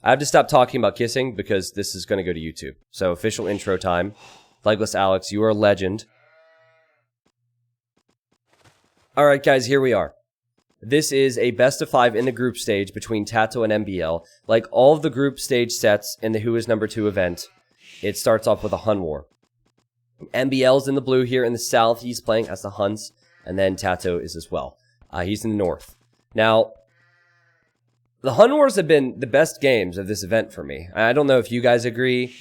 I have to stop talking about kissing because this is going to go to YouTube. So official intro time. Legless Alex, you are a legend. Alright guys, here we are. This is a best of 5 in the group stage between Tato and MbL. Like all of the group stage sets in the Who is Number 2 event, it starts off with a Hun War. MbL's in the blue here in the south. He's playing as the Huns. And then Tato is as well. He's in the north. Now, the Hun Wars have been the best games of this event for me. I don't know if you guys agree.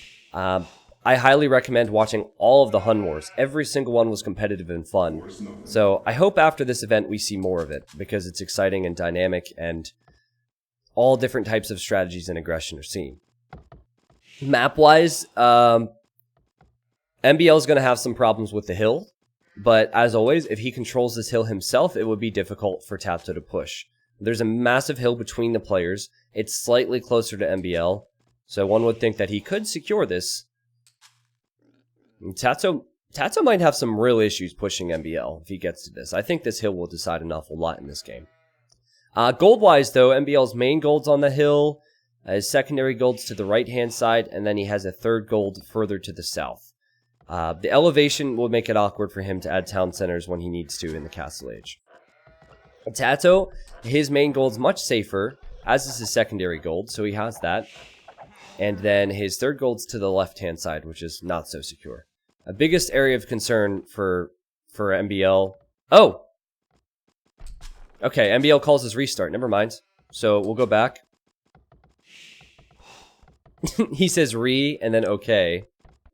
I highly recommend watching all of the Hun Wars. Every single one was competitive and fun. So I hope after this event we see more of it, because it's exciting and dynamic, and all different types of strategies and aggression are seen. Map-wise, MbL is going to have some problems with the hill, but as always, if he controls this hill himself, it would be difficult for Tato to push. There's a massive hill between the players. It's slightly closer to MbL, so one would think that he could secure this. Tato might have some real issues pushing MbL if he gets to this. I think this hill will decide an awful lot in this game. Gold-wise, though, MbL's main gold's on the hill, his secondary gold's to the right-hand side, and then he has a third gold further to the south. The elevation will make it awkward for him to add town centers when he needs to in the Castle Age. Tato, his main gold's much safer, as is his secondary gold, so he has that. And then his third gold's to the left-hand side, which is not so secure. A biggest area of concern for MbL... Oh! Okay, MbL calls his restart. Never mind. So we'll go back. He says re, and then okay.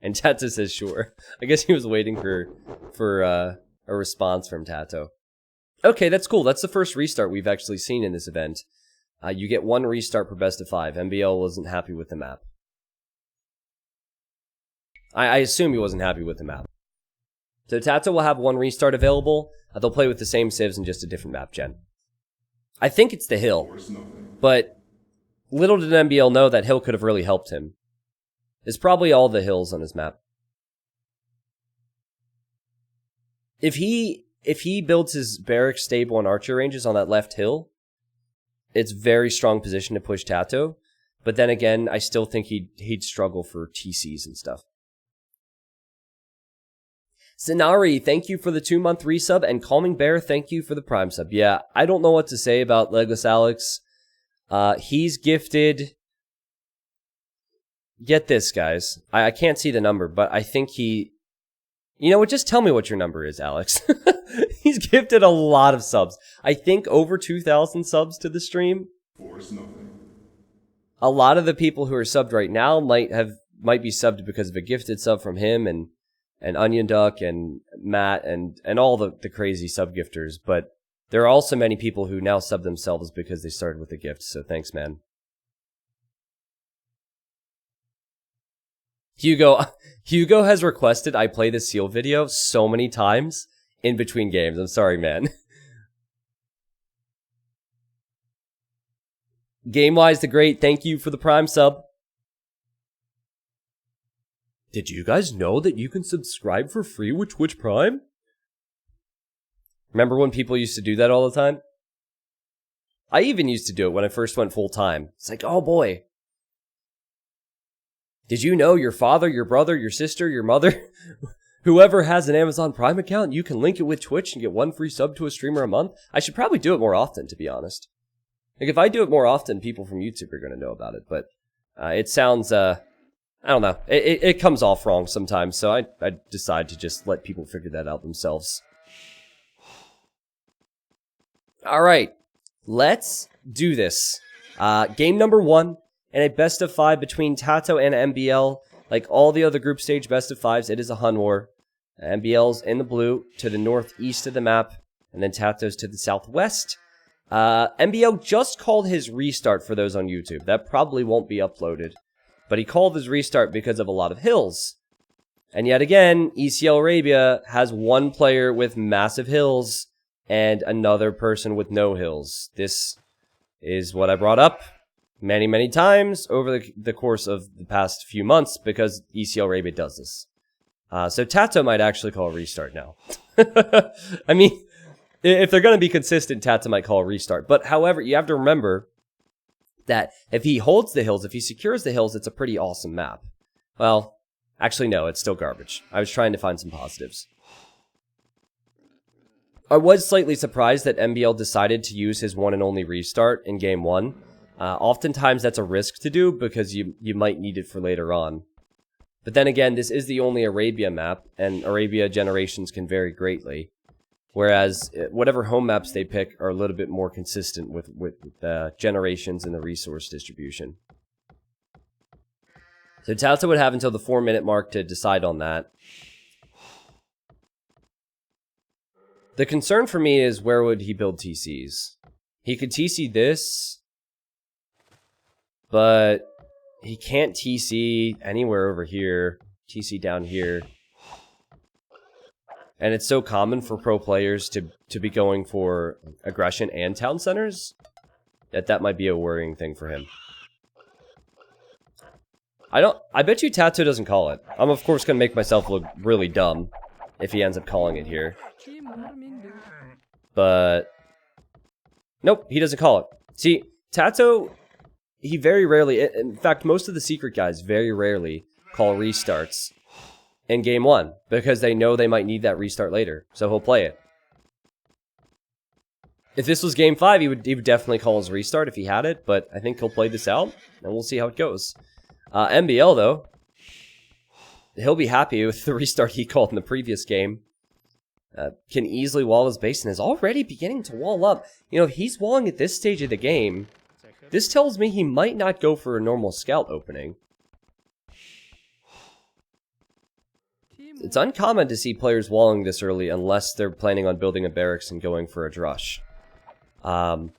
And Tato says sure. I guess he was waiting for a response from Tato. Okay, that's cool. That's the first restart we've actually seen in this event. You get 1 restart per best of 5. MbL wasn't happy with the map. I assume he wasn't happy with the map. So Tato will have 1 restart available. They'll play with the same civs in just a different map gen. I think it's the hill. But little did MbL know that hill could have really helped him. It's probably all the hills on his map. If he builds his barracks, stable, and archer ranges on that left hill, it's very strong position to push Tato. But then again, I still think he'd struggle for TCs and stuff. Sinari, thank you for the 2-month resub, and Calming Bear, thank you for the Prime sub. Yeah, I don't know what to say about Legless Alex. He's gifted... Get this, guys. I can't see the number, but I think he... You know what, just tell me what your number is, Alex. He's gifted a lot of subs. I think over 2,000 subs to the stream. A lot of the people who are subbed right now might be subbed because of a gifted sub from him and Onion Duck and Matt and all the crazy sub gifters, but there are also many people who now sub themselves because they started with a gift, so thanks, man. Hugo has requested I play the seal video so many times in between games. I'm sorry, man. Game-wise, the Great, thank you for the Prime sub. Did you guys know that you can subscribe for free with Twitch Prime? Remember when people used to do that all the time? I even used to do it when I first went full-time. It's like, oh boy. Did you know your father, your brother, your sister, your mother, whoever has an Amazon Prime account, you can link it with Twitch and get 1 free sub to a streamer a month? I should probably do it more often, to be honest. Like, if I do it more often, people from YouTube are going to know about it, but it sounds, I don't know. It comes off wrong sometimes, so I decide to just let people figure that out themselves. Alright, let's do this. Game number 1. And a best of 5 between Tato and MbL. Like all the other group stage best of 5s, it is a Hun War. MbL's in the blue to the northeast of the map, and then Tato's to the southwest. MbL just called his restart for those on YouTube. That probably won't be uploaded. But he called his restart because of a lot of hills. And yet again, ECL Arabia has 1 player with massive hills and another person with no hills. This is what I brought up many times over the course of the past few months because ECL Arabia does this. So Tato might actually call a restart now. I mean, if they're going to be consistent, Tato might call a restart. But however, you have to remember, that if he holds the hills, if he secures the hills, it's a pretty awesome map. Well, actually, no, it's still garbage. I was trying to find some positives. I was slightly surprised that MbL decided to use his one and only restart in game 1. Oftentimes that's a risk to do because you might need it for later on. But then again, this is the only Arabia map, and Arabia generations can vary greatly. Whereas whatever home maps they pick are a little bit more consistent with the generations and the resource distribution. So Tato would have until the 4-minute mark to decide on that. The concern for me is where would he build TCs? He could TC this, but he can't TC anywhere over here. TC down here. And it's so common for pro players to be going for aggression and town centers that might be a worrying thing for him. I bet you Tato doesn't call it. I'm of course gonna make myself look really dumb if he ends up calling it here. But nope, he doesn't call it. See, Tato, he very rarely, in fact, most of the secret guys very rarely call restarts in game 1 because they know they might need that restart later, so he'll play it. If this was game 5, he would definitely call his restart if he had it, but I think he'll play this out, and we'll see how it goes. MbL, though, he'll be happy with the restart he called in the previous game. Can easily wall his base and is already beginning to wall up. You know, if he's walling at this stage of the game, this tells me he might not go for a normal scout opening. It's uncommon to see players walling this early unless they're planning on building a barracks and going for a drush. I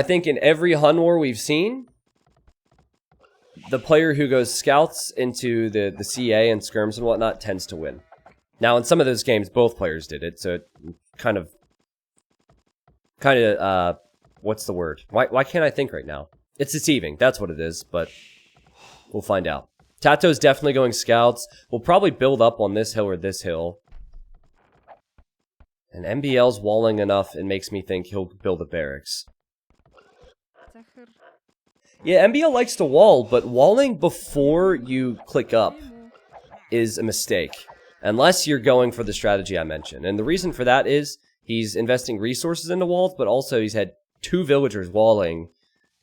think in every Hun war we've seen, the player who goes scouts into the CA and skirms and whatnot tends to win. Now, in some of those games, both players did it, so it kind of, what's the word? Why can't I think right now? It's deceiving, that's what it is, but we'll find out. Tato's definitely going scouts. We'll probably build up on this hill or this hill. And MbL's walling enough, it makes me think he'll build a barracks. Yeah, MbL likes to wall, but walling before you click up is a mistake. Unless you're going for the strategy I mentioned. And the reason for that is he's investing resources into walls, but also he's had 2 villagers walling.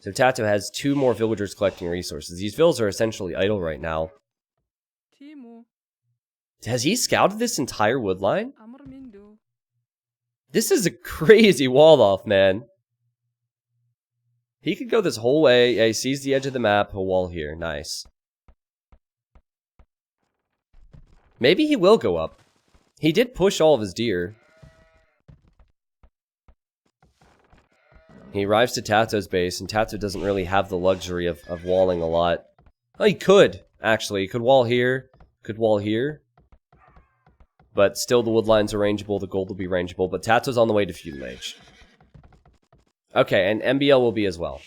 So Tato has 2 more villagers collecting resources. These villas are essentially idle right now. Has he scouted this entire wood line? This is a crazy wall off, man. He could go this whole way. Yeah, he sees the edge of the map. He'll wall here. Nice. Maybe he will go up. He did push all of his deer. He arrives to Tato's base, and Tato doesn't really have the luxury of walling a lot. Oh, he could, actually. He could wall here. Could wall here. But still the wood lines are rangeable. The gold will be rangeable. But Tato's on the way to feudal age. Okay, and MbL will be as well.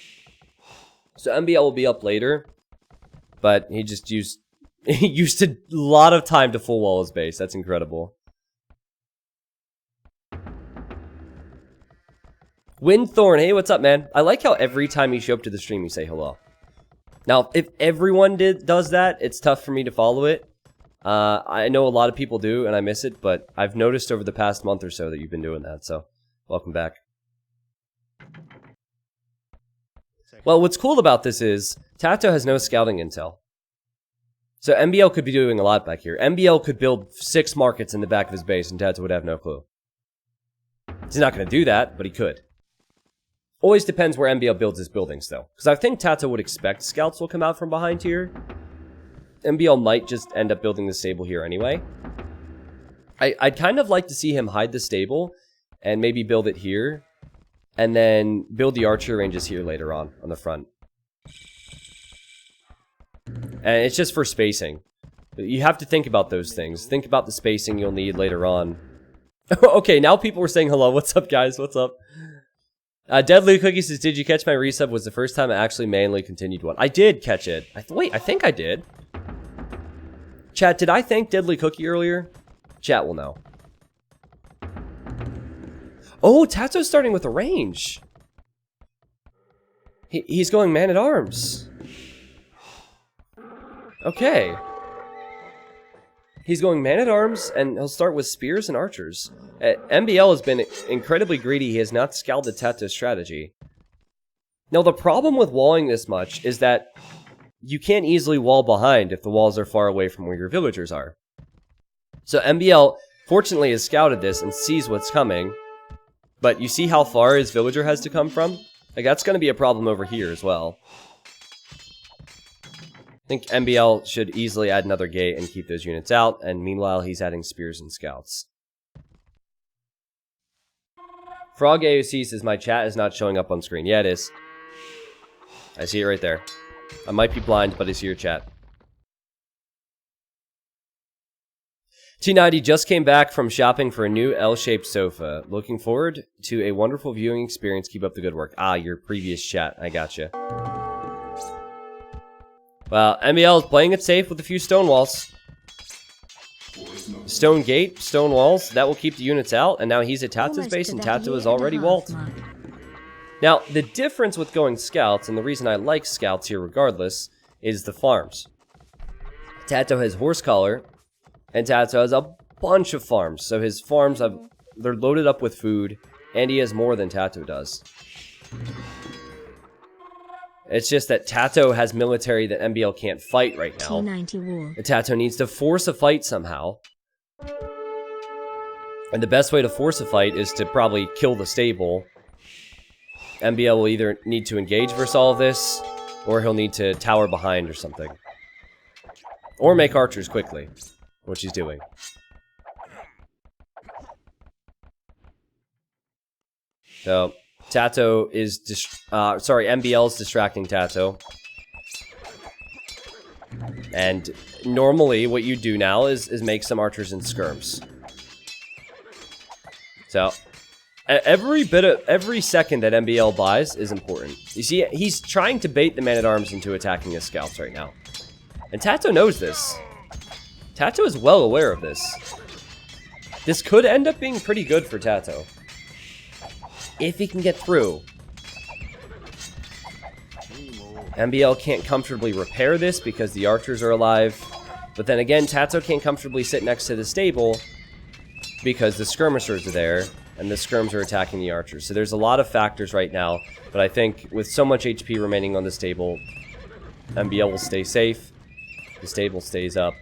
So MbL will be up later. But he just used... He used a lot of time to full wall his base. That's incredible. Windthorn, hey, what's up, man? I like how every time you show up to the stream, you say hello. Now, if everyone does that, it's tough for me to follow it. I know a lot of people do, and I miss it, but I've noticed over the past month or so that you've been doing that, so welcome back. Well, what's cool about this is Tato has no scouting intel. So MbL could be doing a lot back here. MbL could build 6 markets in the back of his base and Tato would have no clue. He's not going to do that, but he could. Always depends where MbL builds his buildings, though. Because I think Tato would expect scouts will come out from behind here. MbL might just end up building the stable here anyway. I'd kind of like to see him hide the stable and maybe build it here. And then build the archer ranges here later on the front. And it's just for spacing. You have to think about those things. Think about the spacing you'll need later on. Okay, now people were saying hello. What's up, guys? What's up? Deadly Cookie says, did you catch my resub? Was the first time I actually manually continued one. I did catch it. Wait, I think I did. Chat, did I thank Deadly Cookie earlier? Chat will know. Oh, Tato's starting with a range. He's going man-at-arms. Okay. He's going man-at-arms, and he'll start with spears and archers. MbL has been incredibly greedy. He has not scaled the TaToH strategy. Now, the problem with walling this much is that you can't easily wall behind if the walls are far away from where your villagers are. So MbL, fortunately, has scouted this and sees what's coming. But you see how far his villager has to come from? Like, that's going to be a problem over here as well. I think MbL should easily add another gate and keep those units out, and meanwhile he's adding spears and scouts. Frog AOC says my chat is not showing up on screen. Yeah, it is. I see it right there. I might be blind, but I see your chat. T90 just came back from shopping for a new L-shaped sofa. Looking forward to a wonderful viewing experience. Keep up the good work. Ah, your previous chat. I gotcha. Well, MbL is playing it safe with a few stone walls. Stone gate, stone walls. That will keep the units out. And now he's at TaToH's base, and TaToH is already walled. Now, the difference with going scouts, and the reason I like scouts here regardless, is the farms. TaToH has horse collar, and TaToH has a bunch of farms. So his farms, they're loaded up with food, and he has more than TaToH does. It's just that TaToH has military that MbL can't fight right now. And TaToH needs to force a fight somehow. And the best way to force a fight is to probably kill the stable. MbL will either need to engage versus all of this, or he'll need to tower behind or something. Or make archers quickly, which he's doing. So, TaToH is, MbL is distracting TaToH. And normally what you do now is make some archers and skirms. So, every second that MbL buys is important. You see, he's trying to bait the man-at-arms into attacking his scouts right now. And TaToH knows this. TaToH is well aware of this. This could end up being pretty good for TaToH. If he can get through. MbL can't comfortably repair this because the archers are alive. But then again, TaToH can't comfortably sit next to the stable because the skirmishers are there, and the skirms are attacking the archers. So there's a lot of factors right now, but I think with so much HP remaining on the stable, MbL will stay safe. The stable stays up.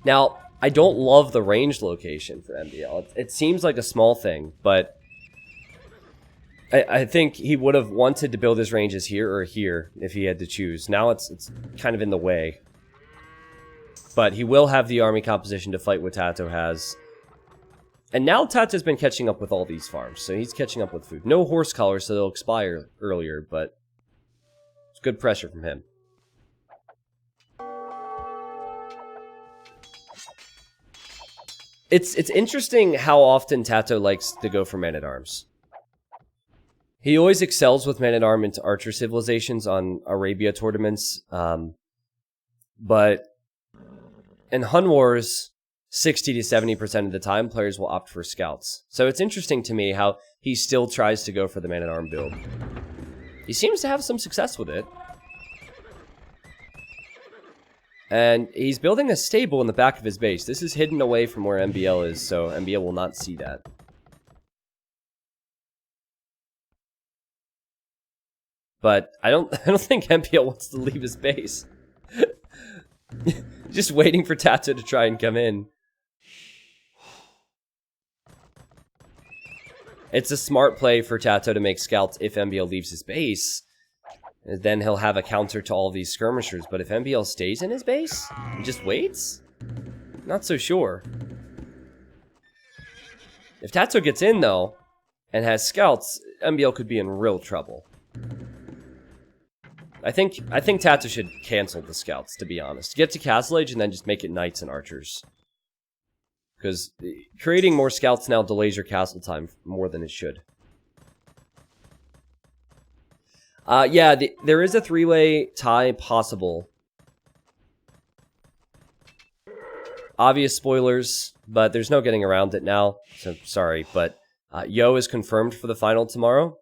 Now, I don't love the range location for MbL. It seems like a small thing, but I think he would have wanted to build his ranges here or here if he had to choose. Now it's kind of in the way. But he will have the army composition to fight what TaToH has. And now TaToH's been catching up with all these farms, so he's catching up with food. No horse collars, so they'll expire earlier, but it's good pressure from him. It's interesting how often TaToH likes to go for man-at-arms. He always excels with man-at-arm into archer civilizations on Arabia tournaments, but in Hun Wars, 60 to 70% of the time, players will opt for scouts. So it's interesting to me how he still tries to go for the man-at-arm build. He seems to have some success with it. And he's building a stable in the back of his base. This is hidden away from where MbL is, so MbL will not see that. But I don't think MbL wants to leave his base. Just waiting for TaToH to try and come in. It's a smart play for TaToH to make scouts if MbL leaves his base. And then he'll have a counter to all these skirmishers. But if MbL stays in his base and just waits? Not so sure. If TaToH gets in, though, and has scouts, MbL could be in real trouble. I think TaToH should cancel the scouts, to be honest. Get to Castle Age and then just make it knights and archers. Because creating more scouts now delays your castle time more than it should. Yeah, there is a three-way tie possible. Obvious spoilers, but there's no getting around it now. So, sorry, but Yo is confirmed for the final tomorrow.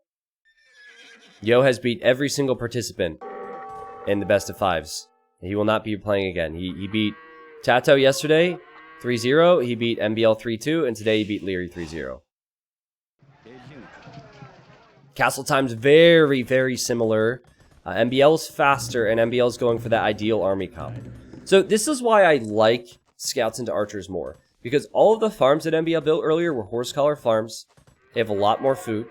Yo has beat every single participant in the best of fives. He will not be playing again. He beat Tato yesterday 3-0. He beat MbL 3-2, and today he beat Leary 3-0. Castle time's very, very similar. MbL's faster, and MbL's going for that ideal army comp. So this is why I like scouts into archers more. Because all of the farms that MbL built earlier were horse collar farms. They have a lot more food.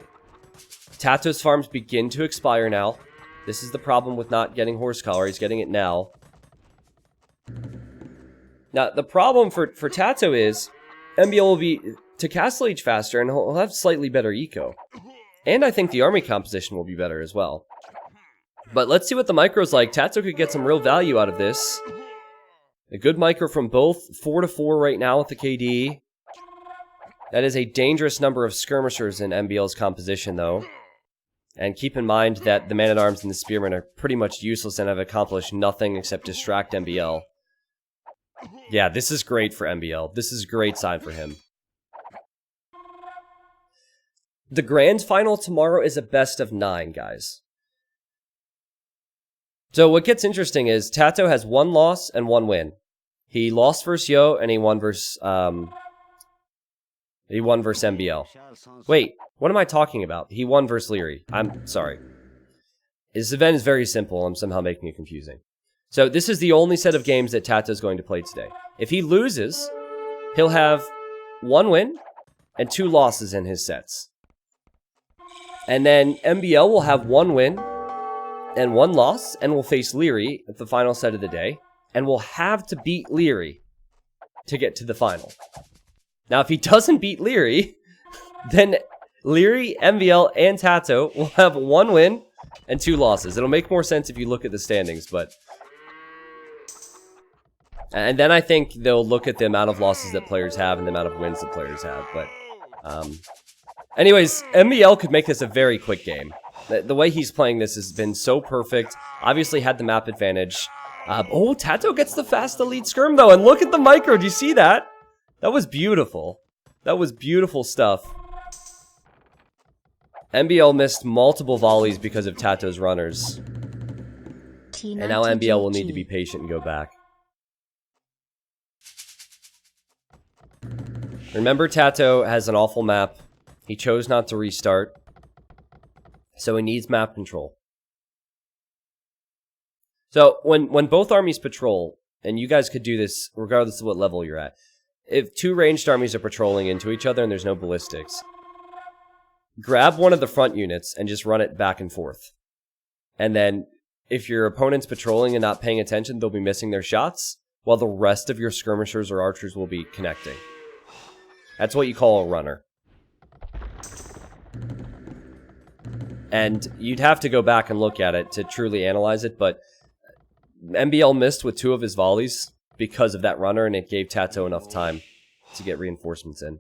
TaToH's farms begin to expire now. This is the problem with not getting horse collar. He's getting it now. Now, the problem for TaToH is MbL will be to castle age faster, and he'll have slightly better eco. And I think the army composition will be better as well. But let's see what the micro's like. TaToH could get some real value out of this. A good micro from both. 4-4 right now with the KD. That is a dangerous number of skirmishers in MbL's composition, though. And keep in mind that the man-at-arms and the spearmen are pretty much useless and have accomplished nothing except distract MbL. Yeah, this is great for MbL. This is a great sign for him. The grand final tomorrow is a best of 9, guys. So what gets interesting is TaToH has 1 loss and 1 win. He lost versus Yo, and he won versus MbL. Wait, what am I talking about? He won versus Leary. I'm sorry. This event is very simple. I'm somehow making it confusing. So this is the only set of games that TaToH is going to play today. If he loses, he'll have 1 win and 2 losses in his sets. And then MbL will have 1 win and 1 loss, and will face Leary at the final set of the day, and will have to beat Leary to get to the final. Now, if he doesn't beat Leary, then Leary, MbL, and TaToH will have 1 win and 2 losses. It'll make more sense if you look at the standings, but... And then I think they'll look at the amount of losses that players have and the amount of wins that players have, but... Anyways, MbL could make this a very quick game. The way he's playing this has been so perfect. Obviously had the map advantage. Oh, TaToH gets the fast elite skirm, though, and look at the micro. Do you see that? That was beautiful. That was beautiful stuff. MbL missed multiple volleys because of TaToH's runners. And now MbL will need to be patient and go back. Remember, TaToH has an awful map. He chose not to restart. So he needs map control. So when both armies patrol, and you guys could do this regardless of what level you're at, if 2 ranged armies are patrolling into each other and there's no ballistics, grab one of the front units and just run it back and forth. And then if your opponent's patrolling and not paying attention, they'll be missing their shots, while the rest of your skirmishers or archers will be connecting. That's what you call a runner. And you'd have to go back and look at it to truly analyze it, but MbL missed with 2 of his volleys because of that runner, and it gave TaToH enough time to get reinforcements in.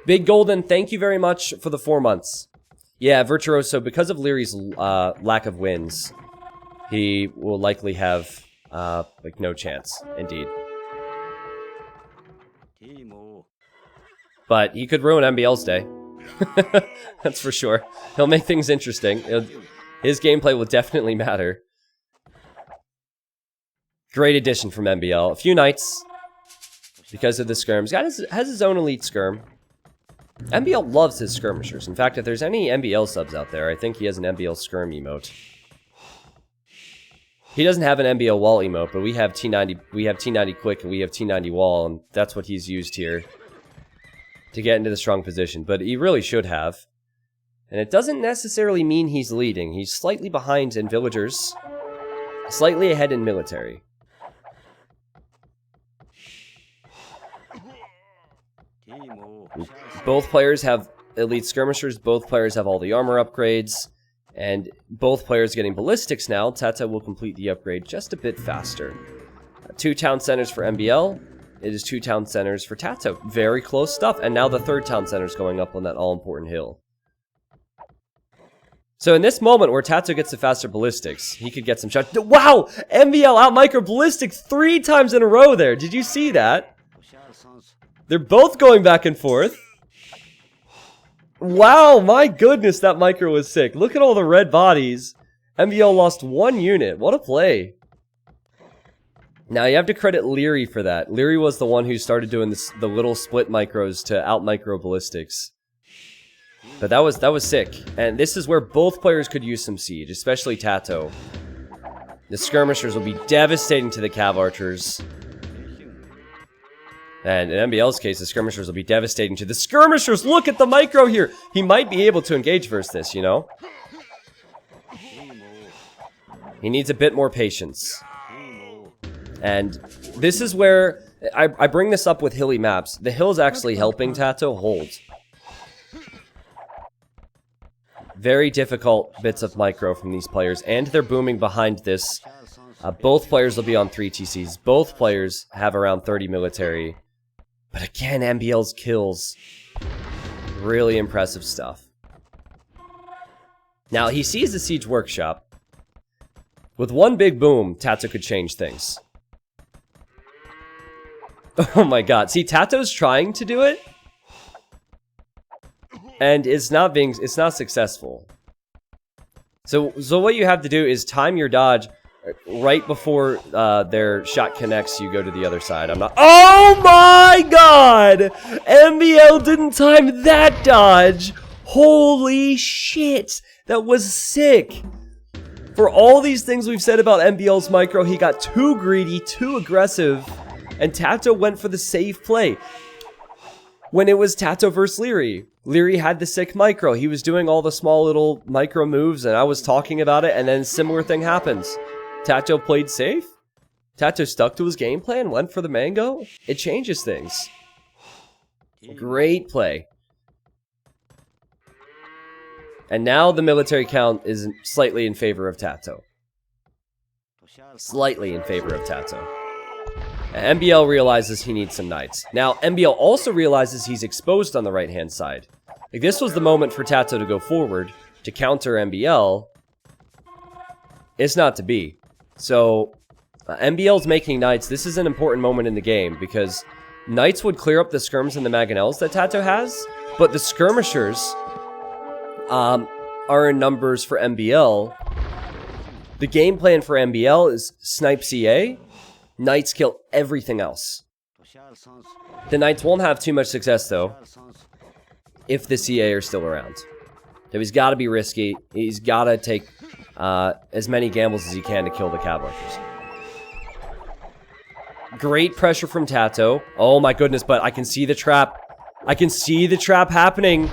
Big Golden, thank you very much for the 4 months. Yeah, Virtuoso, because of Leary's lack of wins, he will likely have, like, no chance, indeed. But he could ruin MbL's day. That's for sure. He'll make things interesting. His gameplay will definitely matter. Great addition from MbL. A few knights because of the skirms. Guy has his own elite skirm. MbL loves his skirmishers. In fact, if there's any MbL subs out there, I think he has an MbL skirm emote. He doesn't have an MbL wall emote, but we have T90 quick and we have T90 wall, and that's what he's used here to get into the strong position, but he really should have. And it doesn't necessarily mean he's leading. He's slightly behind in villagers, slightly ahead in military. Both players have elite skirmishers, both players have all the armor upgrades, and both players getting ballistics now. TaToH will complete the upgrade just a bit faster. 2 town centers for MbL. It is 2 town centers for TaToH. Very close stuff. And now the 3rd town center is going up on that all-important hill. So in this moment where TaToH gets the faster ballistics, he could get some shots. Wow! MbL out micro ballistics 3 times in a row there. Did you see that? They're both going back and forth. Wow, my goodness, that micro was sick. Look at all the red bodies. MbL lost 1 unit. What a play. Now, you have to credit Leary for that. Leary was the one who started doing the little split micros to out-micro ballistics. But that was sick. And this is where both players could use some siege, especially Tato. The skirmishers will be devastating to the cav archers. And in MbL's case, the skirmishers will be devastating to the skirmishers! Look at the micro here! He might be able to engage versus this, you know? He needs a bit more patience. And this is where I bring this up with hilly maps. The hill's actually helping Tato hold. Very difficult bits of micro from these players, and they're booming behind this. Both players will be on 3 TCs. Both players have around 30 military. But again, MbL's kills. Really impressive stuff. Now, he sees the siege workshop. With one big boom, Tato could change things. Oh my god. See, Tato's trying to do it. And it's not successful. So what you have to do is time your dodge right before their shot connects. You go to the other side. Oh my god! MbL didn't time that dodge. Holy shit! That was sick. For all these things we've said about MbL's micro, he got too greedy, too aggressive, and Tato went for the safe play. When it was Tato versus Leary, Leary had the sick micro. He was doing all the small little micro moves, and I was talking about it, and then a similar thing happens. Tato played safe. Tato stuck to his game plan, went for the mango. It changes things. Great play. And now the military count is slightly in favor of Tato. Slightly in favor of Tato. And MbL realizes he needs some knights. Now, MbL also realizes he's exposed on the right-hand side. Like, this was the moment for Tato to go forward to counter MbL. It's not to be. So, MbL's making knights. This is an important moment in the game because knights would clear up the skirms and the mangonels that Tato has, but the skirmishers are in numbers for MbL. The game plan for MbL is snipe CA. Knights kill everything else. The knights won't have too much success, though, if the CA are still around. So he's got to be risky. He's got to take as many gambles as he can to kill the cav archers. Great pressure from Tato. Oh my goodness, but I can see the trap. I can see the trap happening.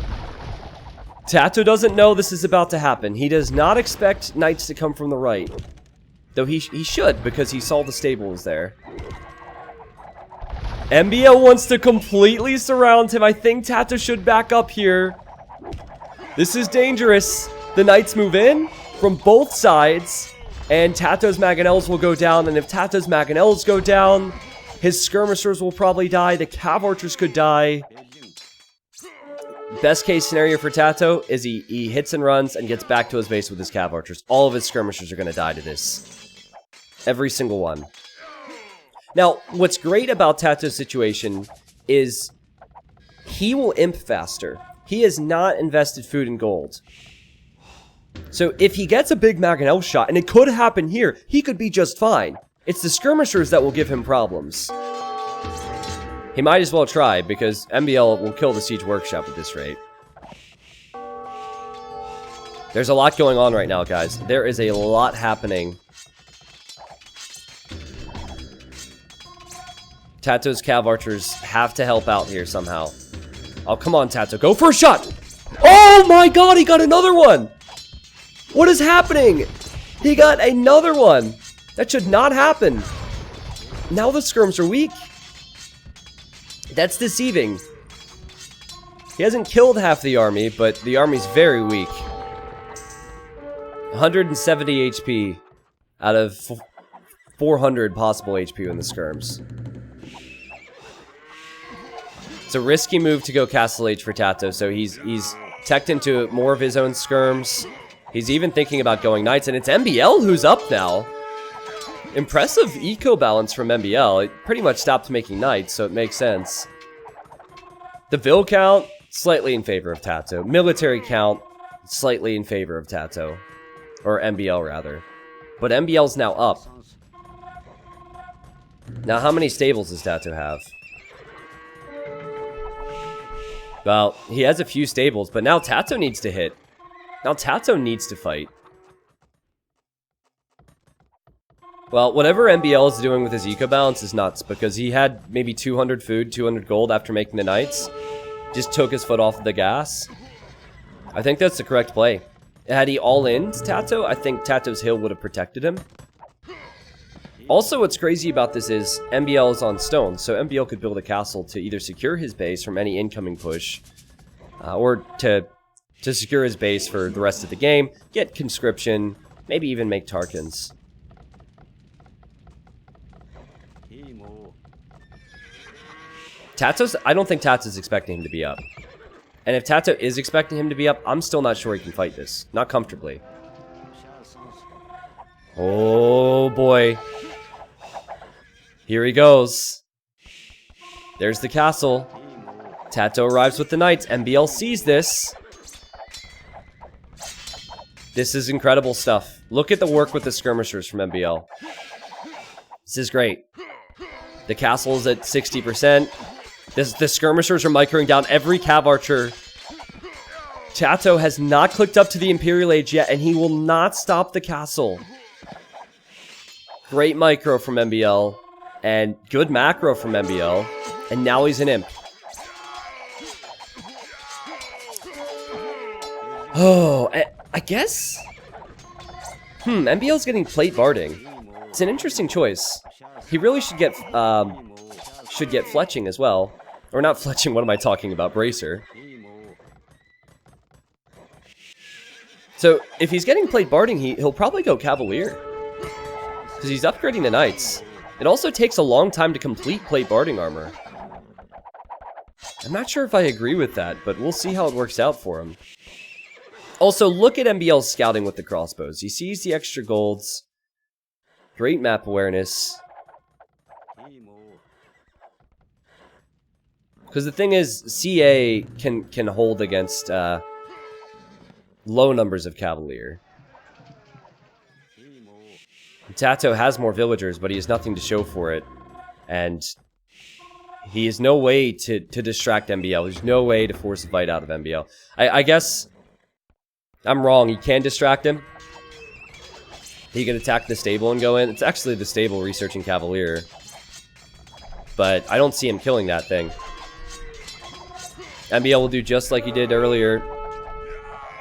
Tato doesn't know this is about to happen. He does not expect knights to come from the right. Though he should, because he saw the stables there. MbL wants to completely surround him. I think Tato should back up here. This is dangerous. The knights move in from both sides. And Tato's mangonels will go down. And if Tato's mangonels go down, his skirmishers will probably die. The cav archers could die. Best case scenario for Tato is he hits and runs and gets back to his base with his cav archers. All of his skirmishers are going to die to this. Every single one. Now, what's great about Tato's situation is he will imp faster. He has not invested food and gold. So if he gets a big mangonel shot, and it could happen here, he could be just fine. It's the skirmishers that will give him problems. He might as well try, because MbL will kill the siege workshop at this rate. There's a lot going on right now, guys. There is a lot happening. Tato's cav archers have to help out here somehow. Oh, come on, Tato. Go for a shot! Oh my god, he got another one! What is happening? He got another one! That should not happen. Now the skirms are weak. That's deceiving. He hasn't killed half the army, but the army's very weak. 170 HP out of 400 possible HP in the skirms. It's a risky move to go Castle H for Tato, so he's teched into more of his own skirms. He's even thinking about going knights, and it's MbL who's up now. Impressive eco balance from MbL. It pretty much stopped making knights, so it makes sense. The Vil count, slightly in favor of Tato. Military count, slightly in favor of Tato. Or MbL, rather. But MbL's now up. Now, how many stables does Tato have? Well, he has a few stables, but now Tato needs to hit. Now Tato needs to fight. Well, whatever MbL is doing with his eco balance is nuts, because he had maybe 200 food, 200 gold after making the knights. Just took his foot off the gas. I think that's the correct play. Had he all-in Tato, I think Tato's heal would have protected him. Also, what's crazy about this is MbL is on stone, so MbL could build a castle to either secure his base from any incoming push, or to secure his base for the rest of the game, get conscription, maybe even make Tarkans. I don't think Tato's expecting him to be up. And if Tato is expecting him to be up, I'm still not sure he can fight this. Not comfortably. Oh boy. Here he goes. There's the castle. Tato arrives with the knights. MbL sees this. This is incredible stuff. Look at the work with the skirmishers from MbL. This is great. The castle is at 60%. The skirmishers are microing down every cav archer. Tato has not clicked up to the Imperial Age yet, and he will not stop the castle. Great micro from MbL, and good macro from MbL, and now he's an imp. Oh, I guess? MbL's getting plate barding. It's an interesting choice. He really should get fletching as well. Or not fletching, what am I talking about? Bracer. So, if he's getting plate barding, he'll probably go Cavalier. Because he's upgrading the knights. It also takes a long time to complete plate barding armor. I'm not sure if I agree with that, but we'll see how it works out for him. Also, look at MbL's scouting with the crossbows. He sees the extra golds. Great map awareness. Because the thing is, CA can hold against low numbers of Cavalier. Tato has more villagers, but he has nothing to show for it. And he has no way to distract MbL. There's no way to force a fight out of MbL. I guess I'm wrong. He can distract him. He can attack the stable and go in. It's actually the stable researching Cavalier. But I don't see him killing that thing. MbL will do just like he did earlier.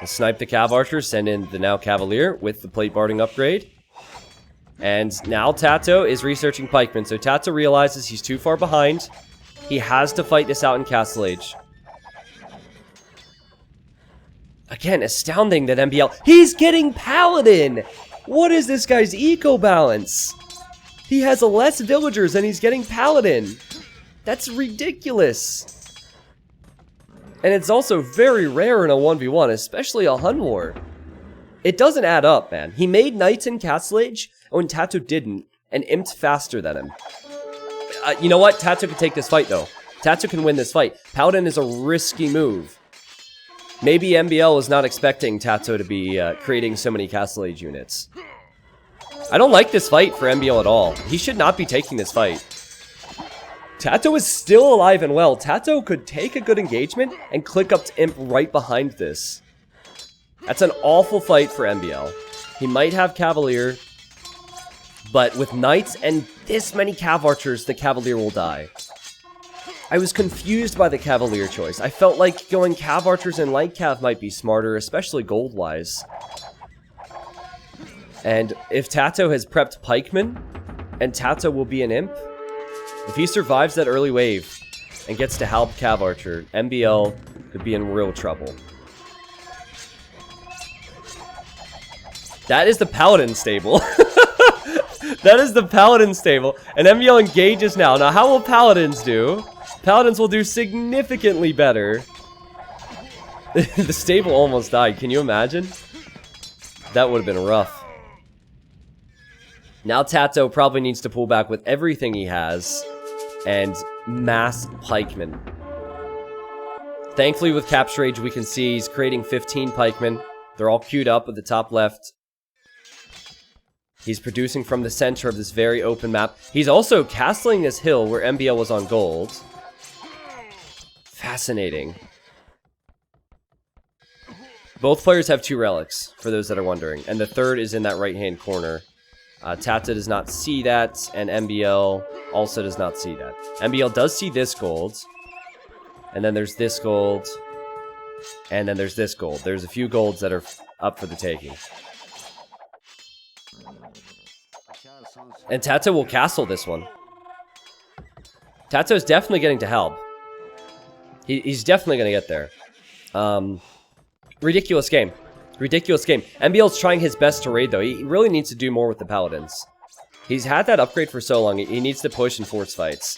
Snipe the Cav Archers, send in the now Cavalier with the plate barding upgrade. And now Tato is researching pikemen, so Tato realizes he's too far behind. He has to fight this out in Castle Age. Again, astounding that MbL... He's getting Paladin! What is this guy's eco balance? He has less villagers and he's getting Paladin. That's ridiculous. And it's also very rare in a 1v1, especially a Hun War. It doesn't add up, man. He made Knights in Castle Age when Tato didn't, and imped faster than him. You know what? Tato can take this fight, though. Tato can win this fight. Paladin is a risky move. Maybe MbL is not expecting Tato to be creating so many Castle Age units. I don't like this fight for MbL at all. He should not be taking this fight. Tato is still alive and well. Tato could take a good engagement and click up to imp right behind this. That's an awful fight for MbL. He might have Cavalier, but with Knights and this many Cav Archers, the Cavalier will die. I was confused by the Cavalier choice. I felt like going Cav Archers and Light Cav might be smarter, especially gold-wise. And if Tato has prepped Pikemen, and Tato will be an imp, if he survives that early wave and gets to Halb Cav Archer, MbL could be in real trouble. That is the Paladin stable. That is the Paladin stable. And MbL engages now. Now, how will Paladins do? Paladins will do significantly better. The stable almost died. Can you imagine? That would have been rough. Now Tato probably needs to pull back with everything he has and mass pikemen. Thankfully, with Capture Age, we can see he's creating 15 pikemen. They're all queued up at the top left. He's producing from the center of this very open map. He's also castling this hill where MbL was on gold. Fascinating. Both players have 2 relics, for those that are wondering. And the third is in that right-hand corner. Tato does not see that, and MbL also does not see that. MbL does see this gold. And then there's this gold. And then there's this gold. There's a few golds that are up for the taking. And Tato will castle this one. Tato's definitely getting to help. He's definitely going to get there. Ridiculous game. Ridiculous game. MbL's trying his best to raid, though. He really needs to do more with the paladins. He's had that upgrade for so long. He needs to push and force fights.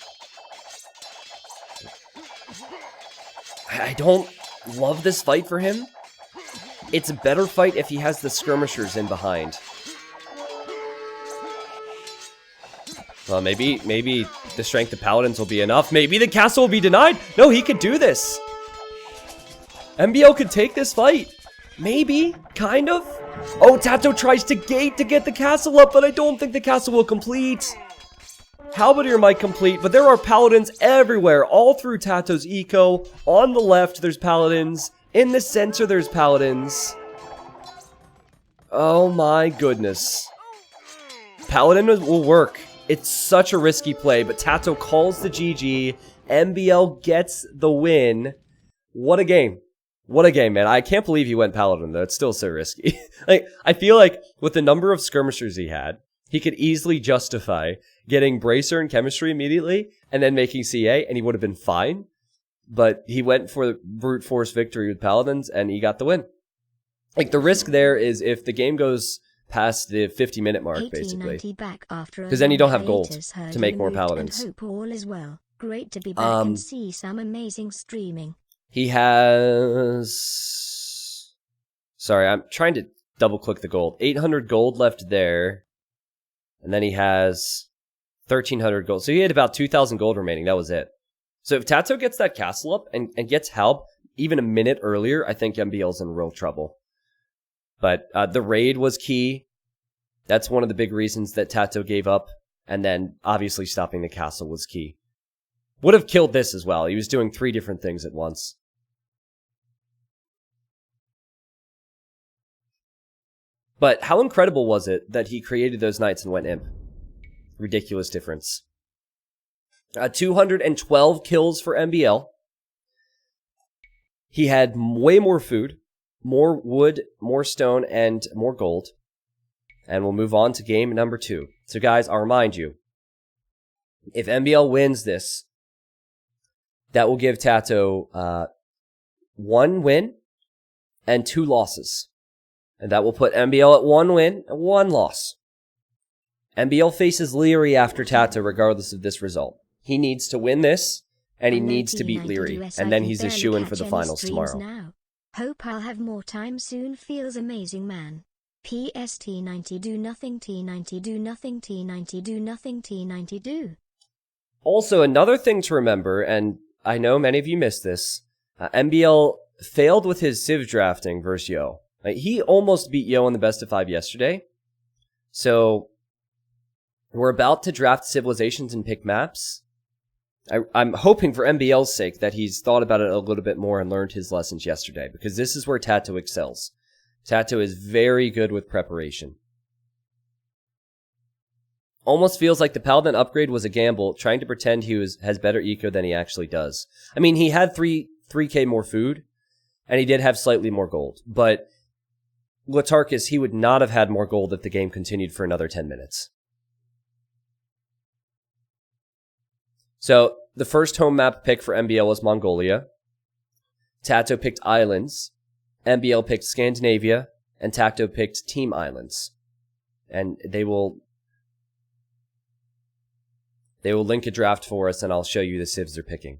I don't love this fight for him. It's a better fight if he has the skirmishers in behind. Well, maybe the strength of paladins will be enough. Maybe the castle will be denied. No, he could do this. MbL could take this fight. Maybe. Kind of. Oh, Tato tries to gate to get the castle up, but I don't think the castle will complete. Halberdier might complete, but there are paladins everywhere, all through Tato's eco. On the left, there's paladins. In the center, there's paladins. Oh my goodness. Paladin will work. It's such a risky play, but Tato calls the GG. MbL gets the win. What a game. What a game, man. I can't believe he went Paladin, though. It's still so risky. Like, I feel like with the number of skirmishers he had, he could easily justify getting Bracer and Chemistry immediately, and then making CA, and he would have been fine. But he went for the brute force victory with Paladins, and he got the win. Like, the risk there is if the game goes past the 50-minute mark, basically. Because then you don't have gold to make more Paladins. Hope all is well. Great to be back and see some amazing streaming. He has... Sorry, I'm trying to double-click the gold. 800 gold left there. And then he has 1,300 gold. So he had about 2,000 gold remaining. That was it. So if Tato gets that castle up and gets help even a minute earlier, I think MbL's in real trouble. But the raid was key. That's one of the big reasons that Tato gave up. And then, obviously, stopping the castle was key. Would have killed this as well. He was doing 3 different things at once. But how incredible was it that he created those knights and went imp? Ridiculous difference. 212 kills for MbL. He had way more food, more wood, more stone, and more gold. And we'll move on to game number 2. So guys, I'll remind you, if MbL wins this, that will give Tato 1 win and 2 losses. And that will put MbL at 1 win and 1 loss. MbL faces Leary after Tato regardless of this result. He needs to win this, and he needs to beat Leary. And then he's a shoo-in for the finals tomorrow. Now. Hope I'll have more time soon. Feels amazing, man. PS T90 do nothing, T90 do nothing, T90 do nothing, T90 do. Also, another thing to remember, and I know many of you missed this, MbL failed with his Civ drafting versus Yo. He almost beat Yo in the best of 5 yesterday. So, we're about to draft civilizations and pick maps. I'm hoping for MbL's sake that he's thought about it a little bit more and learned his lessons yesterday, because this is where Tato excels. Tato is very good with preparation. Almost feels like the Paladin upgrade was a gamble, trying to pretend he has better eco than he actually does. I mean, he had 3k more food, and he did have slightly more gold, but Latarkus, he would not have had more gold if the game continued for another 10 minutes. So, the first home map pick for MbL was Mongolia. Tato picked Islands. MbL picked Scandinavia. And Tato picked Team Islands. And they will link a draft for us, and I'll show you the civs they're picking.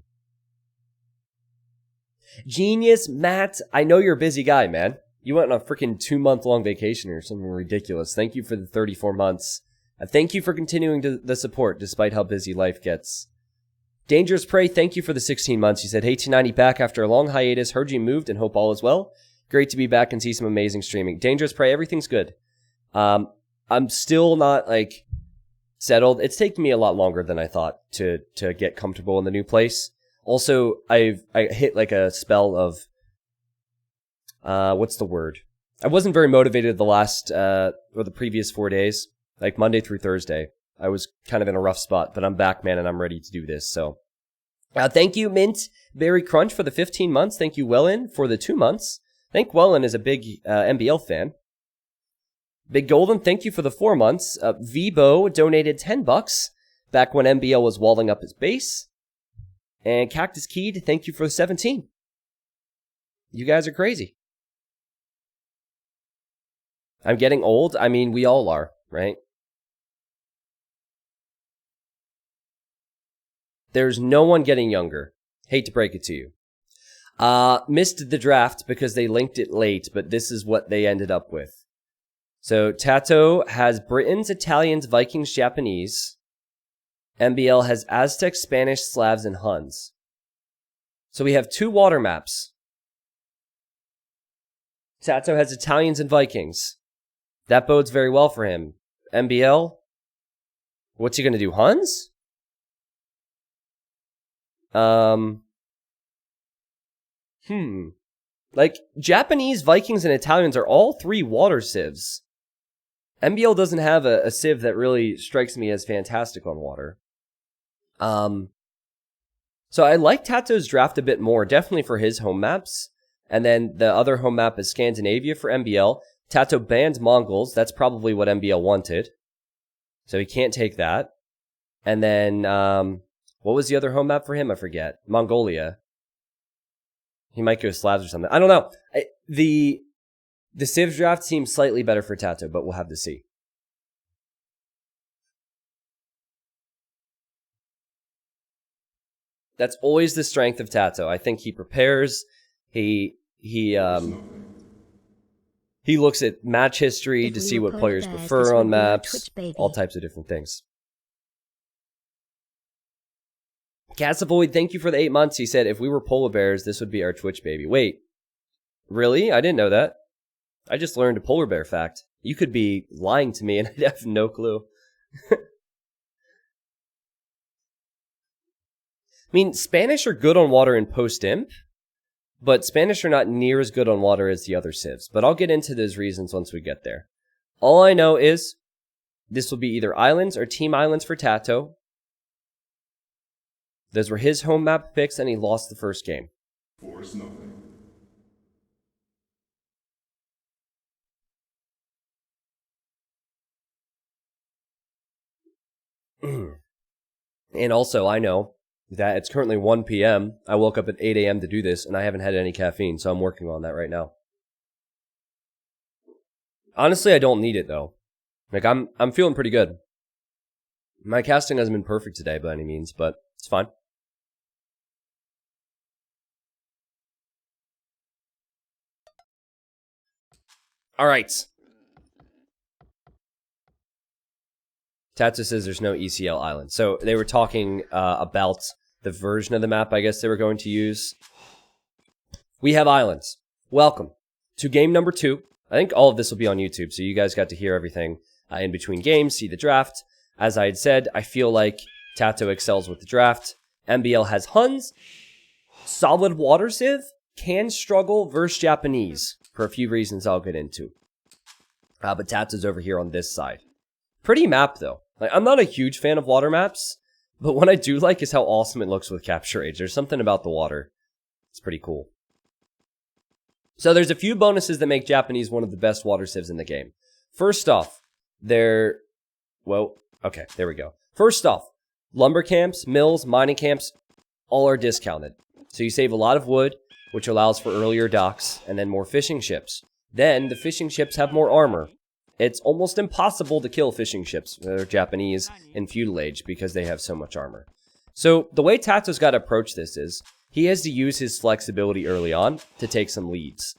Genius, Matt. I know you're a busy guy, man. You went on a freaking 2-month-long vacation or something ridiculous. Thank you for the 34 months. Thank you for continuing the support despite how busy life gets. Dangerous Prey, thank you for the 16 months. He said, hey, T90 back after a long hiatus. Heard you moved and hope all is well. Great to be back and see some amazing streaming. Dangerous Prey, everything's good. I'm still not, like, settled. It's taken me a lot longer than I thought to get comfortable in the new place. Also, I hit, like, a spell of, what's the word? I wasn't very motivated the last, or the previous 4 days, like Monday through Thursday. I was kind of in a rough spot, but I'm back, man, and I'm ready to do this, so. Thank you, Mint Berry Crunch, for the 15 months. Thank you, Wellen, for the 2 months. Thank Wellen is a big MbL fan. Big Golden, thank you for the 4 months. Vibo donated $10 back when MbL was walling up his base. And Cactus Keyed, thank you for the 17. You guys are crazy. I'm getting old. I mean, we all are, right? There's no one getting younger. Hate to break it to you. Missed the draft because they linked it late, but this is what they ended up with. So Tato has Britons, Italians, Vikings, Japanese. MbL has Aztecs, Spanish, Slavs, and Huns. So we have 2 water maps. Tato has Italians and Vikings. That bodes very well for him. MbL, what's he going to do? Huns? Like, Japanese, Vikings, and Italians are all 3 water civs. MbL doesn't have a civ that really strikes me as fantastic on water. So I like Tato's draft a bit more, definitely for his home maps. And then the other home map is Scandinavia for MbL. Tato banned Mongols. That's probably what MbL wanted. So he can't take that. And then, what was the other home map for him? I forget. Mongolia. He might go Slavs or something. I don't know. The Civ draft seems slightly better for Tato, but we'll have to see. That's always the strength of Tato. I think he prepares. He looks at match history to see what players prefer on maps. All types of different things. Catsavoid, thank you for the 8 months. He said, if we were polar bears, this would be our Twitch baby. Wait, really? I didn't know that. I just learned a polar bear fact. You could be lying to me and I'd have no clue. I mean, Spanish are good on water in post-imp, but Spanish are not near as good on water as the other civs. But I'll get into those reasons once we get there. All I know is this will be either islands or team islands for Tato. Those were his home map picks, and he lost the first game. Force nothing. And also, I know that it's currently 1 p.m. I woke up at 8 a.m. to do this, and I haven't had any caffeine, so I'm working on that right now. Honestly, I don't need it, though. Like, I'm feeling pretty good. My casting hasn't been perfect today by any means, but it's fine. All right. Tato says there's no ECL island. So they were talking about the version of the map I guess they were going to use. We have islands. Welcome to game number 2. I think all of this will be on YouTube, so you guys got to hear everything in between games, see the draft. As I had said, I feel like Tato excels with the draft. MbL has Huns. Solid water civ. Can struggle versus Japanese for a few reasons I'll get into. But Tato's over here on this side. Pretty map, though. Like, I'm not a huge fan of water maps, but what I do like is how awesome it looks with Capture Age. There's something about the water. It's pretty cool. So there's a few bonuses that make Japanese one of the best water civs in the game. First off, okay, there we go. First off, lumber camps, mills, mining camps, all are discounted. So you save a lot of wood, which allows for earlier docks, and then more fishing ships. Then the fishing ships have more armor. It's almost impossible to kill fishing ships, they're Japanese, in feudal age because they have so much armor. So the way Tato's got to approach this is, he has to use his flexibility early on to take some leads.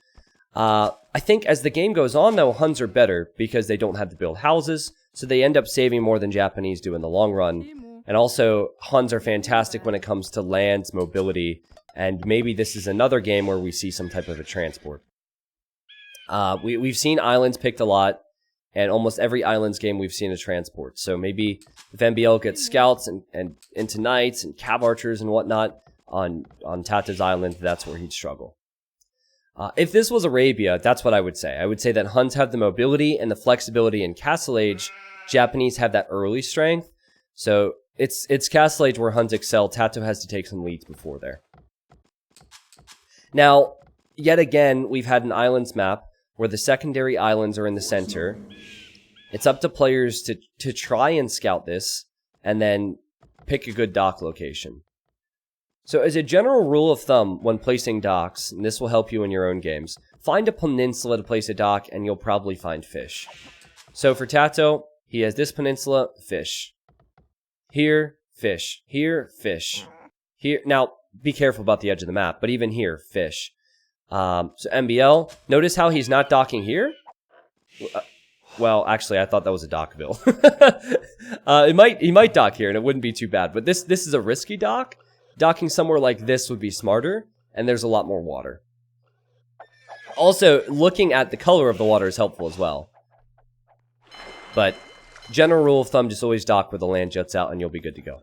I think as the game goes on, though, Huns are better because they don't have to build houses, so they end up saving more than Japanese do in the long run. And also, Huns are fantastic when it comes to land mobility. And maybe this is another game where we see some type of a transport. We've seen islands picked a lot. And almost every islands game we've seen a transport. So maybe if MbL gets scouts and into knights and cav archers and whatnot on TaToH's island, that's where he'd struggle. If this was Arabia, that's what I would say. I would say that Huns have the mobility and the flexibility in Castle Age. Japanese have that early strength. So it's Castle Age where Huns excel. TaToH has to take some leads before there. Now, yet again, we've had an islands map where the secondary islands are in the center. It's up to players to try and scout this, and then pick a good dock location. So as a general rule of thumb, when placing docks, and this will help you in your own games, find a peninsula to place a dock, and you'll probably find fish. So for TaToH, he has this peninsula, fish. Here, fish. Here, fish. Here, now, be careful about the edge of the map, but even here, fish. So MbL, notice how he's not docking here? Well, actually, I thought that was a dockville. He might dock here, and it wouldn't be too bad. But this is a risky dock. Docking somewhere like this would be smarter, and there's a lot more water. Also, looking at the color of the water is helpful as well. But general rule of thumb, just always dock where the land juts out, and you'll be good to go.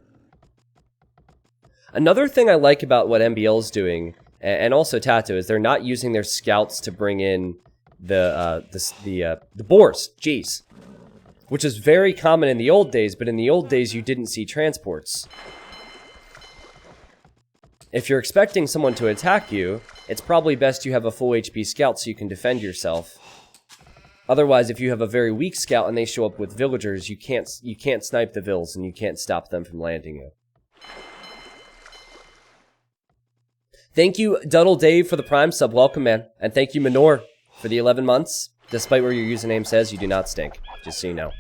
Another thing I like about what MbL is doing, and also TaToH, is they're not using their scouts to bring in the boars, Gs, which is very common in the old days, but in the old days you didn't see transports. If you're expecting someone to attack you, it's probably best you have a full HP scout so you can defend yourself. Otherwise, if you have a very weak scout and they show up with villagers, you can't snipe the vills and you can't stop them from landing you. Thank you, Duddle Dave, for the Prime sub. Welcome, man. And thank you, Minor, for the 11 months. Despite where your username says, you do not stink. Just so you know.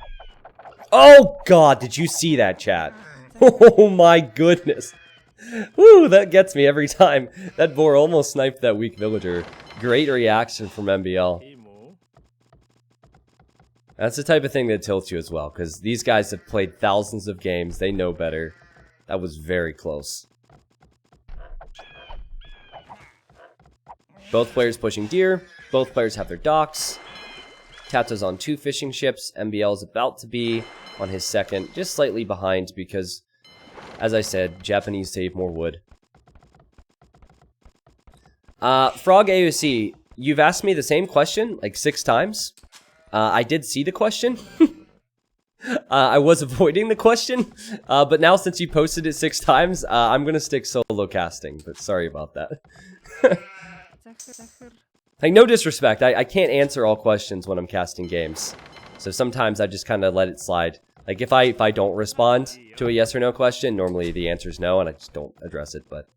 Oh, God, did you see that, chat? Oh, my goodness. Woo, that gets me every time. That boar almost sniped that weak villager. Great reaction from MbL. That's the type of thing that tilts you as well, because these guys have played thousands of games. They know better. That was very close. Both players pushing deer. Both players have their docks. TaToH's on 2 fishing ships. MbL is about to be on his second, just slightly behind because, as I said, Japanese save more wood. Frog AOC, you've asked me the same question like 6 times. I did see the question. I was avoiding the question, but now since you posted it 6 times, I'm gonna stick solo casting, but sorry about that. Like, no disrespect, I can't answer all questions when I'm casting games. So sometimes I just kind of let it slide. Like, if I don't respond to a yes or no question, normally the answer is no, and I just don't address it, but...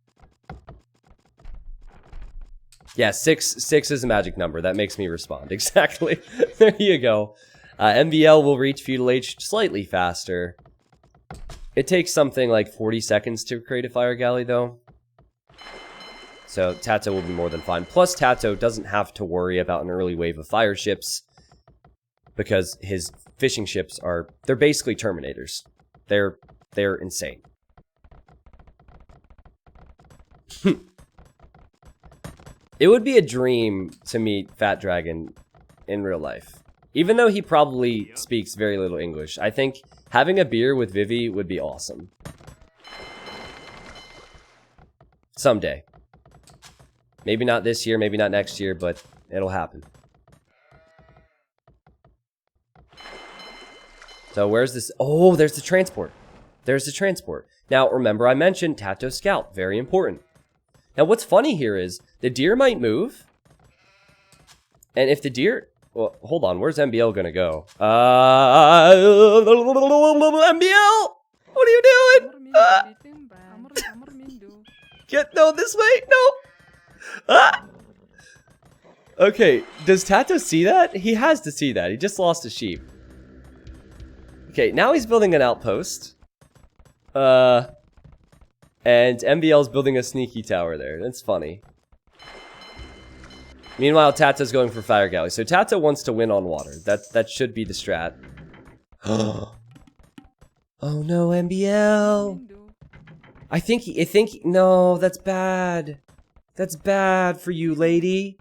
Yeah, 6 is a magic number. That makes me respond. Exactly. There you go. MbL will reach Feudal Age slightly faster. It takes something like 40 seconds to create a fire galley, though. So TaToH will be more than fine. Plus, TaToH doesn't have to worry about an early wave of fire ships because his fishing ships are... They're basically Terminators. They're insane. It would be a dream to meet Fat Dragon in real life. Even though he probably speaks very little English, I think having a beer with Vivi would be awesome. Someday. Maybe not this year, maybe not next year, but it'll happen. So where's this? Oh, there's the transport. There's the transport. Now, remember I mentioned TaToH Scout. Very important. Now, what's funny here is the deer might move. And if the deer... Well, hold on. Where's MbL going to go? MbL! What are you doing? No, this way. No. Okay. Does Tato see that? He has to see that. He just lost a sheep. Okay. Now he's building an outpost. And MbL's building a sneaky tower there. That's funny. Meanwhile, TaToH's going for fire galley. So TaToH wants to win on water. That should be the strat. Oh no, MbL. I think, no, that's bad. That's bad for you, lady.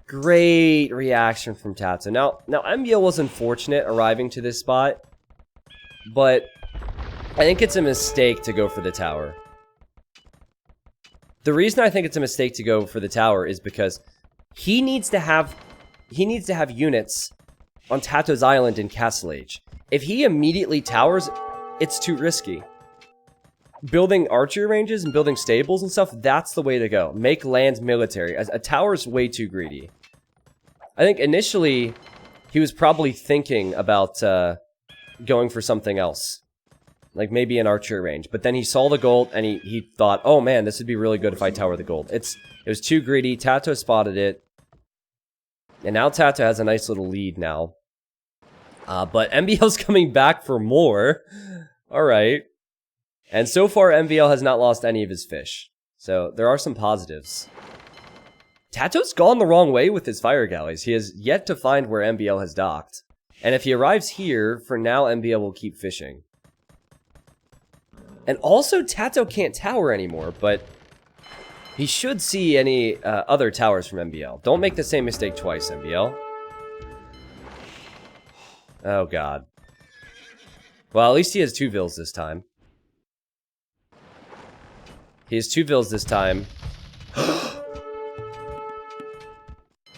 Great reaction from Tato. Now MbL was unfortunate arriving to this spot, but I think it's a mistake to go for the tower. The reason I think it's a mistake to go for the tower is because he needs to have units on TaToH's island in Castle Age. If he immediately towers, it's too risky. Building archery ranges and building stables and stuff, that's the way to go. Make land military. A tower's way too greedy. I think initially, he was probably thinking about going for something else. Like maybe an archery range. But then he saw the gold and he thought, oh man, this would be really good if I tower the gold. It was too greedy. Tato spotted it. And now Tato has a nice little lead now. But MbL's coming back for more. Alright. And so far, MbL has not lost any of his fish. So, there are some positives. TaToH's gone the wrong way with his fire galleys. He has yet to find where MbL has docked. And if he arrives here, for now, MbL will keep fishing. And also, Tato can't tower anymore, but he should see any other towers from MbL. Don't make the same mistake twice, MbL. Oh, God. Well, at least he has 2 vills this time. He has 2 vills this time.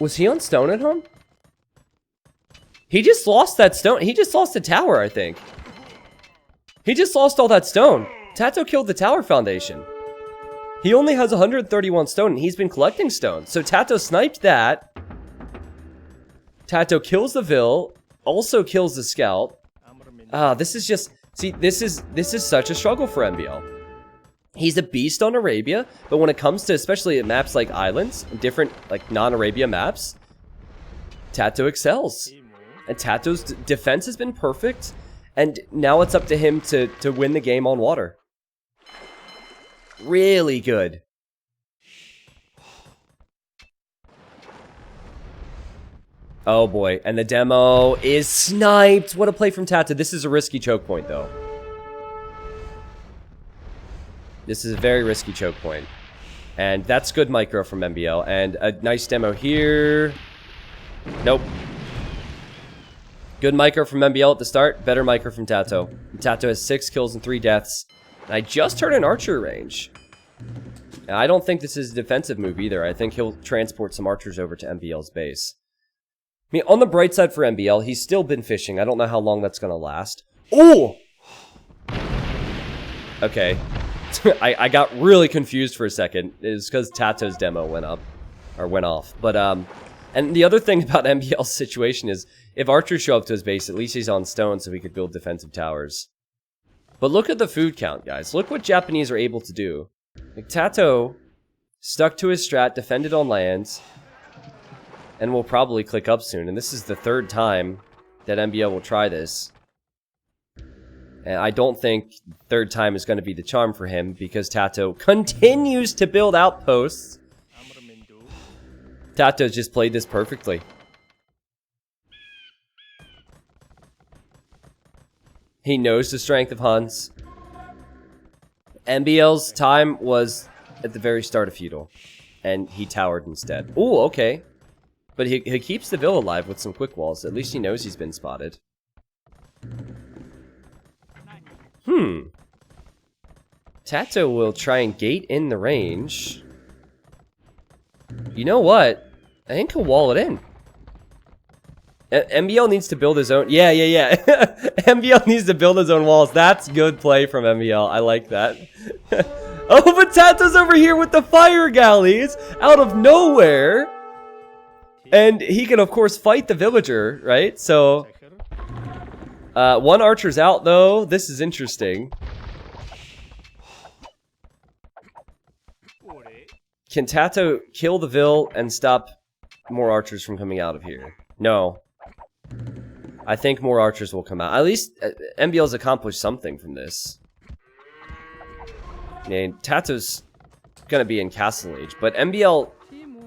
Was he on stone at home? He just lost that stone. He just lost the tower, I think. He just lost all that stone. Tato killed the tower foundation. He only has 131 stone, and he's been collecting stone. So Tato sniped that. Tato kills the vill. Also kills the scout. This is just... See, this is such a struggle for MbL. He's a beast on Arabia, but when it comes to especially maps like islands, different like non-Arabia maps, Tato excels. And Tato's defense has been perfect, and now it's up to him to win the game on water. Really good. Oh boy, and the demo is sniped. What a play from Tato. This is a risky choke point though. This is a very risky choke point. And that's good micro from MbL. And a nice demo here. Nope. Good micro from MbL at the start. Better micro from Tato. And Tato has 6 kills and 3 deaths. And I just heard an archer range. And I don't think this is a defensive move either. I think he'll transport some archers over to MbL's base. I mean, on the bright side for MbL, he's still been fishing. I don't know how long that's going to last. Oh! Okay. I got really confused for a second. It's because Tato's demo went up. Or went off. But, and the other thing about MbL's situation is, if archers show up to his base, at least he's on stone so he could build defensive towers. But look at the food count, guys. Look what Japanese are able to do. Like, Tato stuck to his strat, defended on lands, and will probably click up soon. And this is the 3rd time that MbL will try this. And I don't think 3rd time is going to be the charm for him, because Tato continues to build outposts. Tato just played this perfectly. He knows the strength of Huns. MbL's time was at the very start of feudal, and he towered instead. Ooh, okay. But he keeps the vill alive with some quick walls. At least he knows he's been spotted. Tato will try and gate in the range. You know what? I think he'll wall it in. MbL needs to build his own... Yeah. MbL needs to build his own walls. That's good play from MbL. I like that. Oh, but Tato's over here with the fire galleys out of nowhere. And he can, of course, fight the villager, right? So... one archer's out, though. This is interesting. Can Tato kill the vill and stop more archers from coming out of here? No. I think more archers will come out. At least MbL's accomplished something from this. I mean, Tato's gonna be in Castle Age, but MbL,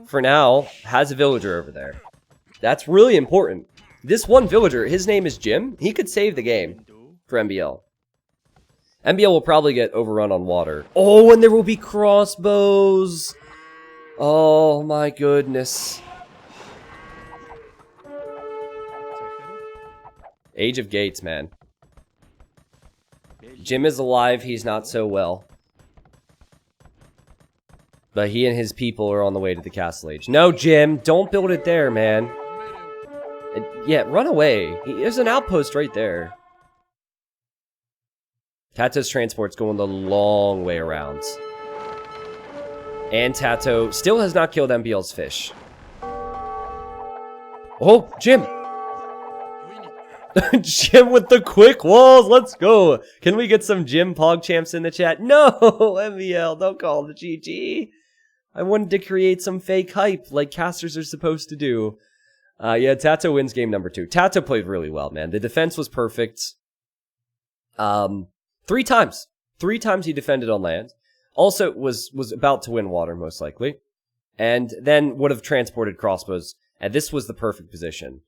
for now, has a villager over there. That's really important. This one villager, his name is Jim. He could save the game for MbL. MbL will probably get overrun on water. Oh, and there will be crossbows. Oh my goodness. Age of Gates, man. Jim is alive, he's not so well. But he and his people are on the way to the Castle Age. No, Jim, don't build it there, man. Yeah, run away. There's an outpost right there. TaToH's transport's going the long way around. And TaToH still has not killed MbL's fish. Oh, Jim! Jim with the quick walls, let's go! Can we get some Jim PogChamps in the chat? No, MbL, don't call the GG. I wanted to create some fake hype like casters are supposed to do. Yeah, TaToH wins game number 2. TaToH played really well, man. The defense was perfect. 3 times. 3 times he defended on land. Also was about to win water, most likely. And then would have transported crossbows. And this was the perfect position.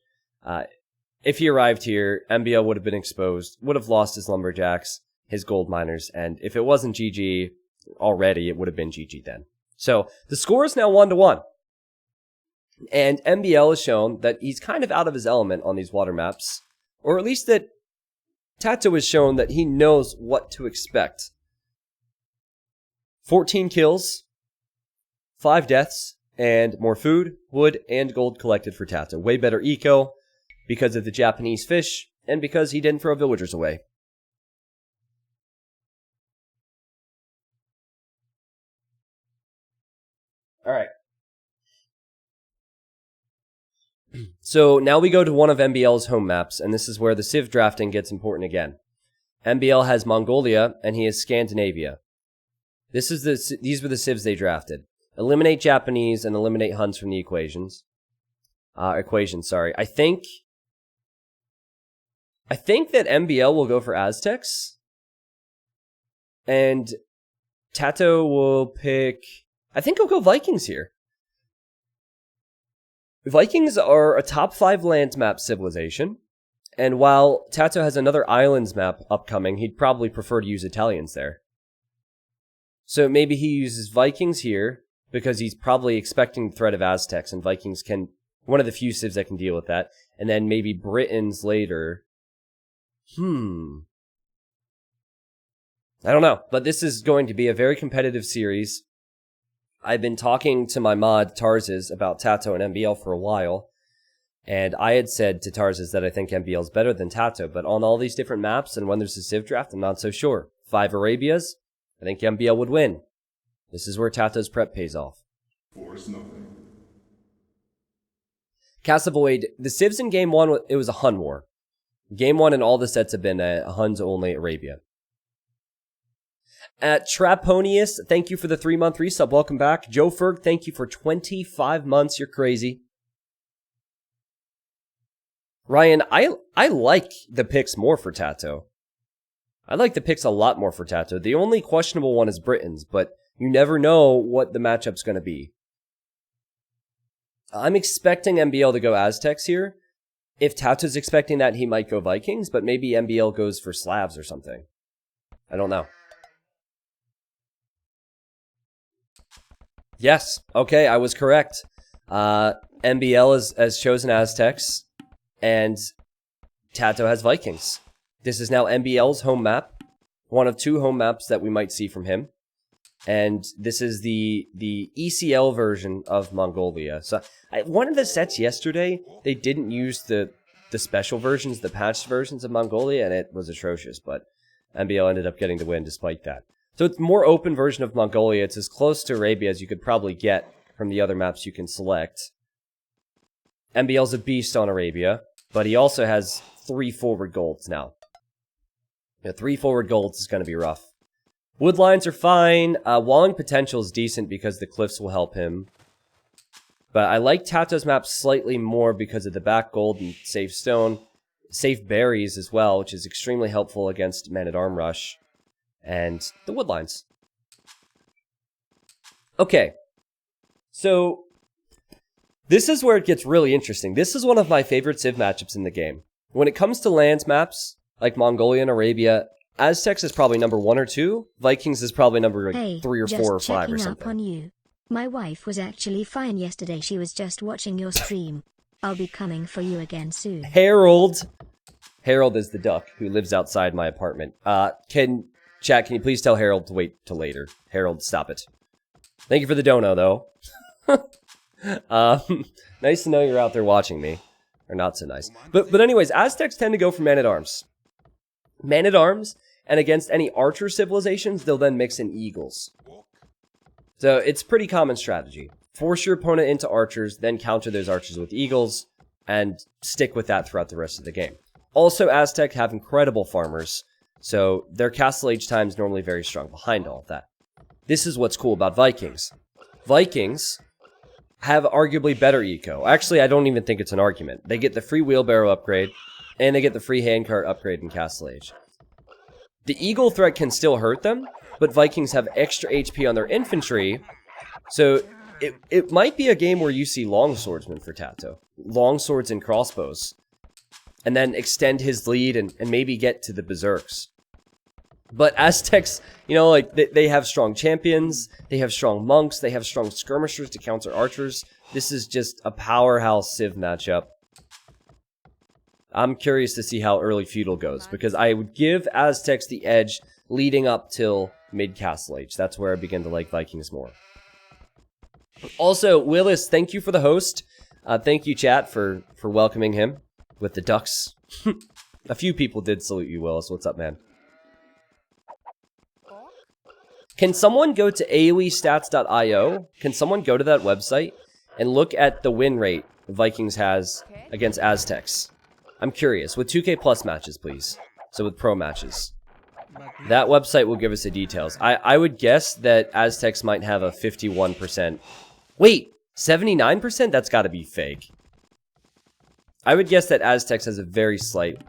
If he arrived here, MbL would have been exposed, would have lost his lumberjacks, his gold miners, and if it wasn't GG already, it would have been GG then. So, the score is now 1-1. And MbL has shown that he's kind of out of his element on these water maps. Or at least that TaToH has shown that he knows what to expect. 14 kills, 5 deaths, and more food, wood, and gold collected for TaToH. Way better eco because of the Japanese fish, and because he didn't throw villagers away. Alright. So now we go to one of MbL's home maps, and this is where the Civ drafting gets important again. MbL has Mongolia, and he has Scandinavia. These were the Civs they drafted. Eliminate Japanese and eliminate Huns from the equations. Sorry. I think that MbL will go for Aztecs. And TaToH will pick... I think he'll go Vikings here. Vikings are a top 5 land map civilization. And while TaToH has another islands map upcoming, he'd probably prefer to use Italians there. So maybe he uses Vikings here, because he's probably expecting the threat of Aztecs, and Vikings can... one of the few civs that can deal with that. And then maybe Britons later. I don't know, but this is going to be a very competitive series. I've been talking to my mod, Tarzes, about TaToH and MbL for a while, and I had said to Tarzes that I think MbL is better than TaToH, but on all these different maps and when there's a Civ draft, I'm not so sure. 5 Arabias, I think MbL would win. This is where TaToH's prep pays off. Force nothing. Castavoid, the Civs in Game 1, it was a Hun war. Game 1 and all the sets have been a Huns-only Arabia. Traponius, thank you for the 3-month resub. Welcome back. Joe Ferg, thank you for 25 months. You're crazy. Ryan, I like the picks more for TaToH. I like the picks a lot more for TaToH. The only questionable one is Britons, but you never know what the matchup's going to be. I'm expecting MbL to go Aztecs here. If TaToH's expecting that, he might go Vikings, but maybe MbL goes for Slavs or something. I don't know. Yes, okay, I was correct. MbL has chosen Aztecs, and TaToH has Vikings. This is now MbL's home map, one of 2 home maps that we might see from him. And this is the ECL version of Mongolia. So one of the sets yesterday, they didn't use the special versions, the patched versions of Mongolia, and it was atrocious. But MbL ended up getting the win despite that. So it's a more open version of Mongolia. It's as close to Arabia as you could probably get from the other maps you can select. MbL's a beast on Arabia, but he also has 3 forward golds now. 3 forward golds is going to be rough. Wood lines are fine. Walling potential is decent because the cliffs will help him. But I like TaToH's map slightly more because of the back gold and safe stone. Safe berries as well, which is extremely helpful against Man-at-Arm Rush. And the wood lines. Okay. So, this is where it gets really interesting. This is one of my favorite Civ matchups in the game. When it comes to lands maps, like Mongolia and Arabia, Aztecs is probably number 1 or 2. Vikings is probably number like Hey, 3 or 4 or 5 or just checking something. up on you. My wife was actually fine yesterday. She was just watching your stream. I'll be coming for you again soon. Harold is the duck who lives outside my apartment. Can you please tell Harold to wait till later? Harold, stop it. Thank you for the dono, though. Nice to know you're out there watching me. Or not so nice. But anyways, Aztecs tend to go for man-at-arms. Man-at-arms, and against any archer civilizations, they'll then mix in eagles. So it's pretty common strategy. Force your opponent into archers, then counter those archers with eagles, and stick with that throughout the rest of the game. Also, Aztec have incredible farmers, so their castle age time is normally very strong behind all of that. This is what's cool about Vikings. Vikings have arguably better eco. Actually, I don't even think it's an argument. They get the free wheelbarrow upgrade, and they get the free handcart upgrade in castle age. The eagle threat can still hurt them, but Vikings have extra HP on their infantry, so it might be a game where you see longswordsmen for Tato. Longswords and crossbows. And then extend his lead and maybe get to the berserks. But Aztecs, you know, like, they have strong champions, they have strong monks, they have strong skirmishers to counter archers. This is just a powerhouse civ matchup. I'm curious to see how early feudal goes, because I would give Aztecs the edge leading up till mid-castle age. That's where I begin to like Vikings more. Also, Willis, thank you for the host. Thank you, chat, for welcoming him with the ducks. A few people did salute you, Willis. What's up, man? Can someone go to AoEstats.io? Can someone go to that website and look at the win rate Vikings has against Aztecs? I'm curious. With 2K plus matches, please. So with pro matches. That website will give us the details. I would guess that Aztecs might have a 51%. Wait, 79%? That's got to be fake. I would guess that Aztecs has a very slight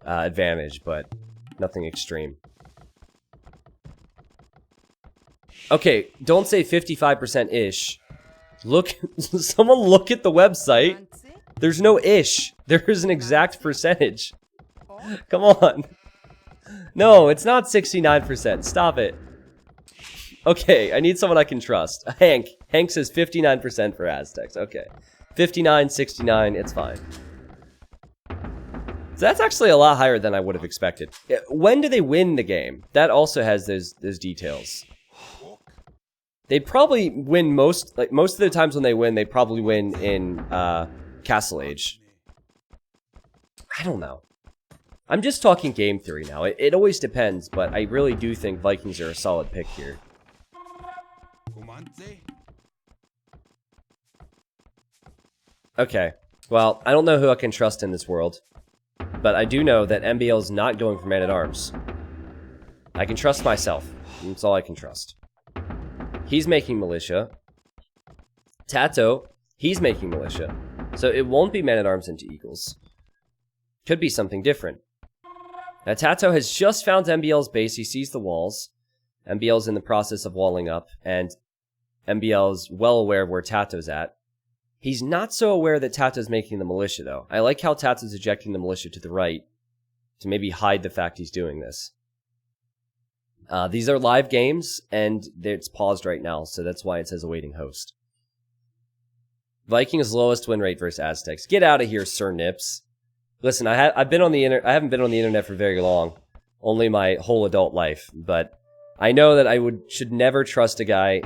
advantage, but nothing extreme. Okay, don't say 55%-ish. Look, someone look at the website. There's no ish. There is an exact percentage. Come on. No, it's not 69%. Stop it. Okay, I need someone I can trust. Hank. Hank says 59% for Aztecs. Okay. 59, 69, it's fine. So that's actually a lot higher than I would have expected. When do they win the game? That also has those details. They probably win most of the times when they win, they probably win in Castle Age. I don't know. I'm just talking game theory now. It always depends, but I really do think Vikings are a solid pick here. Okay, well, I don't know who I can trust in this world, but I do know that MbL is not going for man-at-arms. I can trust myself. That's all I can trust. He's making militia. Tato, he's making militia. So it won't be man-at-arms into eagles. Could be something different. Now, Tato has just found MbL's base. He sees the walls. MbL's in the process of walling up, and MbL is well aware of where Tato's at. He's not so aware that Tato's making the militia, though. I like how Tato's ejecting the militia to the right to maybe hide the fact he's doing this. These are live games, and it's paused right now, so that's why it says awaiting host. Vikings' lowest win rate versus Aztecs. Get out of here, Sir Nips. Listen, I haven't been on the internet for very long, only my whole adult life, but I know that I should never trust a guy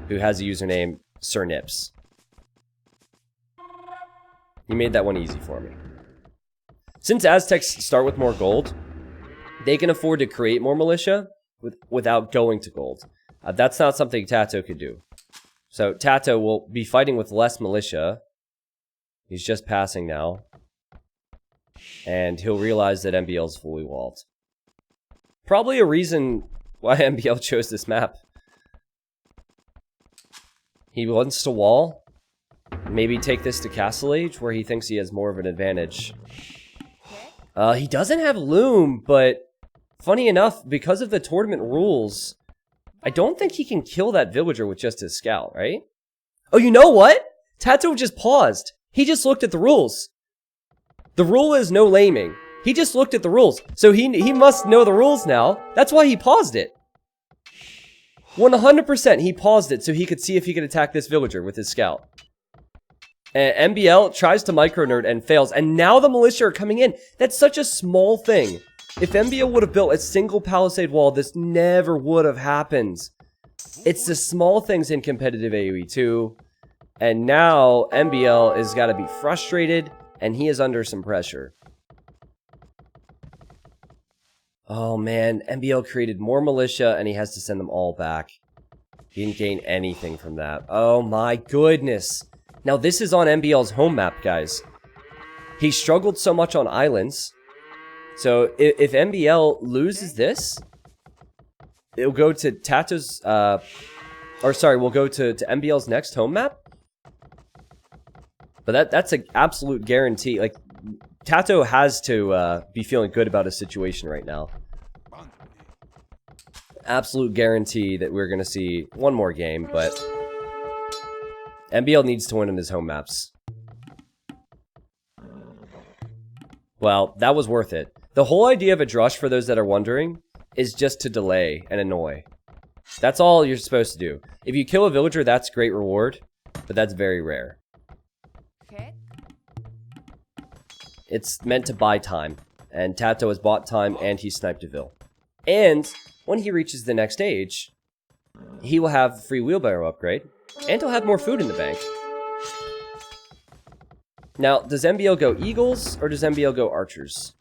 who has a username Sir Nips. You made that one easy for me. Since Aztecs start with more gold, they can afford to create more militia without going to gold. That's not something Tato could do. So Tato will be fighting with less militia. He's just passing now. And he'll realize that MbL is fully walled. Probably a reason why MbL chose this map. He wants to wall. Maybe take this to Castle Age, where he thinks he has more of an advantage. He doesn't have Loom, but funny enough, because of the tournament rules, I don't think he can kill that villager with just his scout, right? Oh, you know what? Tato just paused. He just looked at the rules. The rule is no laming. He just looked at the rules. So he must know the rules now. That's why he paused it. 100% he paused it so he could see if he could attack this villager with his scout. And MbL tries to micro nerd and fails. And now the militia are coming in. That's such a small thing. If MbL would have built a single palisade wall, this never would have happened. It's the small things in competitive AoE2. And now MbL has got to be frustrated. And he is under some pressure. Oh man, MbL created more militia and he has to send them all back. He didn't gain anything from that. Oh my goodness. Now this is on MbL's home map, guys. He struggled so much on islands. So if MbL loses this, it'll go to TaToH's, we'll go to MbL's next home map. But that's an absolute guarantee. Like, TaToH has to be feeling good about his situation right now. Absolute guarantee that we're going to see one more game, but MbL needs to win in his home maps. Well, that was worth it. The whole idea of a drush, for those that are wondering, is just to delay and annoy. That's all you're supposed to do. If you kill a villager, that's great reward, but that's very rare. It's meant to buy time, and TaToH has bought time and he sniped a vill. And when he reaches the next stage, he will have free wheelbarrow upgrade, and he'll have more food in the bank. Now, does MbL go Eagles, or does MbL go Archers?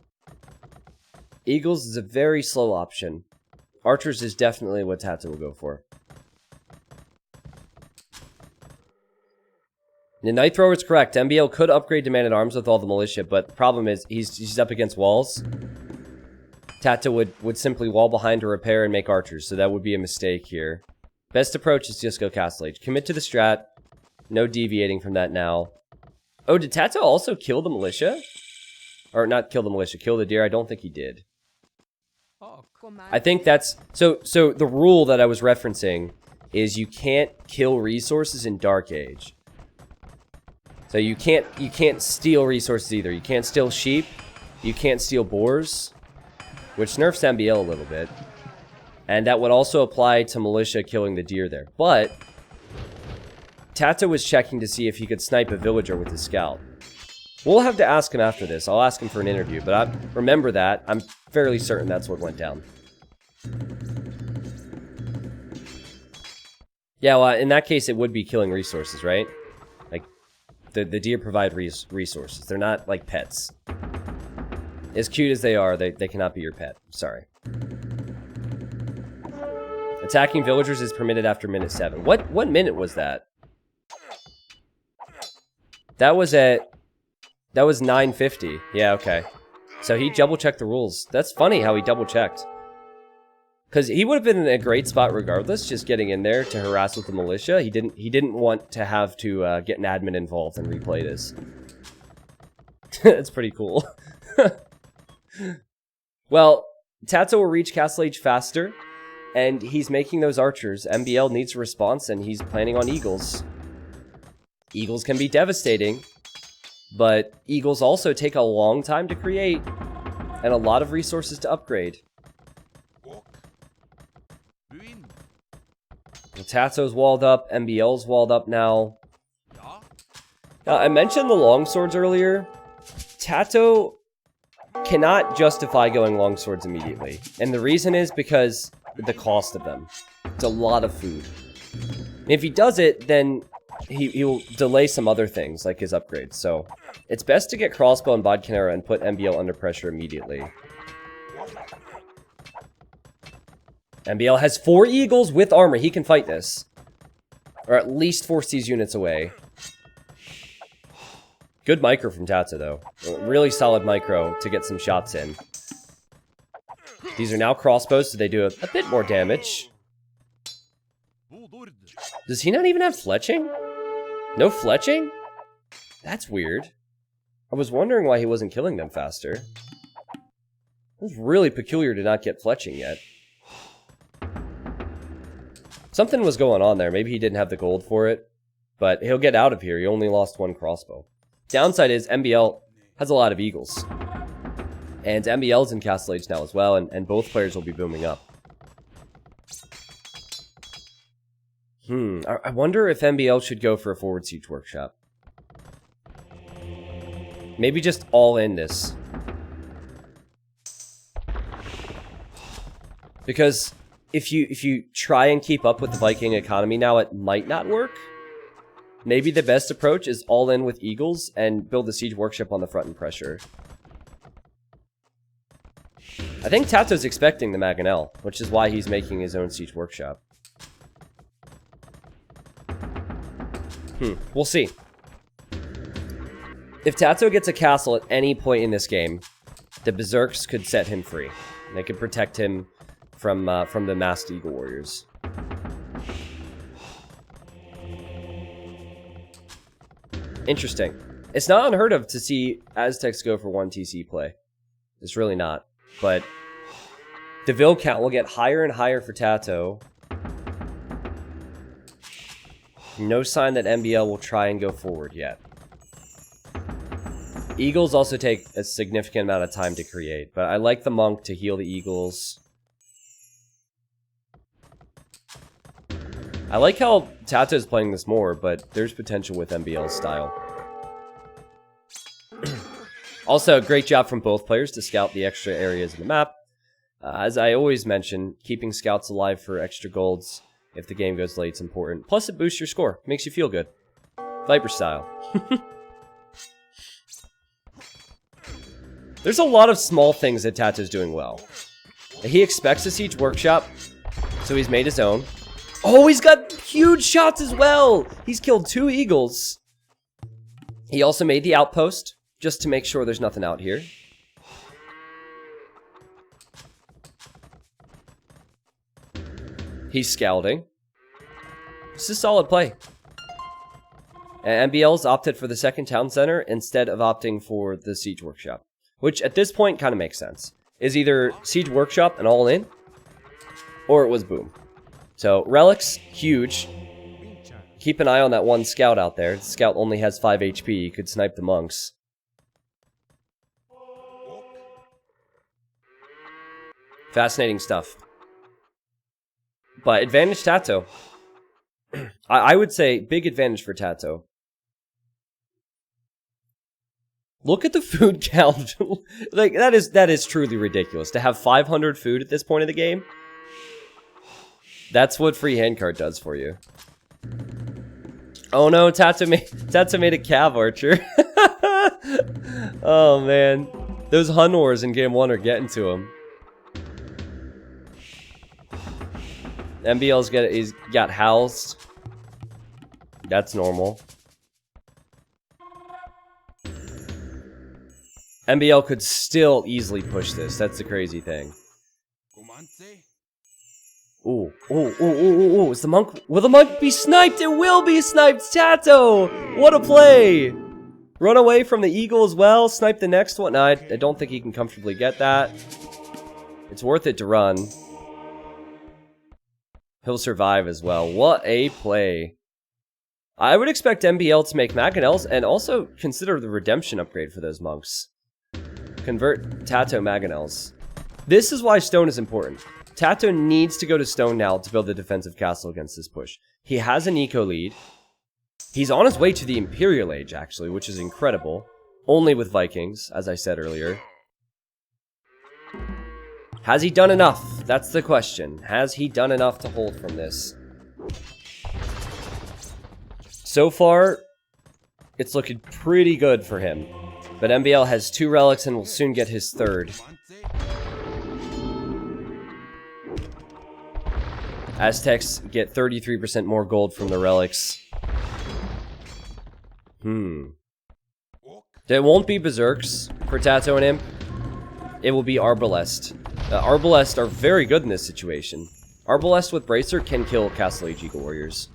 Eagles is a very slow option. Archers is definitely what TaToH will go for. The Knight Thrower is correct. MbL could upgrade to Man-at-Arms with all the militia, but the problem is he's up against walls. TaToH would simply wall behind to repair and make archers, so that would be a mistake here. Best approach is just go Castle Age. Commit to the strat. No deviating from that now. Oh, did TaToH also kill the militia? Or not kill the militia, kill the deer? I don't think he did. I think that's... So the rule that I was referencing is you can't kill resources in Dark Age. So you can't steal resources either. You can't steal sheep. You can't steal boars. Which nerfs MbL a little bit. And that would also apply to militia killing the deer there. But TaToH was checking to see if he could snipe a villager with his scout. We'll have to ask him after this. I'll ask him for an interview. But I remember that. I'm fairly certain that's what went down. Yeah, well, in that case, it would be killing resources, right? Like, the deer provide resources. They're not like pets. As cute as they are, they cannot be your pet. Sorry. Attacking villagers is permitted after minute 7. What minute was that? That was 9:50. Yeah, okay. So he double-checked the rules. That's funny how he double-checked. Because he would have been in a great spot regardless, just getting in there to harass with the militia. He didn't want to have to get an admin involved and replay this. That's pretty cool. Well, TaToH will reach Castle Age faster, and he's making those archers. MbL needs a response, and he's planning on Eagles. Eagles can be devastating, but Eagles also take a long time to create, and a lot of resources to upgrade. TaToH's walled up, MbL's walled up now. Now, I mentioned the longswords earlier. TaToH cannot justify going longswords immediately. And the reason is because the cost of them. It's a lot of food. And if he does it, then he will delay some other things, like his upgrades. So, it's best to get crossbow and bodkinera and put MbL under pressure immediately. MbL has 4 eagles with armor. He can fight this. Or at least force these units away. Good micro from TaToH, though. Really solid micro to get some shots in. These are now crossbows, so they do a bit more damage. Does he not even have fletching? No fletching? That's weird. I was wondering why he wasn't killing them faster. It was really peculiar to not get fletching yet. Something was going on there. Maybe he didn't have the gold for it. But he'll get out of here. He only lost 1 crossbow. Downside is MbL has a lot of eagles. And MbL's in Castle Age now as well, and both players will be booming up. I wonder if MbL should go for a forward siege workshop. Maybe just all in this. Because if you try and keep up with the Viking economy now, it might not work. Maybe the best approach is all in with Eagles and build a siege workshop on the front and pressure. I think TaToH's expecting the MbL, which is why he's making his own siege workshop. We'll see. If TaToH gets a castle at any point in this game, the Berserks could set him free. They could protect him from the masked Eagle Warriors. Interesting. It's not unheard of to see Aztecs go for 1 TC play. It's really not. But the Vil count will get higher and higher for TaToH. No sign that MbL will try and go forward yet. Eagles also take a significant amount of time to create, but I like the monk to heal the Eagles. I like how TaToH is playing this more, but there's potential with MbL's style. Also, great job from both players to scout the extra areas of the map. As I always mention, keeping scouts alive for extra golds if the game goes late is important. Plus, it boosts your score. Makes you feel good. Viper style. There's a lot of small things that TaToH's doing well. He expects a siege workshop, so he's made his own. Oh, he's got huge shots as well! He's killed 2 eagles. He also made the outpost, just to make sure there's nothing out here. He's scouting. This is solid play. And MbL's opted for the second town center instead of opting for the siege workshop. Which, at this point, kind of makes sense. Is either siege workshop and all in, or it was boom. So, relics, huge. Keep an eye on that one scout out there. The scout only has 5 HP. He could snipe the monks. Fascinating stuff. But advantage TaToH. I would say big advantage for TaToH. Look at the food count. Like, that is truly ridiculous. To have 500 food at this point of the game. That's what free handcart does for you. Oh no, TaToH made a cav archer. Oh man. Those Hun wars in game 1 are getting to him. He's got housed. That's normal. MbL could still easily push this. That's the crazy thing. Ooh, ooh, ooh, ooh, ooh, is the monk... Will the monk be sniped? It will be sniped! TaToH! What a play! Run away from the eagle as well. Snipe the next one. No, I don't think he can comfortably get that. It's worth it to run. He'll survive as well. What a play. I would expect MbL to make Mangonels and also consider the redemption upgrade for those monks. Convert TaToH Mangonels. This is why stone is important. TaToH needs to go to stone now to build a defensive castle against this push. He has an eco lead. He's on his way to the Imperial Age, actually, which is incredible. Only with Vikings, as I said earlier. Has he done enough? That's the question. Has he done enough to hold from this? So far, it's looking pretty good for him. But MbL has 2 relics and will soon get his 3rd. Aztecs get 33% more gold from the relics. There won't be Berserks for TaToH and Imp. It will be Arbalest. Arbalest are very good in this situation. Arbalest with Bracer can kill Castle Age Eagle Warriors.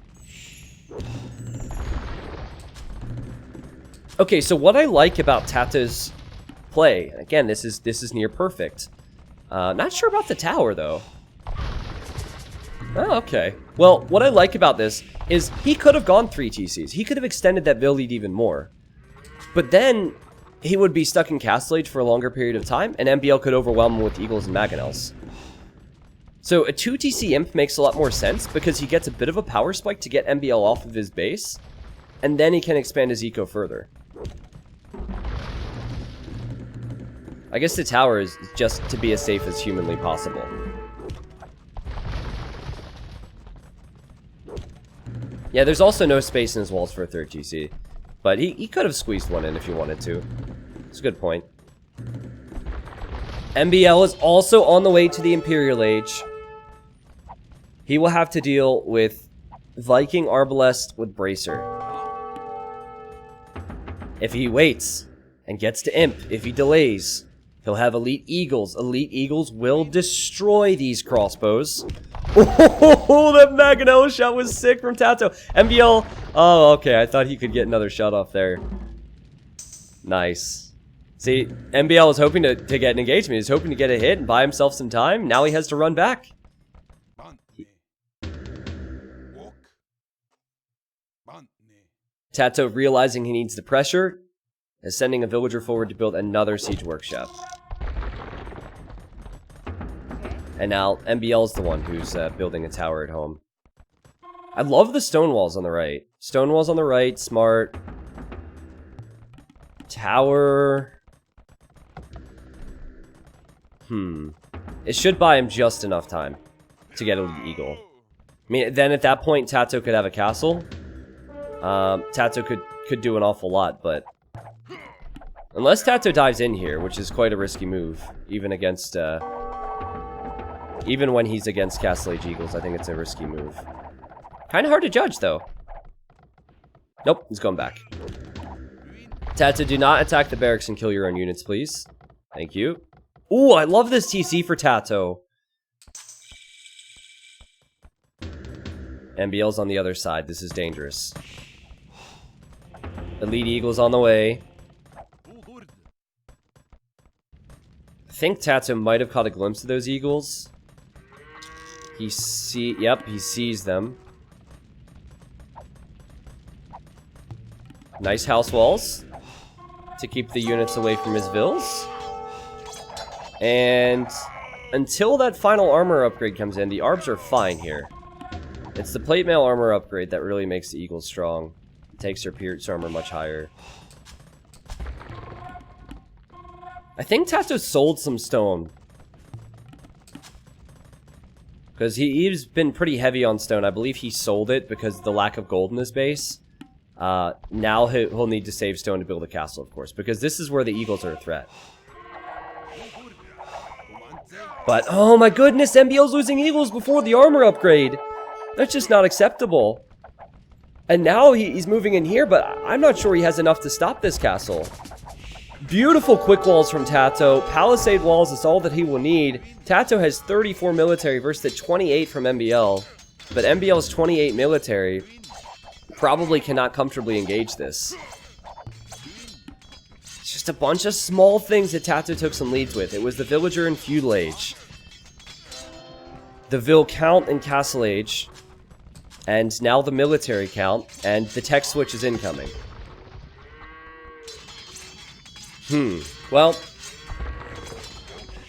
Okay, so what I like about TaToH's play, and again, this is near perfect. Not sure about the tower though. Oh, okay. Well, what I like about this is he could have gone 3 TCs. He could have extended that build lead even more. But then he would be stuck in Castle Age for a longer period of time, and MbL could overwhelm him with Eagles and Mangonels. So a 2 TC Imp makes a lot more sense because he gets a bit of a power spike to get MbL off of his base, and then he can expand his eco further. I guess the tower is just to be as safe as humanly possible. Yeah, there's also no space in his walls for a 3rd TC, but he could have squeezed one in if he wanted to. It's a good point. MbL is also on the way to the Imperial Age. He will have to deal with Viking Arbalest with Bracer. If he waits and gets to Imp, if he delays, he'll have Elite Eagles. Elite Eagles will destroy these crossbows. Oh, that Mangonel shot was sick from Tato. MbL. Oh, okay. I thought he could get another shot off there. Nice. See, MbL was hoping to get an engagement. He was hoping to get a hit and buy himself some time. Now he has to run back. Tato, realizing he needs the pressure, is sending a villager forward to build another siege workshop. And now MbL is the one who's building a tower at home. I love the stone walls on the right. Stone walls on the right, smart. Tower. It should buy him just enough time to get Elite Eagle. I mean, then at that point, Tato could have a castle. Tato could do an awful lot, but unless Tato dives in here, which is quite a risky move, even against even when he's against Castle Age Eagles, I think it's a risky move. Kind of hard to judge, though. Nope, he's going back. Tato, do not attack the barracks and kill your own units, please. Thank you. Ooh, I love this TC for Tato. MbL's on the other side. This is dangerous. Elite Eagle's on the way. I think Tato might have caught a glimpse of those Eagles. He sees them. Nice house walls to keep the units away from his vills. And until that final armor upgrade comes in, the Arbs are fine here. It's the plate mail armor upgrade that really makes the Eagles strong. It takes their pierce armor much higher. I think Tato sold some stone. Because he's been pretty heavy on stone. I believe he sold it because of the lack of gold in his base. Now he'll need to save stone to build a castle, of course. Because this is where the Eagles are a threat. But, oh my goodness, MbL's losing Eagles before the armor upgrade. That's just not acceptable. And now he's moving in here, but I'm not sure he has enough to stop this castle. Beautiful quick walls from Tato. Palisade walls is all that he will need. Tato has 34 military versus the 28 from MbL. But MbL's 28 military probably cannot comfortably engage this. It's just a bunch of small things that Tato took some leads with. It was the villager in feudal age, the Vil count in Castle Age, and now the military count, and the tech switch is incoming. Well,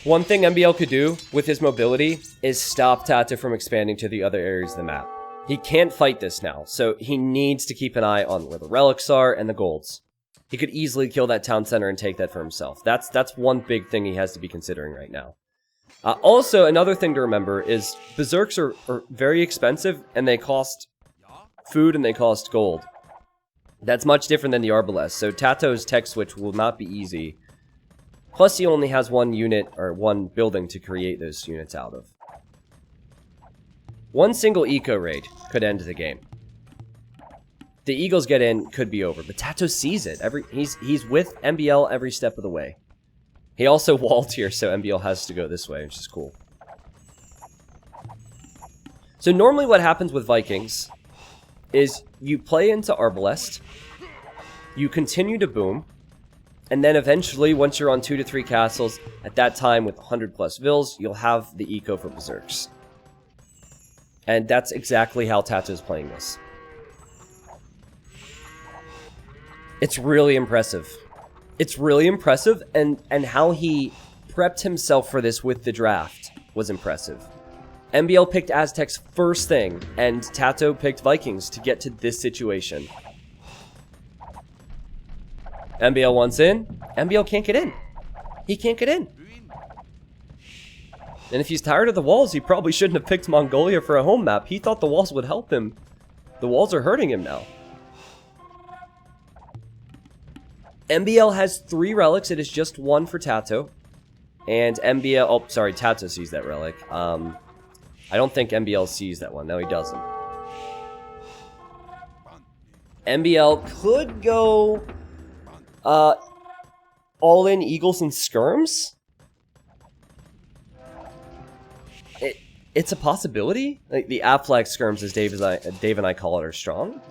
one thing MbL could do with his mobility is stop Tato from expanding to the other areas of the map. He can't fight this now, so he needs to keep an eye on where the relics are and the golds. He could easily kill that town center and take that for himself. That's one big thing he has to be considering right now. Also, another thing to remember is Berserks are very expensive, and they cost food and they cost gold. That's much different than the Arbalest, so Tato's tech switch will not be easy. Plus, he only has one unit, or one building to create those units out of. One single eco raid could end the game. The Eagles get in, could be over, but Tato sees it. He's with MbL every step of the way. He also walled here, so MbL has to go this way, which is cool. So normally what happens with Vikings is you play into Arbalest, you continue to boom, and then eventually, once you're on 2 to 3 castles, at that time with 100 plus vills, you'll have the eco for Berserks. And that's exactly how Tato's playing this. It's really impressive. It's really impressive, and how he prepped himself for this with the draft was impressive. MbL picked Aztecs first thing, and Tato picked Vikings to get to this situation. MbL wants in. MbL can't get in. He can't get in. And if he's tired of the walls, he probably shouldn't have picked Mongolia for a home map. He thought the walls would help him. The walls are hurting him now. MbL has 3 relics. It is just 1 for Tato. And MbL... Oh, sorry. Tato sees that relic. I don't think MbL sees that one. No, he doesn't. MbL could go... all in Eagles and Skirms? It's a possibility. Like the Affleck Skirms, as Dave and I call it, are strong.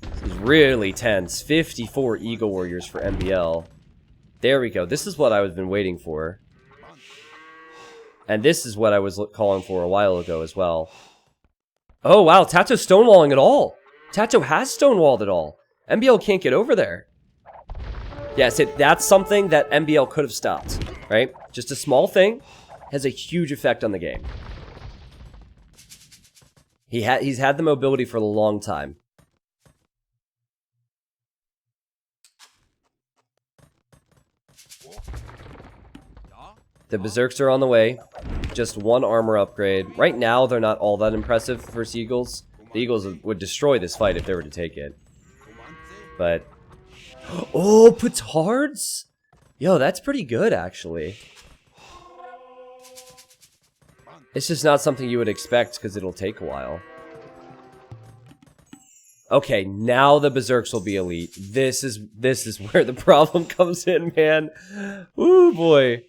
This is really tense. 54 Eagle Warriors for MbL. There we go. This is what I've been waiting for. And this is what I was calling for a while ago as well. Oh, wow. Tato's stonewalling it all. Tato has stonewalled it all. MbL can't get over there. Yes, that's something that MbL could have stopped, right? Just a small thing has a huge effect on the game. He's had the mobility for a long time. The Berserks are on the way. Just 1 armor upgrade. Right now, they're not all that impressive for Eagles. The Eagles would destroy this fight if they were to take it. But... Oh, petards? Yo, that's pretty good, actually. It's just not something you would expect, because it'll take a while. Okay, now the Berserks will be elite. This is where the problem comes in, man. Ooh, boy.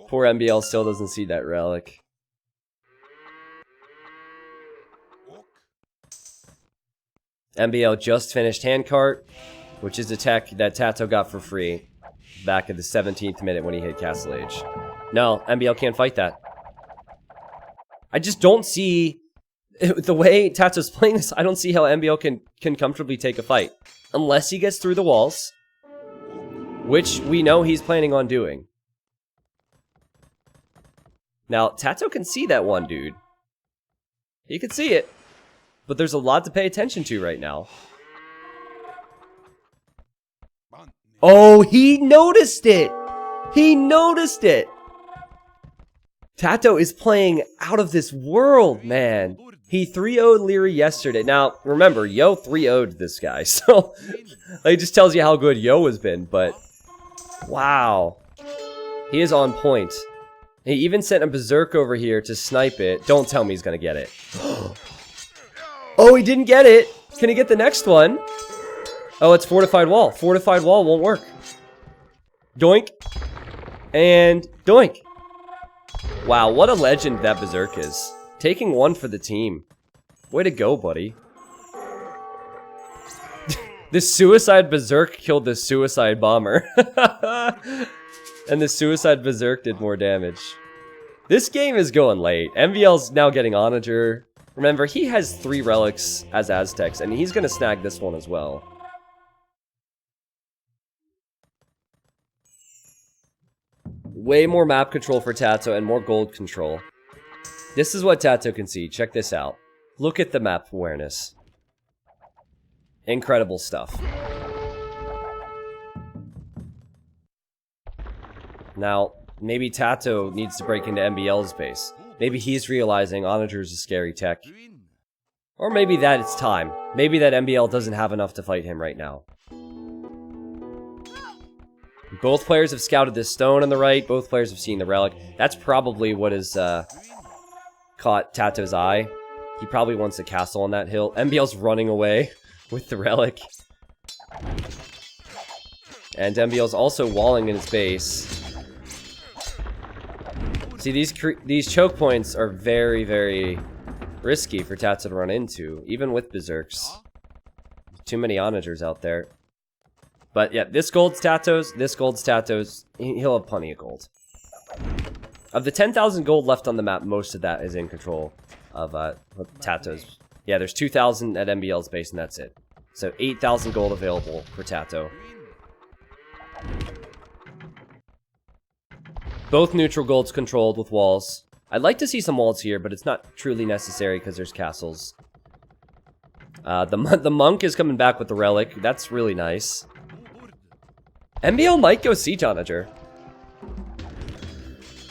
Poor MbL still doesn't see that relic. MbL just finished Handcart, which is a tech that Tato got for free back at the 17th minute when he hit Castle Age. No, MbL can't fight that. I just don't see... The way Tato's playing this, I don't see how MbL can comfortably take a fight. Unless he gets through the walls. Which we know he's planning on doing. Now, Tato can see that one dude. He can see it. But there's a lot to pay attention to right now. Oh, he noticed it! He noticed it! Tato is playing out of this world, man. He 3-0'd Leary yesterday. Now, remember, Yo 3-0'd this guy, so... it just tells you how good Yo has been, but... Wow. He is on point. He even sent a Berserk over here to snipe it. Don't tell me he's gonna get it. Oh, he didn't get it! Can he get the next one? Oh, it's Fortified Wall. Fortified Wall won't work. Doink. And doink. Wow, what a legend that Berserk is. Taking 1 for the team. Way to go, buddy. The Suicide Berserk killed the Suicide Bomber. And the Suicide Berserk did more damage. This game is going late. MbL's now getting Onager. Remember, he has 3 relics as Aztecs, and he's going to snag this one as well. Way more map control for Tato and more gold control. This is what Tato can see. Check this out. Look at the map awareness. Incredible stuff. Now, maybe Tato needs to break into MbL's base. Maybe he's realizing Onager is a scary tech. Or maybe that it's time. Maybe that MbL doesn't have enough to fight him right now. Both players have scouted this stone on the right. Both players have seen the relic. That's probably what has caught Tato's eye. He probably wants a castle on that hill. MbL's running away with the relic. And MbL's also walling in his base. See, these choke points are very, very risky for Tato to run into, even with Berserks. Too many Onagers out there. But yeah, this gold's Tato's, this gold's Tato's. He'll have plenty of gold. Of the 10,000 gold left on the map, most of that is in control of Tato's. Yeah, there's 2,000 at MbL's base, and that's it. So 8,000 gold available for Tato. Both neutral golds controlled with walls. I'd like to see some walls here, but it's not truly necessary because there's castles. The monk is coming back with the relic. That's really nice. MbL might go Siege Onager.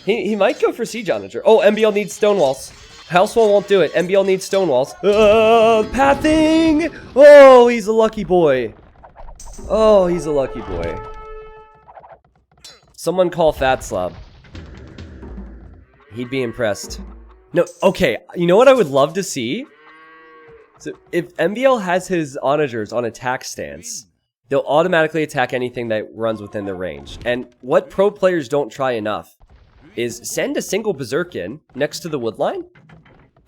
He might go for Siege Onager. Oh, MbL needs stone walls. House wall won't do it. MbL needs stone walls. Pathing! Oh, he's a lucky boy. Oh, he's a lucky boy. Someone call Fat Slob. He'd be impressed. No, okay. You know what I would love to see? So if MbL has his onagers on attack stance, they'll automatically attack anything that runs within their range. And what pro players don't try enough is send a single berserk in next to the woodline.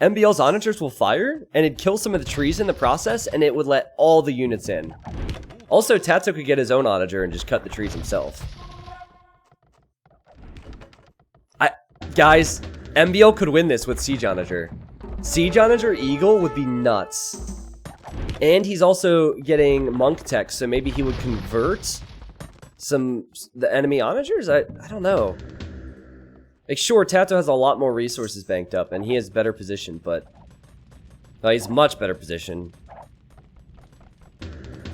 MbL's onagers will fire, and it'd kill some of the trees in the process, and it would let all the units in. Also, Tato could get his own onager and just cut the trees himself. Guys, MbL could win this with Siege Onager. Siege Onager Eagle would be nuts. And he's also getting Monk Tech, so maybe he would convert the enemy onagers? I don't know. Like, sure, Tato has a lot more resources banked up, and he has better position, but... No, he's much better position.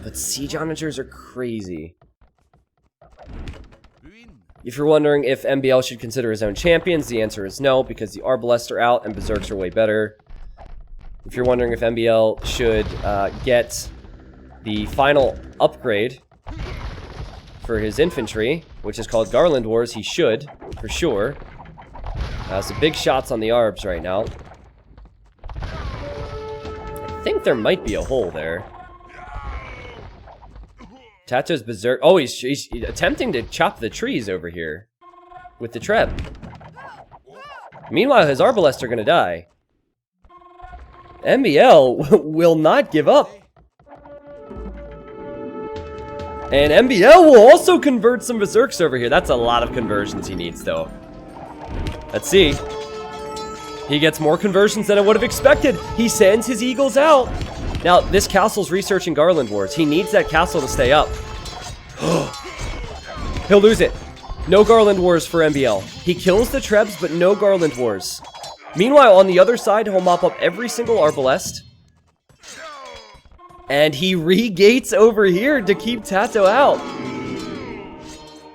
But Siege Onagers are crazy. If you're wondering if MbL should consider his own champions, the answer is no, because the Arbalests are out and Berserks are way better. If you're wondering if MbL should get the final upgrade for his infantry, which is called Garland Wars, he should, for sure. Some big shots on the Arbs right now. I think there might be a hole there. Tato's Berserk. Oh, he's attempting to chop the trees over here with the Treb. Meanwhile, his Arbalests are going to die. MbL will not give up. And MbL will also convert some Berserks over here. That's a lot of conversions he needs, though. Let's see. He gets more conversions than I would have expected. He sends his Eagles out. Now, this castle's researching Garland Wars. He needs that castle to stay up. He'll lose it. No Garland Wars for MbL. He kills the Trebs, but no Garland Wars. Meanwhile, on the other side, he'll mop up every single Arbalest. And he re-gates over here to keep Tato out.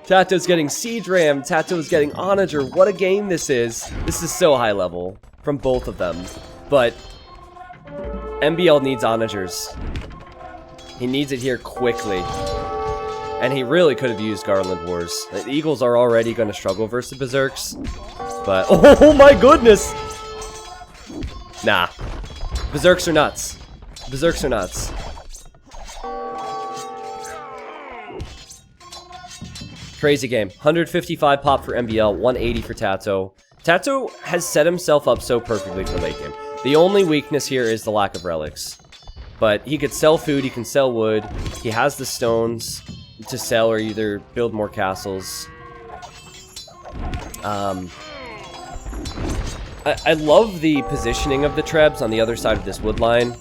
Tato's getting Siege Ram. Tato's getting Onager. What a game this is. This is so high level from both of them. But MbL needs Onagers. He needs it here quickly. And he really could have used Garland Wars. The Eagles are already going to struggle versus the Berserks. But, oh my goodness! Nah. Berserks are nuts. Berserks are nuts. Crazy game. 155 pop for MbL, 180 for Tato. Tato has set himself up so perfectly for late game. The only weakness here is the lack of relics. But he could sell food, he can sell wood. He has the stones to sell or either build more castles. I love the positioning of the Trebs on the other side of this wood line.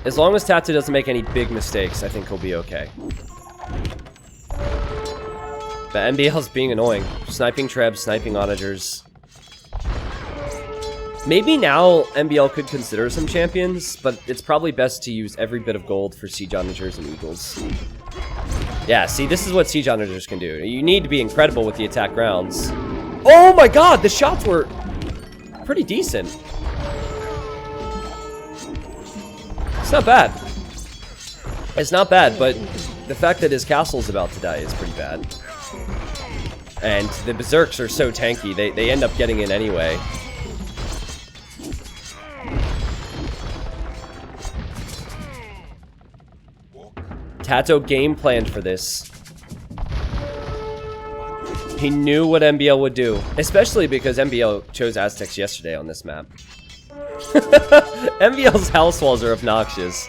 As long as Tato doesn't make any big mistakes, I think he'll be okay. But MbL's being annoying. Sniping Trebs, sniping Onagers. Maybe now MbL could consider some champions, but it's probably best to use every bit of gold for Siege Onagers and Eagles. Yeah, see, this is what Siege Onagers can do. You need to be incredible with the attack rounds. Oh my god, the shots were pretty decent. It's not bad. It's not bad, but the fact that his castle's about to die is pretty bad. And the Berserks are so tanky, they end up getting in anyway. Tato game planned for this. He knew what MbL would do, especially because MbL chose Aztecs yesterday on this map. MbL's house walls are obnoxious.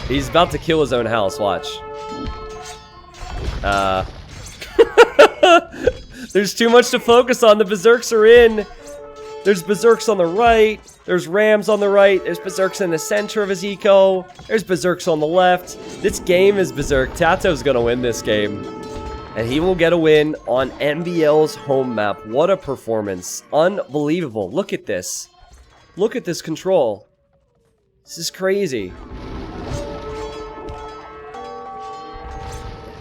He's about to kill his own house, watch. There's too much to focus on. The Berserks are in. There's Berserks on the right. There's Rams on the right. There's Berserks in the center of his eco. There's Berserks on the left. This game is Berserk. TaToH's gonna win this game. And he will get a win on MbL's home map. What a performance. Unbelievable. Look at this. Look at this control. This is crazy.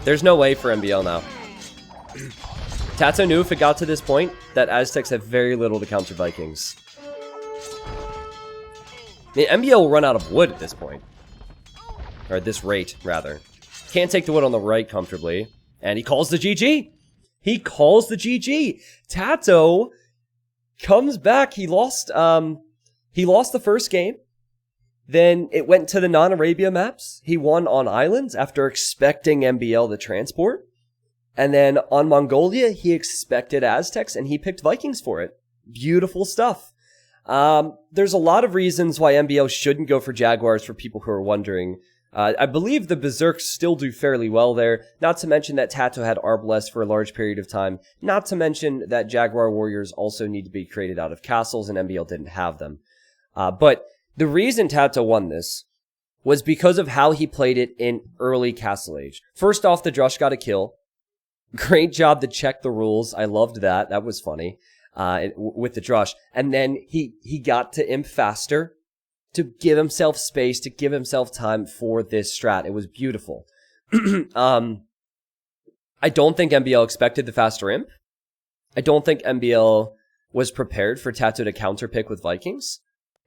There's no way for MbL now. TaToH knew if it got to this point that Aztecs have very little to counter Vikings. I mean, MbL will run out of wood at this point. Or at this rate, rather. Can't take the wood on the right comfortably. And he calls the GG. He calls the GG. TaToH comes back. He lost the first game. Then it went to the non-Arabia maps. He won on islands after expecting MbL to transport. And then on Mongolia, he expected Aztecs and he picked Vikings for it. Beautiful stuff. There's a lot of reasons why MbL shouldn't go for Jaguars for people who are wondering. I believe the Berserks still do fairly well there. Not to mention that TaToH had Arbalest for a large period of time. Not to mention that Jaguar Warriors also need to be created out of castles and MbL didn't have them. But the reason TaToH won this was because of how he played it in early Castle Age. First off, the Drush got a kill. Great job to check the rules. I loved that. That was funny with the Drush. And then he got to imp faster to give himself space, to give himself time for this strat. It was beautiful. I don't think MbL expected the faster imp. I don't think MbL was prepared for TaToH to counterpick with Vikings.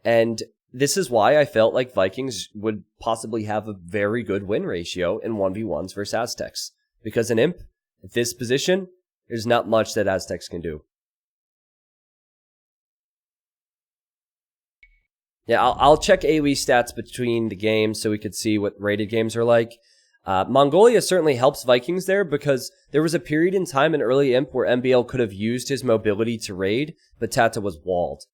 And this is why I felt like Vikings would possibly have a very good win ratio in 1v1s versus Aztecs. Because an imp at this position, there's not much that Aztecs can do. Yeah, I'll check AoE stats between the games so we could see what rated games are like. Mongolia certainly helps Vikings there because there was a period in time in early imp where MbL could have used his mobility to raid, but TaToH was walled.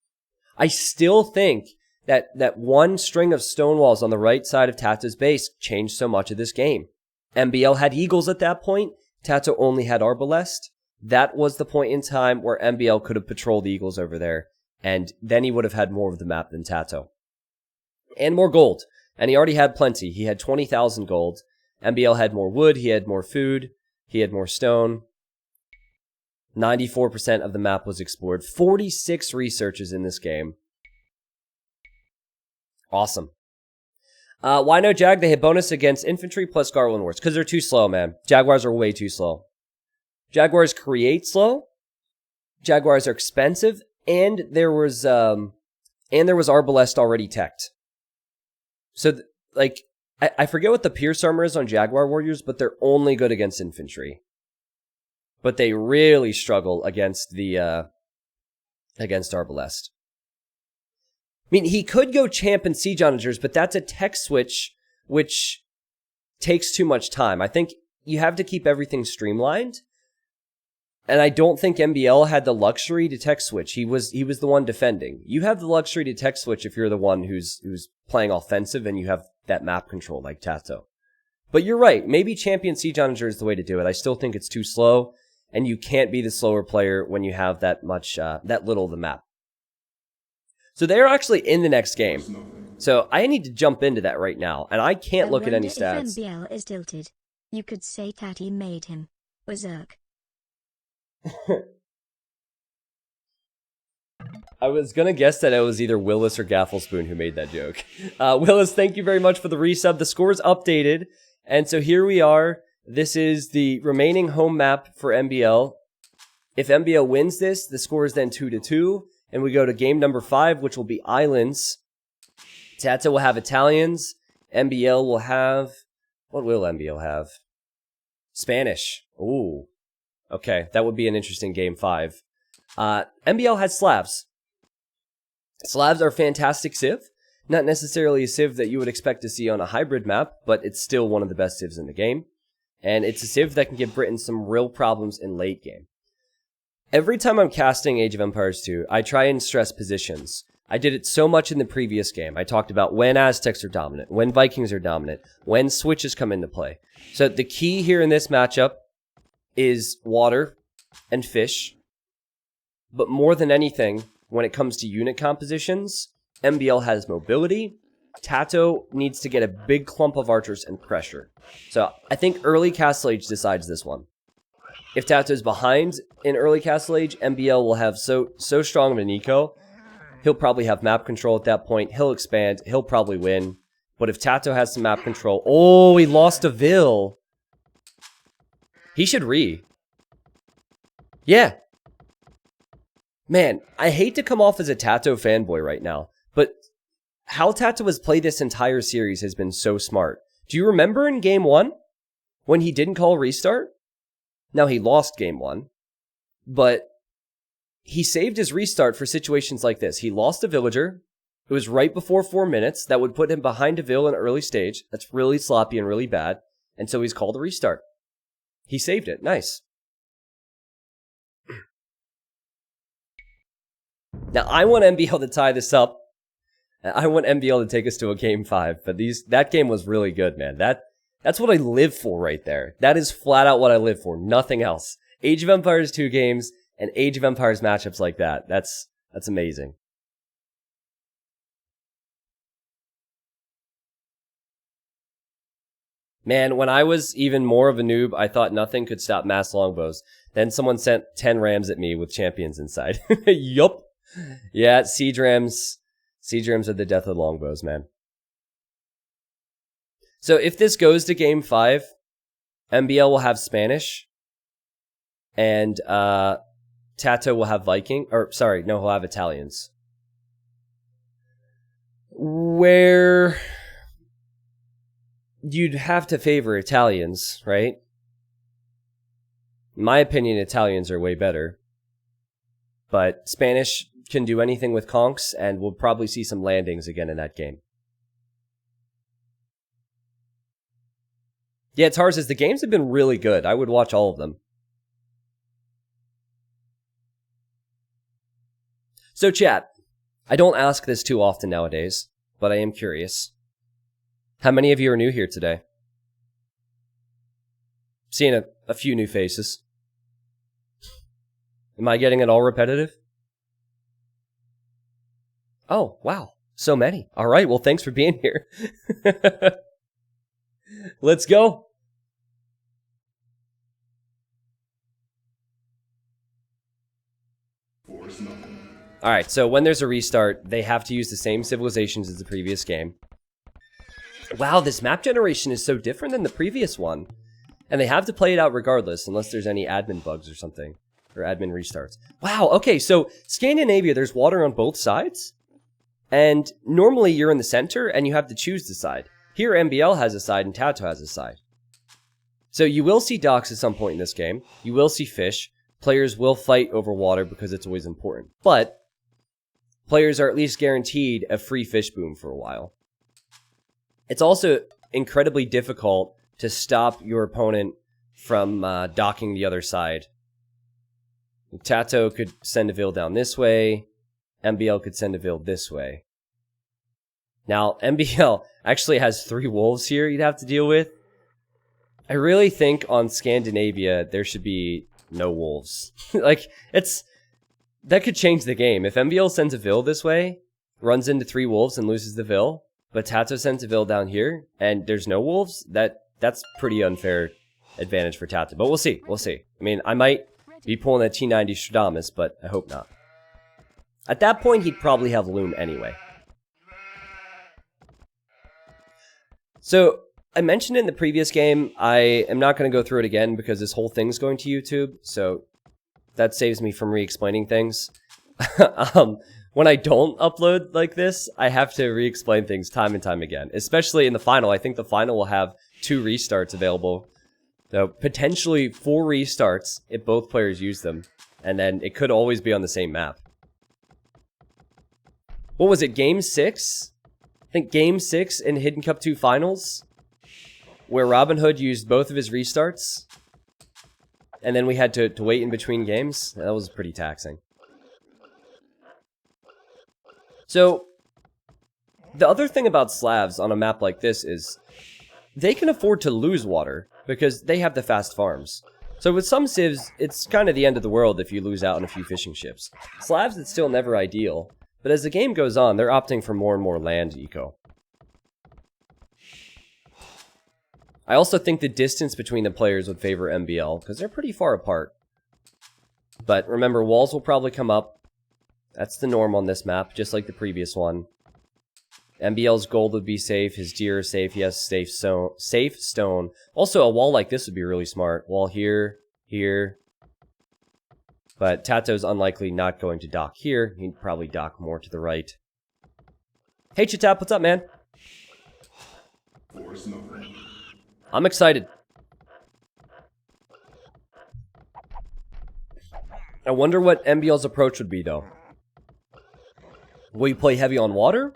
I still think that one string of stone walls on the right side of TaToH's base changed so much of this game. MbL had Eagles at that point. TaToH only had Arbalest. That was the point in time where MbL could have patrolled the Eagles over there, and then he would have had more of the map than TaToH. And more gold. And he already had plenty. He had 20,000 gold. MbL had more wood, he had more food, he had more stone. 94% of the map was explored. 46 researches in this game. Awesome. Why no Jag? They hit bonus against infantry plus Garland Wars. Because they're too slow, man. Jaguars are way too slow. Jaguars create slow. Jaguars are expensive. And there was Arbalest already teched. So, I forget what the Pierce armor is on Jaguar Warriors, but they're only good against infantry. But they really struggle against Arbalest. I mean, he could go champ and siege onagers, but that's a tech switch, which takes too much time. I think you have to keep everything streamlined. And I don't think MbL had the luxury to tech switch. He was the one defending. You have the luxury to tech switch if you're the one who's playing offensive and you have that map control like TaToH. But you're right. Maybe champion siege onager is the way to do it. I still think it's too slow, and you can't be the slower player when you have that little of the map. So they're actually in the next game. So I need to jump into that right now, and I can't look at any stats. If MbL is tilted, you could say TaToH made him berserk. I was going to guess that it was either Willis or Gafflespoon who made that joke. Willis, thank you very much for the resub. The score's updated, and so here we are. This is the remaining home map for MbL. If MbL wins this, the score is then 2-2. And we go to game number 5, which will be Islands. TaToH will have Italians. MbL will have... What will MbL have? Spanish. Ooh. Okay, that would be an interesting game 5. MbL has Slavs. Slavs are fantastic civ. Not necessarily a civ that you would expect to see on a hybrid map, but it's still one of the best civs in the game. And it's a civ that can give Britain some real problems in late game. Every time I'm casting Age of Empires 2, I try and stress positions. I did it so much in the previous game. I talked about when Aztecs are dominant, when Vikings are dominant, when switches come into play. So the key here in this matchup is water and fish. But more than anything, when it comes to unit compositions, MbL has mobility. Tato needs to get a big clump of archers and pressure. So I think early Castle Age decides this one. If Tato's behind in early Castle Age, MbL will have so strong of an eco. He'll probably have map control at that point. He'll expand. He'll probably win. But if Tato has some map control... Oh, he lost a Vil. He should re. Yeah. Man, I hate to come off as a Tato fanboy right now, but how Tato has played this entire series has been so smart. Do you remember in game 1 when he didn't call restart? Now, he lost game 1, but he saved his restart for situations like this. He lost a villager. It was right before 4 minutes. That would put him behind a Vil in early stage. That's really sloppy and really bad. And so he's called a restart. He saved it. Nice. Now, I want MbL to tie this up. I want MbL to take us to a game 5. But that game was really good, man. That's what I live for right there. That is flat out what I live for. Nothing else. Age of Empires 2 games and Age of Empires matchups like that. That's amazing. Man, when I was even more of a noob, I thought nothing could stop mass longbows. Then someone sent 10 rams at me with champions inside. Yup. Yeah, siege rams. Siege rams are the death of longbows, man. So if this goes to game 5, MbL will have Spanish. And Tato will have Viking. Or, sorry, no, he'll have Italians. Where you'd have to favor Italians, right? In my opinion, Italians are way better. But Spanish can do anything with conks, and we'll probably see some landings again in that game. Yeah, Tars says the games have been really good. I would watch all of them. So chat, I don't ask this too often nowadays, but I am curious. How many of you are new here today? Seeing a few new faces. Am I getting it all repetitive? Oh, wow. So many. All right, well, thanks for being here. Let's go. All right, so when there's a restart, they have to use the same civilizations as the previous game. Wow, this map generation is so different than the previous one. And they have to play it out regardless, unless there's any admin bugs or something. Or admin restarts. Wow, okay, so Scandinavia, there's water on both sides. And normally you're in the center, and you have to choose the side. Here, MbL has a side, and Tato has a side. So you will see docks at some point in this game. You will see fish. Players will fight over water because it's always important. But players are at least guaranteed a free fish boom for a while. It's also incredibly difficult to stop your opponent from docking the other side. Tato could send a Vil down this way. MbL could send a Vil this way. Now, MbL actually has 3 wolves here you'd have to deal with. I really think on Scandinavia there should be no wolves. Like, that could change the game. If MbL sends a Vil this way, runs into 3 wolves and loses the Vil, but Tato sends a Vil down here, and there's no wolves, that's pretty unfair advantage for Tato. But we'll see, we'll see. I mean, I might be pulling a T90 Stradamus, but I hope not. At that point, he'd probably have Loon anyway. So, I mentioned it in the previous game. I am not going to go through it again because this whole thing's going to YouTube, so that saves me from re-explaining things. When I don't upload like this, I have to re-explain things time and time again. Especially in the final. I think the final will have 2 restarts available. So, potentially 4 restarts if both players use them. And then it could always be on the same map. What was it, Game 6? I think Game 6 in Hidden Cup 2 Finals, where Robin Hood used both of his restarts, and then we had to wait in between games. That was pretty taxing. So, the other thing about Slavs on a map like this is they can afford to lose water because they have the fast farms. So with some civs, it's kind of the end of the world if you lose out on a few fishing ships. Slavs, it's still never ideal. But as the game goes on, they're opting for more and more land eco. I also think the distance between the players would favor MbL, because they're pretty far apart. But remember, walls will probably come up. That's the norm on this map, just like the previous one. MbL's gold would be safe, his deer is safe, he has safe stone. Also, a wall like this would be really smart. Wall here, here. But TaToH's unlikely not going to dock here. He'd probably dock more to the right. Hey Chatap, what's up, man? I'm excited. I wonder what MbL's approach would be, though. Will he play heavy on water?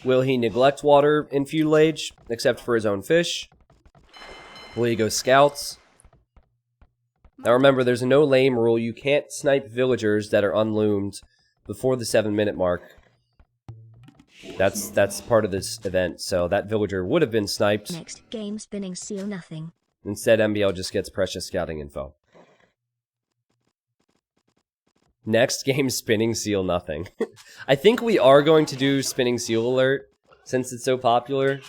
Will he neglect water in feudal age, except for his own fish? Will he go scouts? Now remember, there's a no lame rule. You can't snipe villagers that are unloomed before the 7-minute mark. That's part of this event, so that villager would have been sniped. Next game spinning seal nothing. Instead, MbL just gets precious scouting info. Next game, spinning seal nothing. I think we are going to do spinning seal alert, since it's so popular.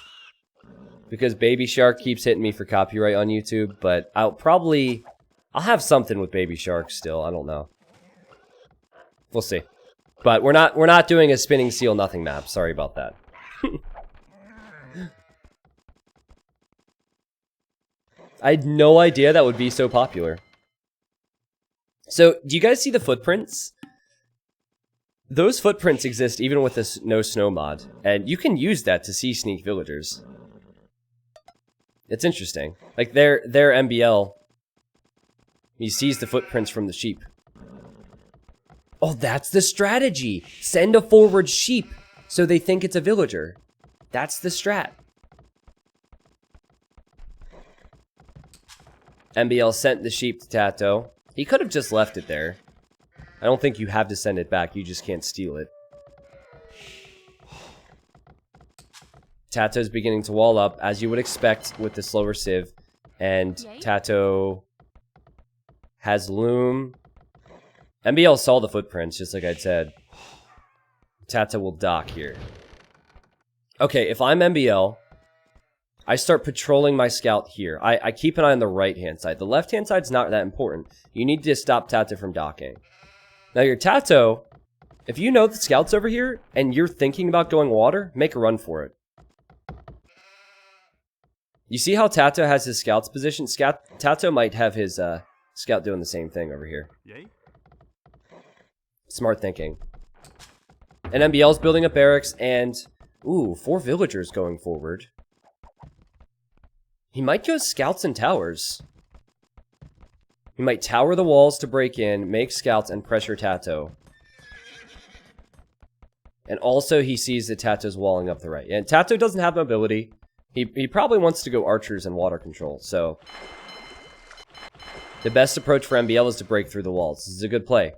Because Baby Shark keeps hitting me for copyright on YouTube, but I'll have something with Baby Shark still, I don't know. We'll see. But we're not doing a spinning seal nothing map, sorry about that. I had no idea that would be so popular. So, do you guys see the footprints? Those footprints exist even with this no snow mod, and you can use that to see sneak villagers. It's interesting. Like, their MbL, he sees the footprints from the sheep. Oh, that's the strategy! Send a forward sheep, so they think it's a villager. That's the strat. MbL sent the sheep to TaToH. He could have just left it there. I don't think you have to send it back, you just can't steal it. TaToH's beginning to wall up, as you would expect with the slower civ. And TaToH has loom. MbL saw the footprints, just like I'd said. TaToH will dock here. Okay, if I'm MbL, I start patrolling my scout here. I keep an eye on the right-hand side. The left-hand side's not that important. You need to stop TaToH from docking. Now, your TaToH, if you know the scout's over here, and you're thinking about going water, make a run for it. You see how TaToH has his scout's position? TaToH might have his scout doing the same thing over here. Yay. Smart thinking. And MbL's building up barracks, and... Ooh, 4 villagers going forward. He might go scouts and towers. He might tower the walls to break in, make scouts, and pressure TaToH. And also he sees that TaToH's walling up the right. And TaToH doesn't have mobility. He probably wants to go archers and water control, so... The best approach for MbL is to break through the walls. This is a good play.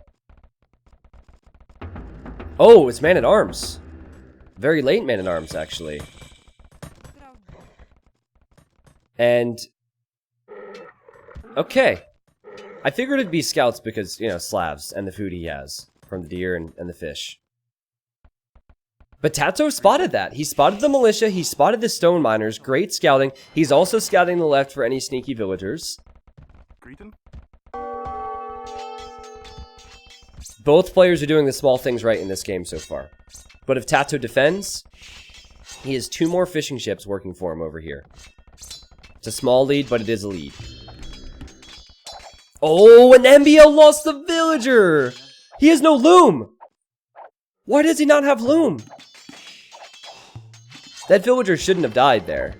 Oh, it's man-at-arms. Very late man-at-arms, actually. And... Okay. I figured it'd be scouts because, you know, Slavs and the food he has from the deer and the fish. But TaToH spotted that. He spotted the militia, he spotted the stone miners, great scouting. He's also scouting the left for any sneaky villagers. Greeting? Both players are doing the small things right in this game so far. But if TaToH defends, he has 2 more fishing ships working for him over here. It's a small lead, but it is a lead. Oh, and MbL lost the villager! He has no loom! Why does he not have loom? That villager shouldn't have died there.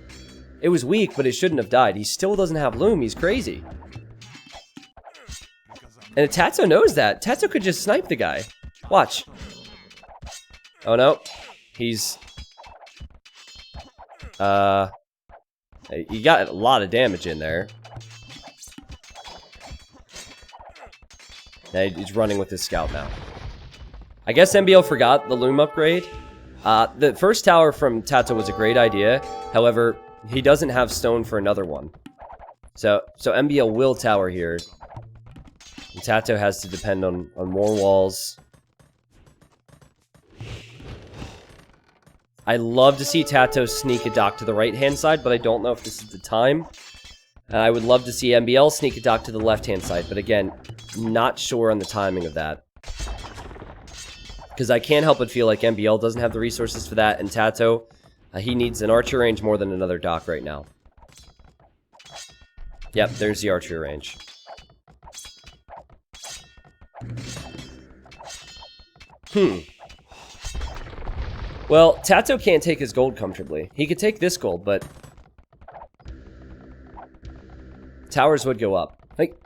It was weak, but it shouldn't have died. He still doesn't have loom. He's crazy. And TaToH knows that. TaToH could just snipe the guy. Watch. Oh, no. He's... He got a lot of damage in there. Now he's running with his scout now. I guess MbL forgot the loom upgrade. The first tower from TaToH was a great idea. However, he doesn't have stone for another one. So MbL will tower here. And TaToH has to depend on more walls. I love to see TaToH sneak a dock to the right-hand side, but I don't know if this is the time. I would love to see MbL sneak a dock to the left-hand side, but again, not sure on the timing of that. Because I can't help but feel like MbL doesn't have the resources for that, and TaToH, he needs an archer range more than another dock right now. Yep, there's the archer range. Well, TaToH can't take his gold comfortably. He could take this gold, but towers would go up. Like,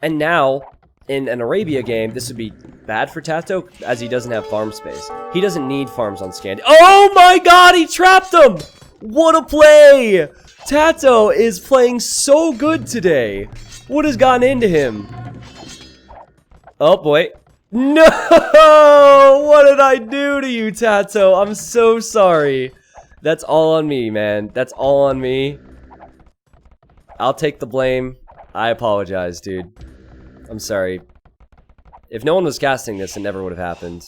and now, in an Arabia game, this would be bad for TaToH, as he doesn't have farm space. He doesn't need farms on Scandi. Oh my god, he trapped him! What a play! TaToH is playing so good today. What has gotten into him? Oh boy. No! What did I do to you, TaToH? I'm so sorry. That's all on me, man. That's all on me. I'll take the blame. I apologize, dude. I'm sorry. If no one was casting this, it never would have happened.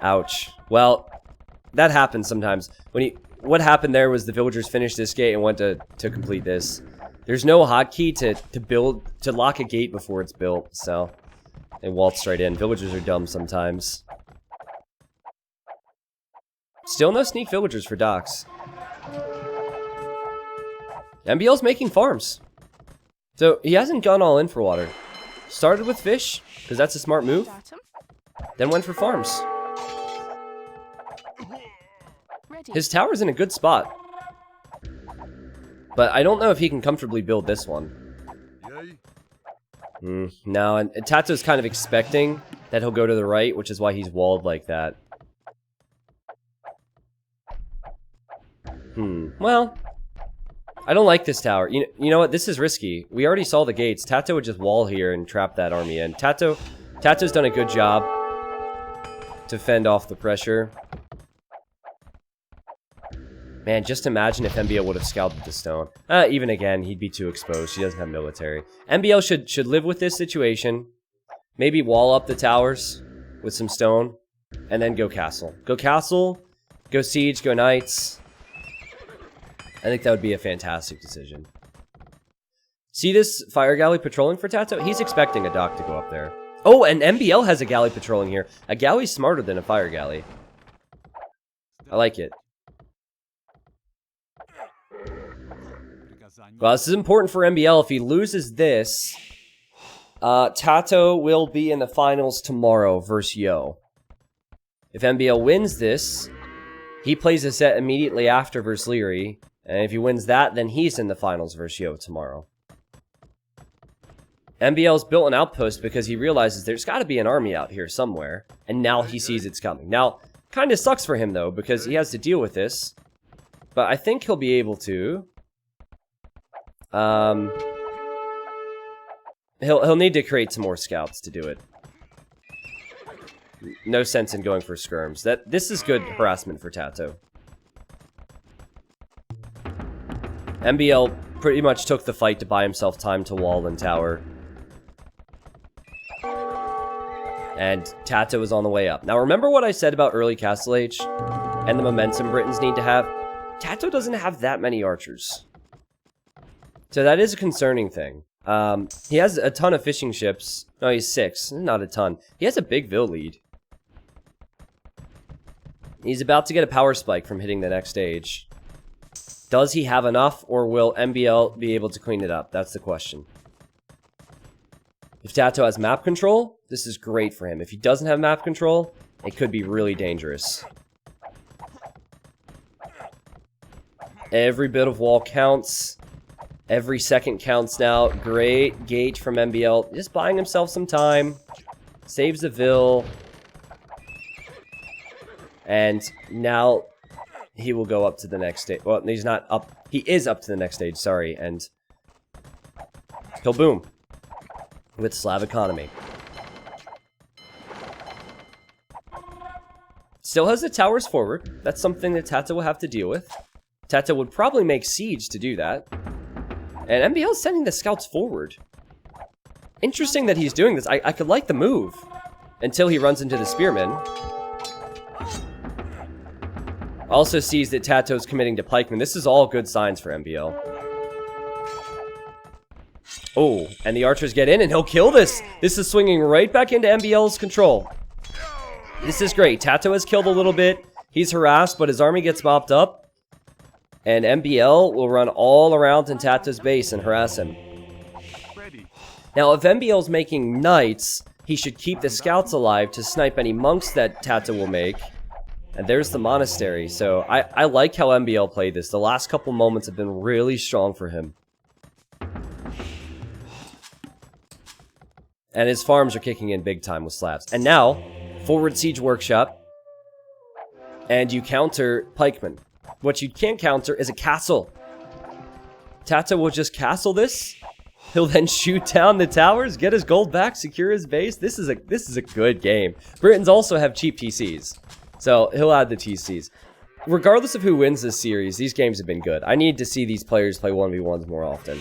Ouch. Well, that happens sometimes. What happened there was the villagers finished this gate and went to complete this. There's no hotkey to lock a gate before it's built, so they waltz right in. Villagers are dumb sometimes. Still no sneak villagers for docks. MbL's making farms. So he hasn't gone all in for water. Started with fish, because that's a smart move. Then went for farms. His tower's in a good spot. But I don't know if he can comfortably build this one. No, and TaToH's kind of expecting that he'll go to the right, which is why he's walled like that. Well, I don't like this tower. You know what? This is risky. We already saw the gates. TaToH would just wall here and trap that army in. TaToH's done a good job to fend off the pressure. Man, just imagine if MbL would have scouted the stone. Even again, he'd be too exposed. He doesn't have military. MbL should live with this situation. Maybe wall up the towers with some stone. And then go castle. Go castle, go siege, go knights. I think that would be a fantastic decision. See this fire galley patrolling for TaToH? He's expecting a dock to go up there. Oh, and MbL has a galley patrolling here. A galley's smarter than a fire galley. I like it. Well, this is important for MbL. If he loses this, TaToH will be in the finals tomorrow versus Yo. If MbL wins this, he plays a set immediately after versus Leary. And if he wins that, then he's in the finals versus Yo tomorrow. MbL's built an outpost because he realizes there's got to be an army out here somewhere. And now he sees it's coming. Now, kind of sucks for him, though, because he has to deal with this. But I think he'll be able to. He'll need to create some more scouts to do it. No sense in going for skirms. This is good harassment for TaToH. MbL pretty much took the fight to buy himself time to wall and tower. And TaToH is on the way up. Now remember what I said about early Castle Age? And the momentum Britons need to have? TaToH doesn't have that many archers. So that is a concerning thing. He has a ton of fishing ships. No, he's 6. Not a ton. He has a big Vil lead. He's about to get a power spike from hitting the next stage. Does he have enough, or will MbL be able to clean it up? That's the question. If TaToH has map control, this is great for him. If he doesn't have map control, it could be really dangerous. Every bit of wall counts. Every second counts now. Great gate from MbL. Just buying himself some time. Saves the Vil. And now he will go up to the next stage. Well, he's not up. He is up to the next stage, sorry. And he'll boom with Slav economy. Still has the towers forward. That's something that TaToH will have to deal with. TaToH would probably make siege to do that. And MbL's sending the scouts forward. Interesting that he's doing this. I could like the move. Until he runs into the spearmen. Also sees that TaToH's committing to pikeman. This is all good signs for MbL. Oh, and the archers get in and he'll kill this. This is swinging right back into MbL's control. This is great. TaToH has killed a little bit. He's harassed, but his army gets mopped up. And MbL will run all around in TaToH's base and harass him. Now, if MbL's making knights, he should keep the scouts alive to snipe any monks that TaToH will make. And there's the monastery. So I like how MbL played this. The last couple moments have been really strong for him. And his farms are kicking in big time with Slavs. And now, forward siege workshop. And you counter pikemen. What you can't counter is a castle. TaToH will just castle this. He'll then shoot down the towers, get his gold back, secure his base. This is a good game. Britons also have cheap TCs. So he'll add the TCs. Regardless of who wins this series, these games have been good. I need to see these players play 1v1s more often.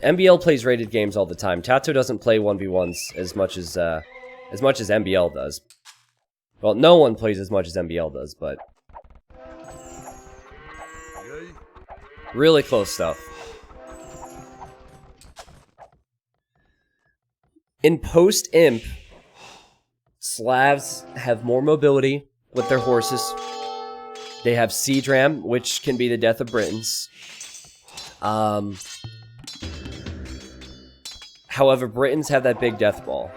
MbL plays rated games all the time. TaToH doesn't play 1v1s as much as MbL does. Well, no one plays as much as MbL does, but really close stuff. In post-imp, Slavs have more mobility with their horses. They have siege ram, which can be the death of Britons. However, Britons have that big death ball.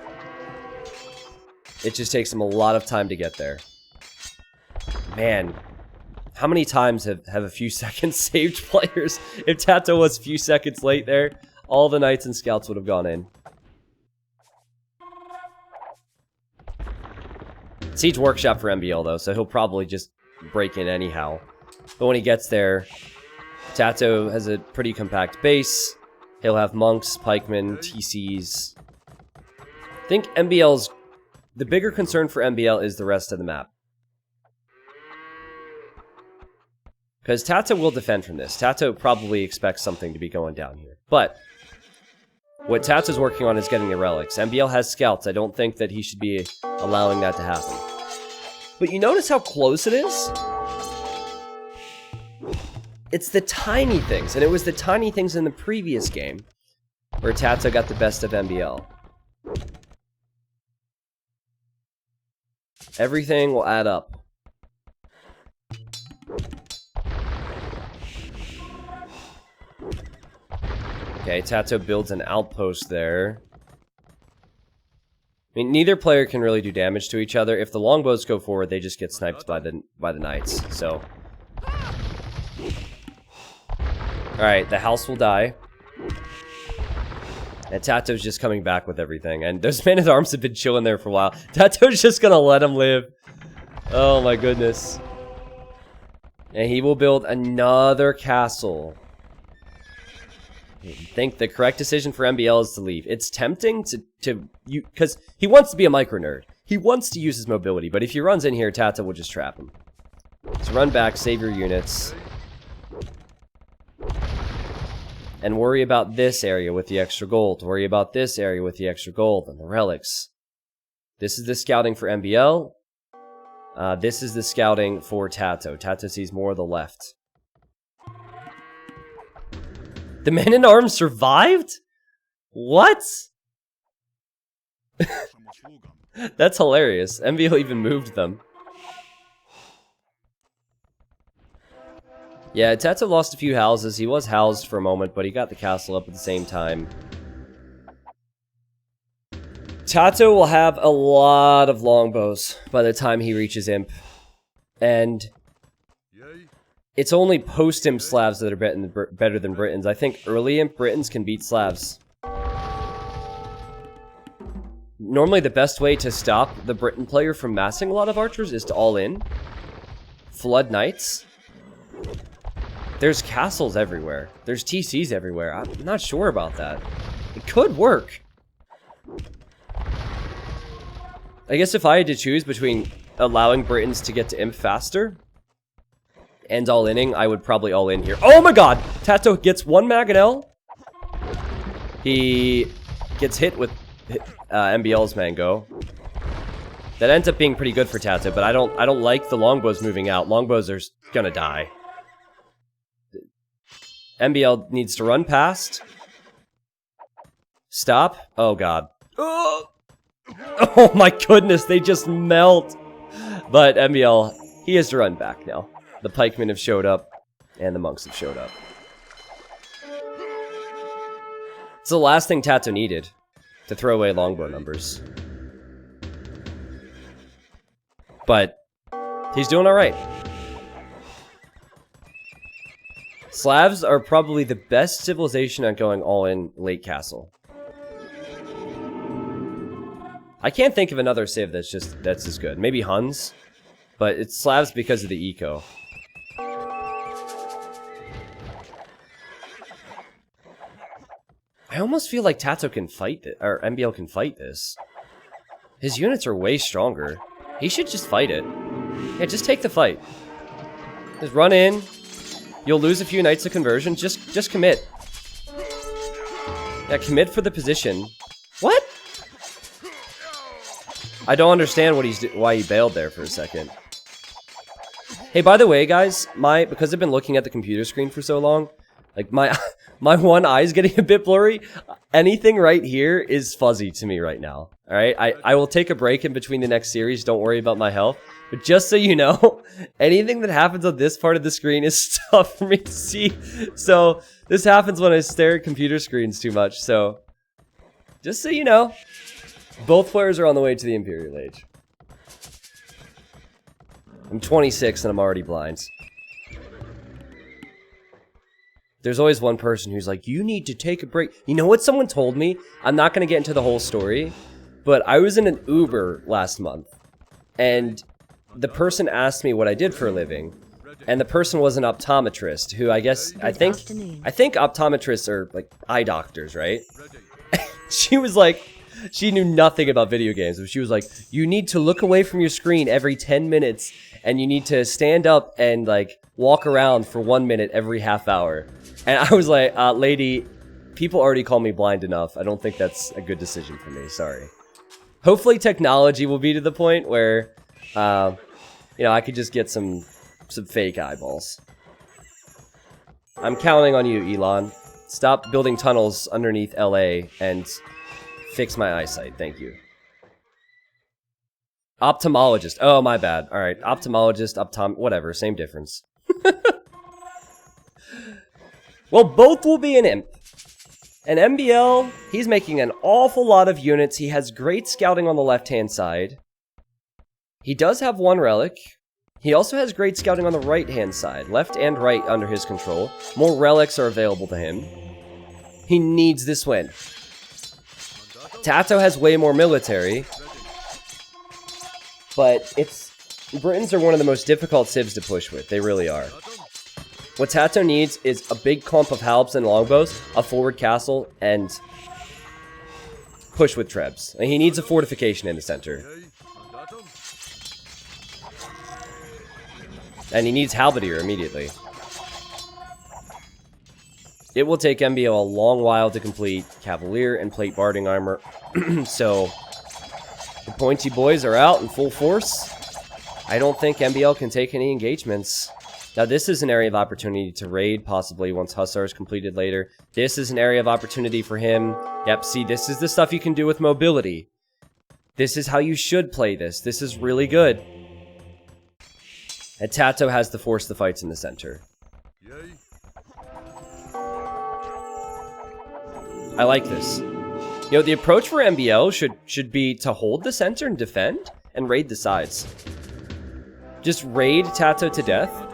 It just takes them a lot of time to get there. Man, how many times have a few seconds saved players? If TaToH was a few seconds late there, all the knights and scouts would have gone in. Siege workshop for MbL though, so he'll probably just break in anyhow. But when he gets there, TaToH has a pretty compact base. He'll have monks, pikemen, TCs. I think the bigger concern for MbL is the rest of the map. Because TaToH will defend from this. TaToH probably expects something to be going down here. But what TaToH's working on is getting the relics. MbL has scouts. I don't think that he should be allowing that to happen. But you notice how close it is? It's the tiny things. And it was the tiny things in the previous game where TaToH got the best of MbL. Everything will add up. Okay, TaToH builds an outpost there. I mean, neither player can really do damage to each other. If the longbows go forward, they just get sniped by the knights. So, all right, the house will die, and TaToH's just coming back with everything. And those men-at-arms have been chilling there for a while. TaToH's just gonna let him live. Oh my goodness! And he will build another castle. I think the correct decision for MbL is to leave. It's tempting because he wants to be a micro nerd. He wants to use his mobility, but if he runs in here, TaToH will just trap him. So run back, save your units, and worry about this area with the extra gold. Worry about this area with the extra gold and the relics. This is the scouting for MbL. This is the scouting for TaToH. TaToH sees more of the left. The men-in-arms survived? What? That's hilarious. MbL even moved them. Yeah, TaToH lost a few houses. He was housed for a moment, but he got the castle up at the same time. TaToH will have a lot of longbows by the time he reaches imp. And it's only post-imp Slavs that are better than Britons. I think early imp Britons can beat Slavs. Normally the best way to stop the Briton player from massing a lot of archers is to all in. Flood knights. There's castles everywhere. There's TCs everywhere. I'm not sure about that. It could work. I guess if I had to choose between allowing Britons to get to imp faster and all-inning, I would probably all-in here. Oh my god! TaToH gets one Mangonel. He gets hit with MbL's Mango. That ends up being pretty good for Tato, but I don't like the longbows moving out. Longbows are gonna die. MbL needs to run past. Stop. Oh god. Oh my goodness, they just melt. But MbL, he has to run back now. The pikemen have showed up, and the monks have showed up. It's the last thing Tato needed to throw away longbow numbers. But he's doing alright. Slavs are probably the best civilization at going all in late castle. I can't think of another civ that's as good. Maybe Huns, but it's Slavs because of the eco. I almost feel like Tato can fight it, or MbL can fight this. His units are way stronger. He should just fight it. Yeah, just take the fight. Just run in. You'll lose a few knights of conversion. Just commit. Yeah, commit for the position. What? I don't understand why he bailed there for a second. Hey, by the way, guys, because I've been looking at the computer screen for so long, like my one eye's getting a bit blurry. Anything right here is fuzzy to me right now. All right, I will take a break in between the next series. Don't worry about my health. But just so you know, anything that happens on this part of the screen is tough for me to see. So this happens when I stare at computer screens too much. So just so you know, both players are on the way to the Imperial Age. I'm 26 and I'm already blind. There's always one person who's like, you need to take a break. You know what someone told me? I'm not going to get into the whole story, but I was in an Uber last month, and the person asked me what I did for a living, and the person was an optometrist, who I think optometrists are like eye doctors, right? She was like, she knew nothing about video games, but she was like, you need to look away from your screen every 10 minutes, and you need to stand up and like walk around for 1 minute every half hour. And I was like, lady, people already call me blind enough. I don't think that's a good decision for me. Sorry. Hopefully technology will be to the point where, you know, I could just get some fake eyeballs. I'm counting on you, Elon. Stop building tunnels underneath LA and fix my eyesight. Thank you. Ophthalmologist. Oh, my bad. All right. Ophthalmologist, whatever. Same difference. Well, both will be an imp. And MbL, he's making an awful lot of units. He has great scouting on the left-hand side. He does have one relic. He also has great scouting on the right-hand side. Left and right under his control. More relics are available to him. He needs this win. Tato has way more military. But Britons are one of the most difficult civs to push with. They really are. What Tato needs is a big clump of halberds and longbows, a forward castle, and push with trebs. And he needs a fortification in the center. And he needs halberdier immediately. It will take MbL a long while to complete Cavalier and plate barding armor. So the pointy boys are out in full force. I don't think MbL can take any engagements. Now, this is an area of opportunity to raid, possibly once Hussar is completed later. This is an area of opportunity for him. Yep, see, this is the stuff you can do with mobility. This is how you should play this. This is really good. And Tato has to force the fights in the center. I like this. You know, the approach for MbL should be to hold the center and defend, and raid the sides. Just raid Tato to death.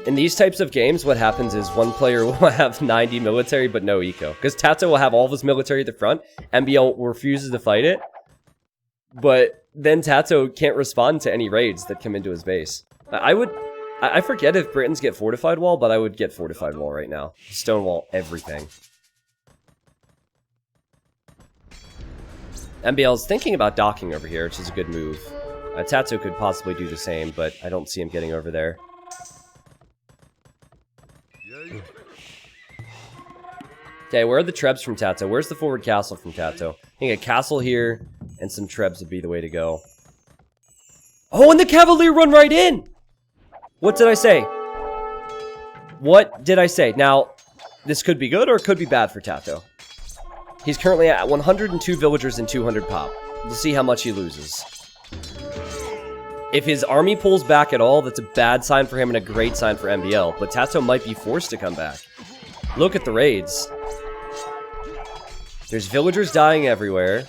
In these types of games, what happens is one player will have 90 military but no eco. Because Tato will have all of his military at the front, MbL refuses to fight it. But then Tato can't respond to any raids that come into his base. I forget if Britons get fortified wall, but I would get fortified wall right now. Stonewall everything. MbL's thinking about docking over here, which is a good move. Tato could possibly do the same, but I don't see him getting over there. Okay, where are the trebs from Tato? Where's the forward castle from Tato? I think a castle here, and some trebs would be the way to go. Oh, and the Cavalier run right in! What did I say? What did I say? Now, this could be good or it could be bad for Tato. He's currently at 102 villagers and 200 pop. We'll see how much he loses. If his army pulls back at all, that's a bad sign for him and a great sign for MbL. But Tato might be forced to come back. Look at the raids. There's villagers dying everywhere.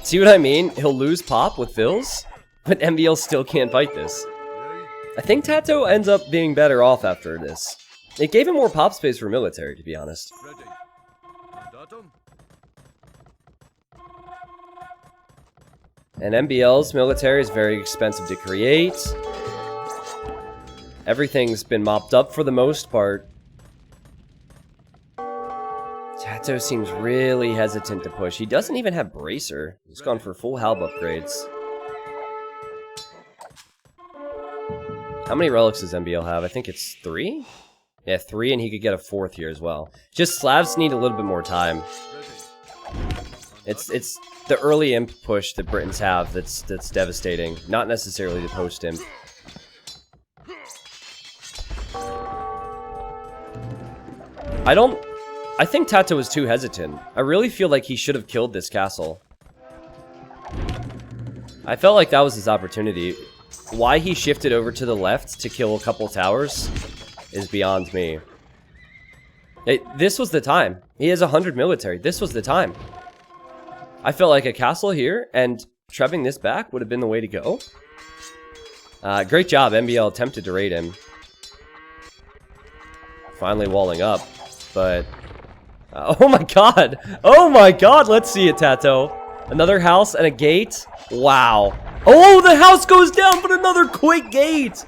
See what I mean? He'll lose pop with Vills, but MbL still can't fight this. I think Tato ends up being better off after this. It gave him more pop space for military, to be honest. And MbL's military is very expensive to create. Everything's been mopped up for the most part. Tato seems really hesitant to push. He doesn't even have Bracer. He's gone for full Halb upgrades. How many relics does MbL have? I think it's 3? Yeah, 3, and he could get a 4th here as well. Just Slavs need a little bit more time. It's the early imp push that Britons have that's devastating. Not necessarily the post imp. I think Tato was too hesitant. I really feel like he should have killed this castle. I felt like that was his opportunity. Why he shifted over to the left to kill a couple towers is beyond me. This was the time. He has 100 military. This was the time. I felt like a castle here, and trebbing this back would have been the way to go. Great job. MbL attempted to raid him. Finally walling up, but... oh my god! Oh my god! Let's see it, Tato. Another house and a gate. Wow. Oh, the house goes down, but another quick gate!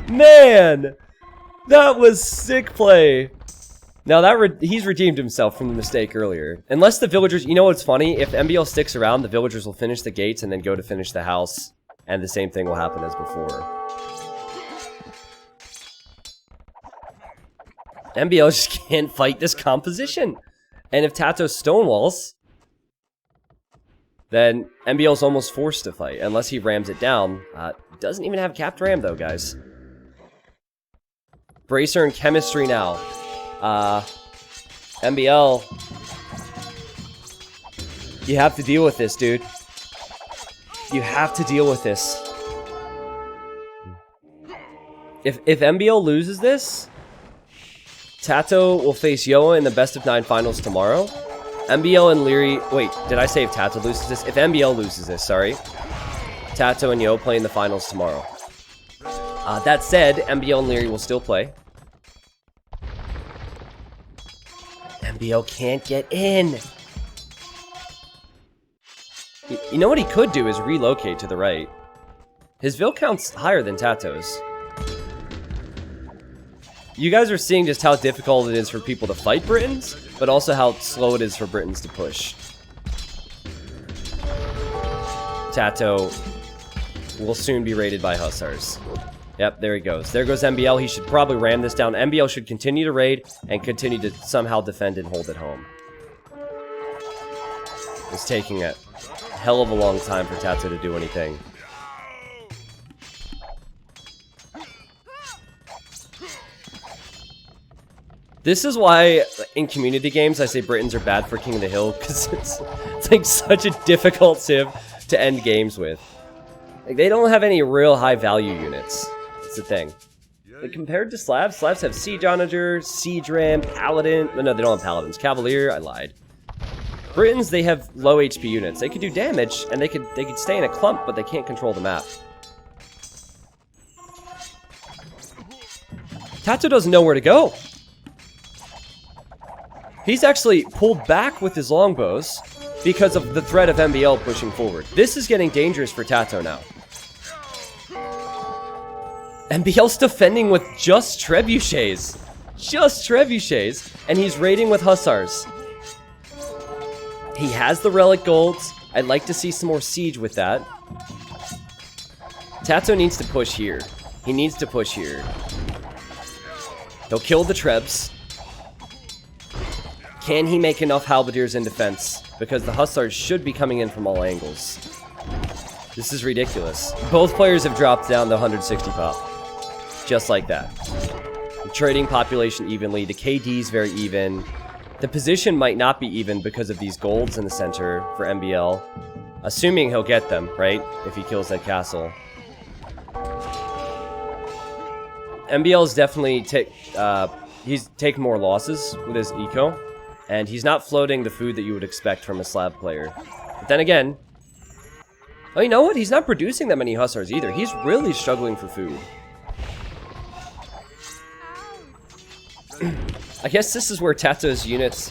Man! That was sick play. Now, he's redeemed himself from the mistake earlier. Unless the villagers... You know what's funny? If MbL sticks around, the villagers will finish the gates and then go to finish the house. And the same thing will happen as before. MbL just can't fight this composition. And if Tato stonewalls, then MbL's almost forced to fight, unless he rams it down. Doesn't even have capped ram, though, guys. Bracer and chemistry now. MbL. You have to deal with this, dude. You have to deal with this. If MbL loses this, Tato will face Yoa in the best of 9 finals tomorrow. MbL and Leary... Wait, did I say if Tato loses this? If MbL loses this, sorry. Tato and Yoa play in the finals tomorrow. That said, MbL and Leary will still play. MbL can't get in. You know what he could do is relocate to the right. His Vil count's higher than Tato's. You guys are seeing just how difficult it is for people to fight Britons, but also how slow it is for Britons to push. Tato will soon be raided by Hussars. Yep, there he goes. There goes MbL. He should probably ram this down. MbL should continue to raid and continue to somehow defend and hold it home. It's taking a hell of a long time for Tato to do anything. This is why, in community games, I say Britons are bad for King of the Hill, because it's like such a difficult civ to end games with. Like, they don't have any real high-value units. That's the thing. Like, compared to Slavs, Slavs have Siege Onager, Siege Ram, Paladin... No, they don't have Paladins. Cavalier, I lied. Britons, they have low HP units. They could do damage, and they could stay in a clump, but they can't control the map. Tato doesn't know where to go. He's actually pulled back with his longbows because of the threat of MbL pushing forward. This is getting dangerous for Tato now. MbL's defending with just trebuchets. Just trebuchets. And he's raiding with Hussars. He has the relic golds. I'd like to see some more siege with that. Tato needs to push here. He needs to push here. He'll kill the trebs. Can he make enough halberdiers in defense? Because the hussars should be coming in from all angles. This is ridiculous. Both players have dropped down the 160 pop. Just like that. The trading population evenly. The KD's very even. The position might not be even because of these golds in the center for MbL. Assuming he'll get them, right? If he kills that castle. MbL is definitely he's taking more losses with his eco. And he's not floating the food that you would expect from a slab player. But then again... Oh, you know what? He's not producing that many hussars either. He's really struggling for food. I guess this is where TaToH's units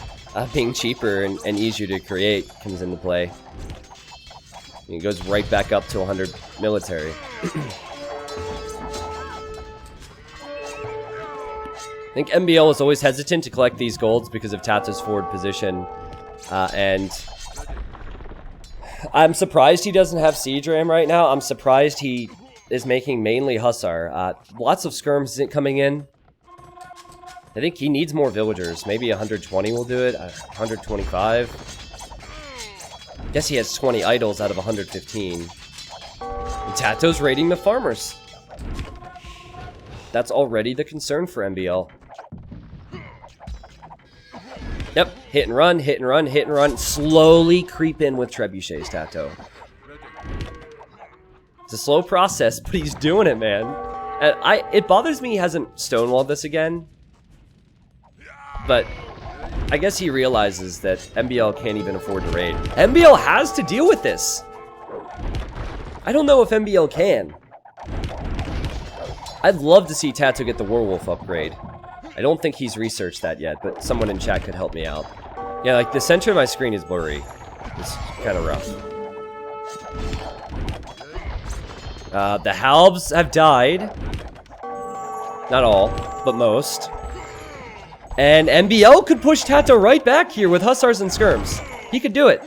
being cheaper and easier to create comes into play. He goes right back up to 100 military. I think MbL was always hesitant to collect these golds because of TaToH's forward position. And I'm surprised he doesn't have siege ram right now. I'm surprised he is making mainly hussar. Lots of skirms coming in. I think he needs more villagers. Maybe 120 will do it. 125. I guess he has 20 idols out of 115. And TaToH's raiding the farmers. That's already the concern for MbL. Yep, hit and run, hit and run, hit and run. Slowly creep in with trebuchets, TaToH. It's a slow process, but he's doing it, man. And it bothers me he hasn't stonewalled this again. But I guess he realizes that MbL can't even afford to raid. MbL has to deal with this. I don't know if MbL can. I'd love to see TaToH get the werewolf upgrade. I don't think he's researched that yet, but someone in chat could help me out. Yeah, like the center of my screen is blurry. It's kind of rough. The halbs have died. Not all, but most. And MbL could push TaToH right back here with hussars and skirms. He could do it.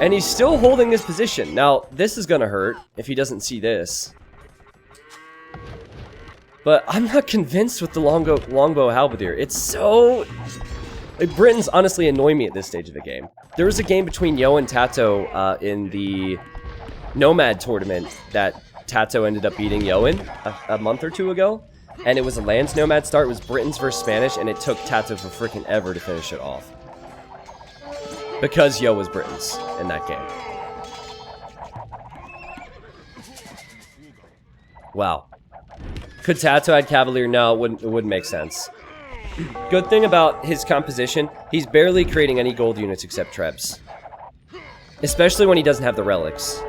And he's still holding this position. Now, this is gonna hurt if he doesn't see this. But I'm not convinced with the longbow halberdier. It's so... Like, Britons honestly annoy me at this stage of the game. There was a game between Yo and TaToH in the Nomad tournament that TaToH ended up beating Yo in a month or two ago. And it was a lands Nomad start. It was Britons versus Spanish, and it took TaToH for freaking ever to finish it off. Because Yo was Britons in that game. Wow. Could TaToH add Cavalier? No, it wouldn't make sense. Good thing about his composition, he's barely creating any gold units except trebs. Especially when he doesn't have the relics.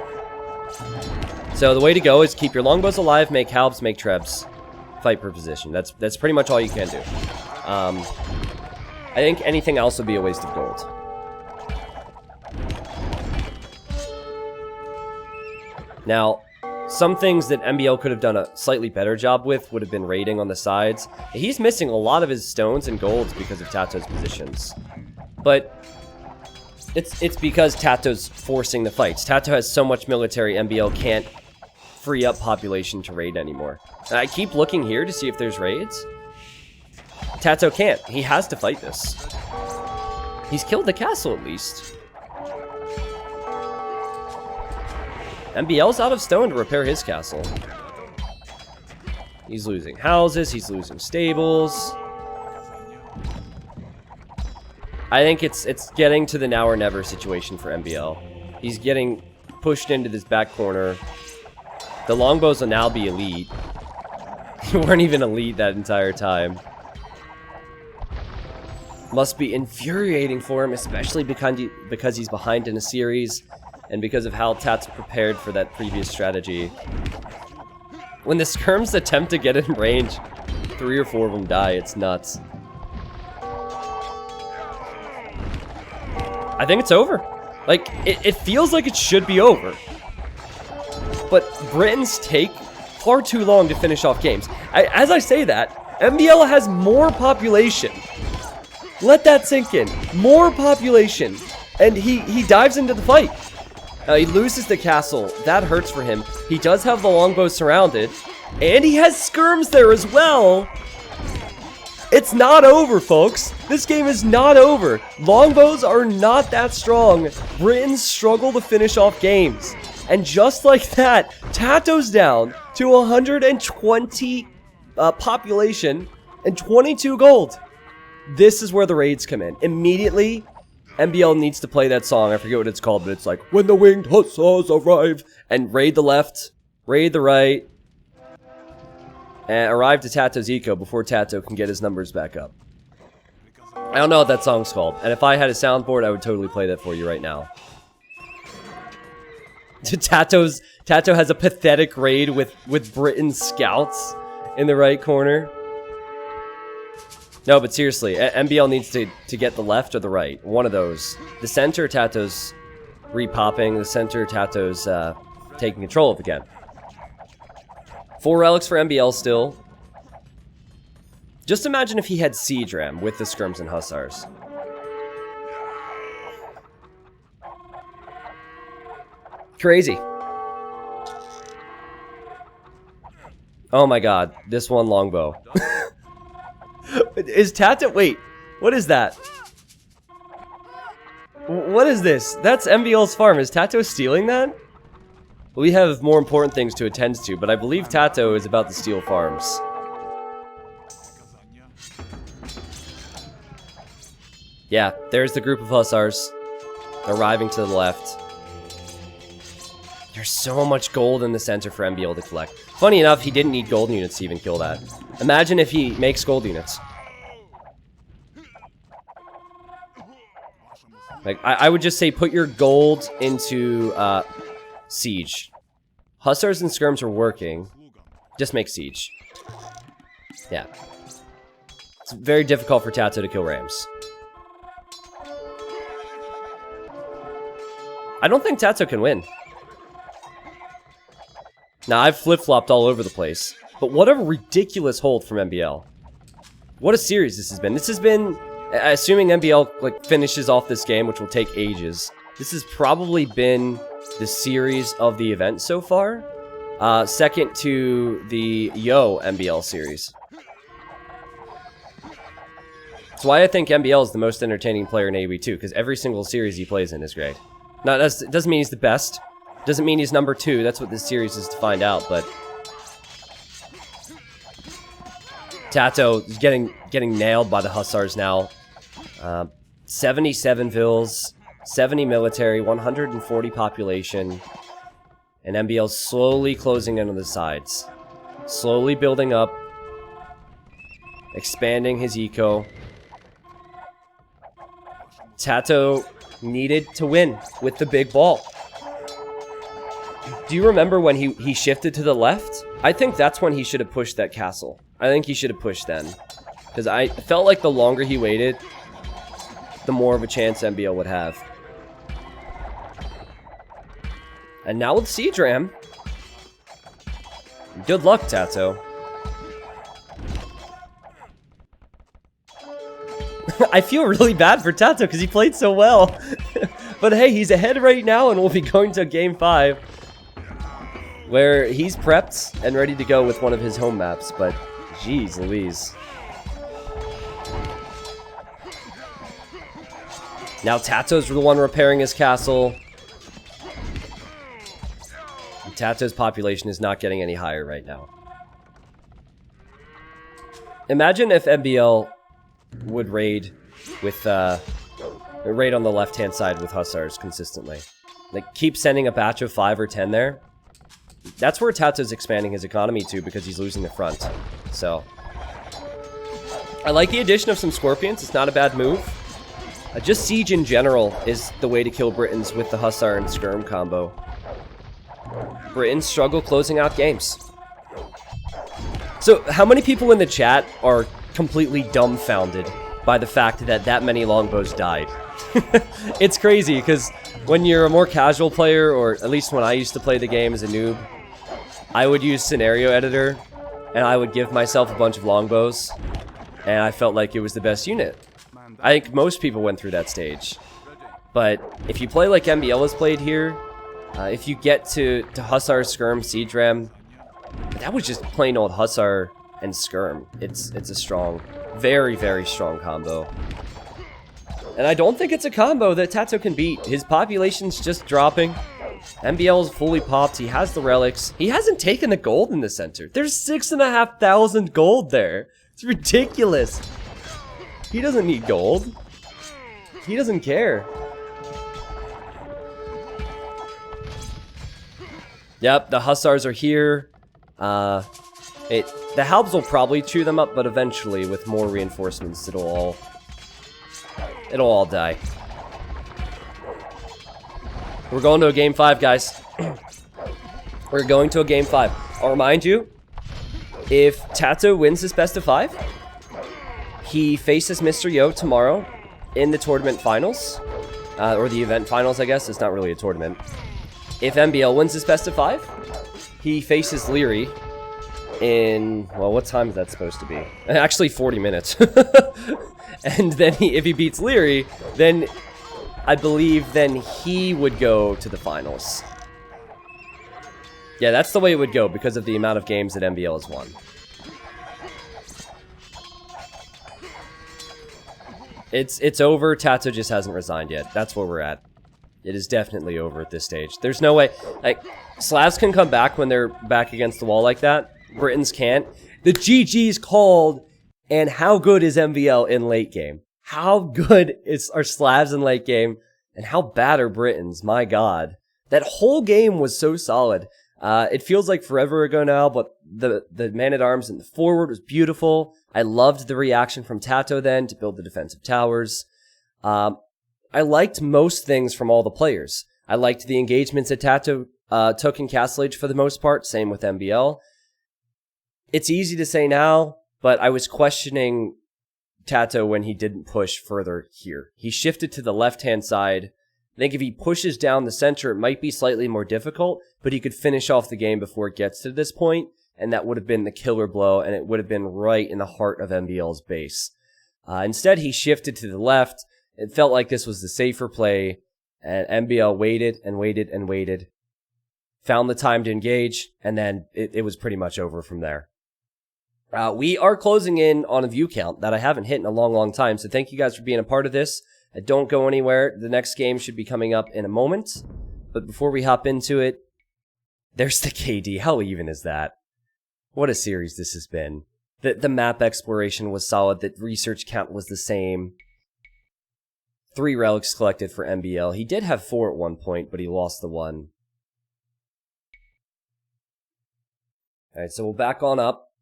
So the way to go is keep your longbows alive, make halbs, make trebs. Fight per position. That's pretty much all you can do. I think anything else would be a waste of gold. Now, some things that MbL could have done a slightly better job with would have been raiding on the sides. He's missing a lot of his stones and golds because of TaToH's positions. But it's because TaToH's forcing the fights. TaToH has so much military, MbL can't free up population to raid anymore. And I keep looking here to see if there's raids. TaToH can't. He has to fight this. He's killed the castle at least. MbL's out of stone to repair his castle. He's losing houses, he's losing stables. I think it's getting to the now or never situation for MbL. He's getting pushed into this back corner. The longbows will now be elite. They weren't even elite that entire time. Must be infuriating for him, especially because he's behind in a series. And because of how TaToH prepared for that previous strategy. When the skirms attempt to get in range, 3 or 4 of them die. It's nuts. I think it's over. Like, it feels like it should be over. But Britons take far too long to finish off games. As I say that, MbL has more population. Let that sink in. More population. And he dives into the fight. He loses the castle. That hurts for him. He does have the longbow surrounded. And he has skirms there as well. It's not over, folks. This game is not over. Longbows are not that strong. Britons struggle to finish off games. And just like that, TaToH's down to 120 population and 22 gold. This is where the raids come in. Immediately, MbL needs to play that song. I forget what it's called, but it's like, when the winged hussars arrive. And raid the left, raid the right. And arrive to TaToH's eco before TaToH can get his numbers back up. I don't know what that song's called. And if I had a soundboard, I would totally play that for you right now. TaToH has a pathetic raid with Britain scouts in the right corner. No, but seriously, MbL needs to get the left or the right. One of those. The center, TaToH's repopping. The center, TaToH's taking control of again. 4 relics for MbL still. Just imagine if he had Siege Ram with the Skirms and Hussars. Crazy. Oh my god, this one longbow. Is TaToH... Wait, what is that? What is this? That's MbL's farm. Is TaToH stealing that? We have more important things to attend to, but I believe TaToH is about to steal farms. Yeah, there's the group of Hussars arriving to the left. There's so much gold in the center for MbL to collect. Funny enough, he didn't need gold units to even kill that. Imagine if he makes gold units. Like, I would just say put your gold into Siege. Hussars and Skirms are working. Just make Siege. Yeah. It's very difficult for TaToH to kill Rams. I don't think TaToH can win. Now, I've flip-flopped all over the place. But what a ridiculous hold from MbL. What a series this has been. This has been... Assuming MbL like finishes off this game, which will take ages, this has probably been the series of the event so far. Second to the Yo MbL series. That's why I think MbL is the most entertaining player in AoE2, because every single series he plays in is great. Now, that doesn't mean he's the best. Doesn't mean he's number 2. That's what this series is to find out, but... TaToH is getting nailed by the Hussars now. 77 vills, 70 military, 140 population. And MbL slowly closing in on the sides. Slowly building up. Expanding his eco. TaToH needed to win with the big ball. Do you remember when he shifted to the left? I think that's when he should have pushed that castle. I think he should have pushed then. Because I felt like the longer he waited, the more of a chance MbL would have. And now with Siege Ram. Good luck, TaToH. I feel really bad for TaToH because he played so well. But hey, he's ahead right now and we'll be going to Game 5. Where he's prepped and ready to go with one of his home maps, but jeez Louise. Now TaToH's the one repairing his castle. And TaToH's population is not getting any higher right now. Imagine if MbL would raid with raid on the left-hand side with Hussars consistently. Like, keep sending a batch of 5 or 10 there. That's where TaToH's expanding his economy to because he's losing the front. So, I like the addition of some Scorpions. It's not a bad move. Just Siege in general is the way to kill Britons with the Hussar and Skirm combo. Britons struggle closing out games. So, how many people in the chat are completely dumbfounded by the fact that that many longbows died? It's crazy, because when you're a more casual player, or at least when I used to play the game as a noob, I would use Scenario Editor, and I would give myself a bunch of longbows, and I felt like it was the best unit. I think most people went through that stage. But if you play like MbL has played here, if you get to Hussar, Skirm, Siege Ram, that was just plain old Hussar and skirm. It's a strong, very, very strong combo. And I don't think it's a combo that Tato can beat. His population's just dropping. MbL is fully popped. He has the relics. He hasn't taken the gold in the center. There's 6,500 gold there. It's ridiculous. He doesn't need gold. He doesn't care. Yep, the Hussars are here. The Halbs will probably chew them up, but eventually, with more reinforcements, it'll all die. We're going to a game 5, guys. We're going to a game 5. I'll remind you, if Tato wins this best of 5, he faces Mr. Yo tomorrow in the tournament finals. Or the event finals, I guess. It's not really a tournament. If MbL wins this best of 5, he faces Leary in, well, what time is that supposed to be? Actually, 40 minutes. And then if he beats Leary, then I believe then he would go to the finals. Yeah, that's the way it would go because of the amount of games that MbL has won. It's over. Tato just hasn't resigned yet. That's where we're at. It is definitely over at this stage. There's no way. Like, Slavs can come back when they're back against the wall like that. Britons can't. The GG's called. And how good is MbL in late game? How good are Slavs in late game? And how bad are Britons? My God. That whole game was so solid. It feels like forever ago now, but the man-at-arms and the forward was beautiful. I loved the reaction from Tato then to build the defensive towers. I liked most things from all the players. I liked the engagements that Tato took in Castle Age for the most part. Same with MbL. It's easy to say now, but I was questioning Tato when he didn't push further here. He shifted to the left-hand side. I think if he pushes down the center, it might be slightly more difficult, but he could finish off the game before it gets to this point, and that would have been the killer blow, and it would have been right in the heart of MbL's base. Instead, he shifted to the left. It felt like this was the safer play, and MbL waited and waited and waited, found the time to engage, and then it was pretty much over from there. We are closing in on a view count that I haven't hit in a long, long time, so thank you guys for being a part of this. Don't go anywhere. The next game should be coming up in a moment, but before we hop into it, there's the KD. How even is that? What a series this has been. The map exploration was solid. The research count was the same. 3 relics collected for MbL. He did have 4 at one point, but he lost the 1. Alright, so we'll back on up.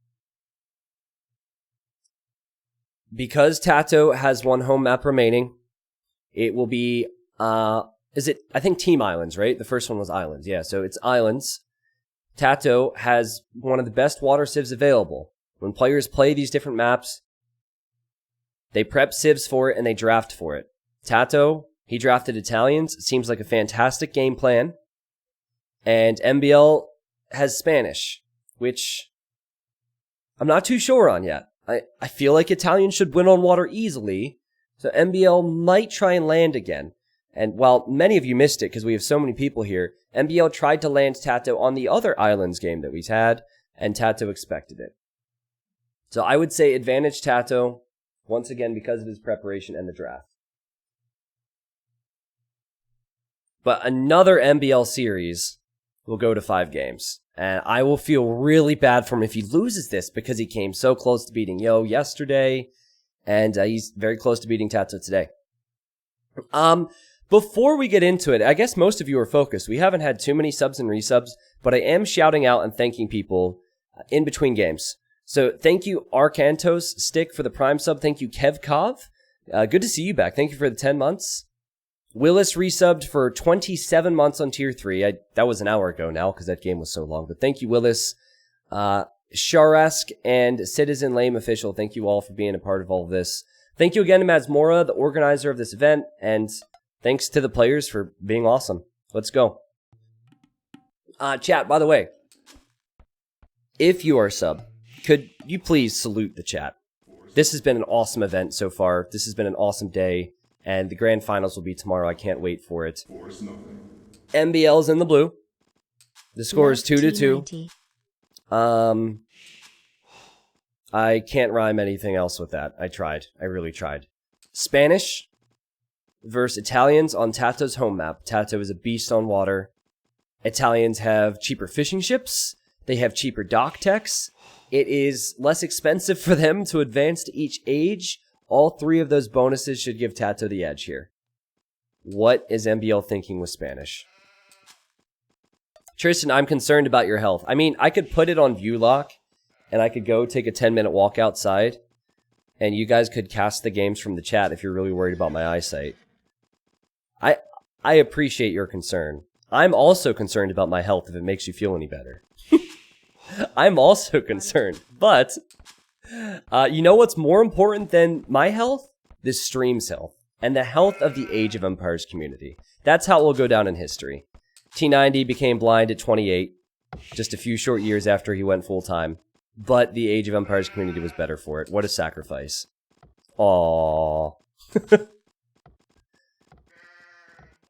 Because Tato has 1 home map remaining, it will be, I think Team Islands, right? The first one was Islands. Yeah, so it's Islands. Tato has one of the best water civs available. When players play these different maps, they prep civs for it and they draft for it. Tato, he drafted Italians. It seems like a fantastic game plan. And MbL has Spanish, which I'm not too sure on yet. I feel like Italian should win on water easily, so MbL might try and land again. And while many of you missed it because we have so many people here, MbL tried to land Tato on the other Islands game that we've had, and Tato expected it. So I would say advantage Tato, once again because of his preparation and the draft. But another MbL series will go to 5 games. And I will feel really bad for him if he loses this because he came so close to beating Yo yesterday. And he's very close to beating Tato today. Before we get into it, I guess most of you are focused. We haven't had too many subs and resubs, but I am shouting out and thanking people in between games. So thank you Arcantos Stick for the Prime sub. Thank you Kevkov. Good to see you back. Thank you for the 10 months. Willis resubbed for 27 months on Tier 3. That was an hour ago now because that game was so long. But thank you, Willis. Sharask and Citizen Lame Official, thank you all for being a part of all of this. Thank you again to Mazmora, the organizer of this event. And thanks to the players for being awesome. Let's go. Chat, by the way, if you are a sub, could you please salute the chat? This has been an awesome event so far. This has been an awesome day. And the grand finals will be tomorrow. I can't wait for it. MbL's in the blue. The score is 2-2. I can't rhyme anything else with that. I tried. I really tried. Spanish versus Italians on TaToH's home map. TaToH is a beast on water. Italians have cheaper fishing ships. They have cheaper dock techs. It is less expensive for them to advance to each age. All three of those bonuses should give TaToH the edge here. What is MbL thinking with Spanish? Tristan, I'm concerned about your health. I mean, I could put it on view lock, and I could go take a 10-minute walk outside, and you guys could cast the games from the chat if you're really worried about my eyesight. I appreciate your concern. I'm also concerned about my health if it makes you feel any better. I'm also concerned, but you know what's more important than my health? This stream's health, and the health of the Age of Empires community. That's how it will go down in history. T90 became blind at 28, just a few short years after he went full-time. But the Age of Empires community was better for it. What a sacrifice. Aww.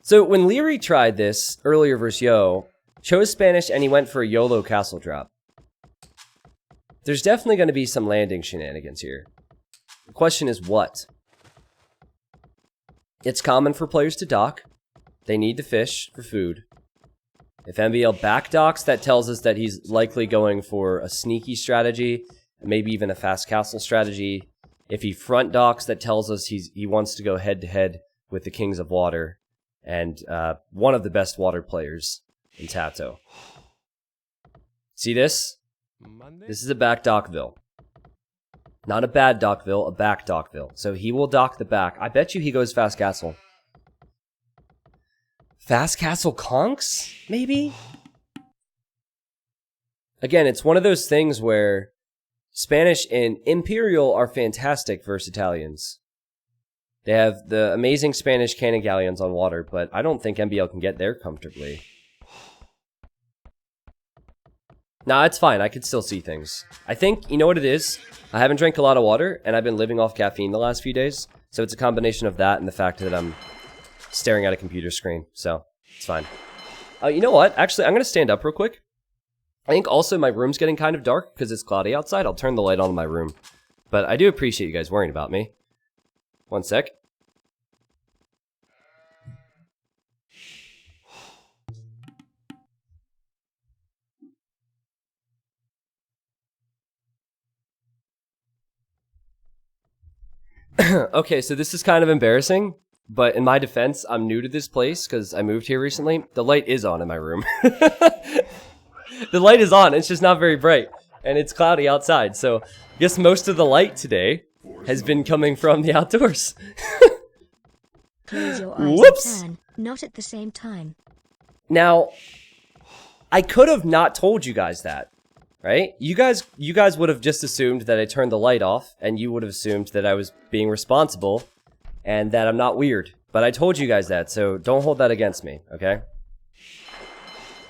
So when Leary tried this earlier versus Yo, chose Spanish and he went for a YOLO castle drop. There's definitely going to be some landing shenanigans here. The question is what? It's common for players to dock. They need to fish for food. If MbL back docks, that tells us that he's likely going for a sneaky strategy, maybe even a fast castle strategy. If he front docks, that tells us he wants to go head-to-head with the Kings of Water and one of the best water players in TaToH. See this? This is a back dockville. Not a bad dockville, a back dockville. So he will dock the back. I bet you he goes fast castle. Fast castle conks? Maybe? Again, it's one of those things where Spanish and Imperial are fantastic versus Italians. They have the amazing Spanish cannon galleons on water, but I don't think MbL can get there comfortably. Nah, it's fine. I can still see things. I think, you know what it is? I haven't drank a lot of water, and I've been living off caffeine the last few days. So it's a combination of that and the fact that I'm staring at a computer screen. So, it's fine. You know what? Actually, I'm going to stand up real quick. I think also my room's getting kind of dark because it's cloudy outside. I'll turn the light on in my room. But I do appreciate you guys worrying about me. One sec. Okay, so this is kind of embarrassing, but in my defense, I'm new to this place because I moved here recently. The light is on in my room. The light is on, it's just not very bright, and it's cloudy outside, so I guess most of the light today has been coming from the outdoors. Close your eyes. Whoops! And turn, not at the same time. Now, I could have not told you guys that. Right? You guys would have just assumed that I turned the light off, and you would have assumed that I was being responsible, and that I'm not weird. But I told you guys that, so don't hold that against me, okay?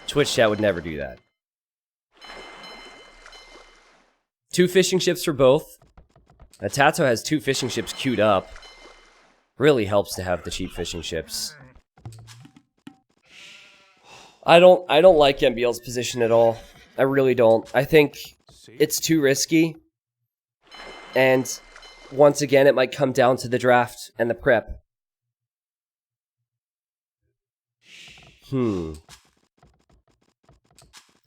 Twitch chat would never do that. 2 fishing ships for both. Now, TaToH has 2 fishing ships queued up. Really helps to have the cheap fishing ships. I don't like MbL's position at all. I really don't. I think it's too risky. And once again, it might come down to the draft and the prep.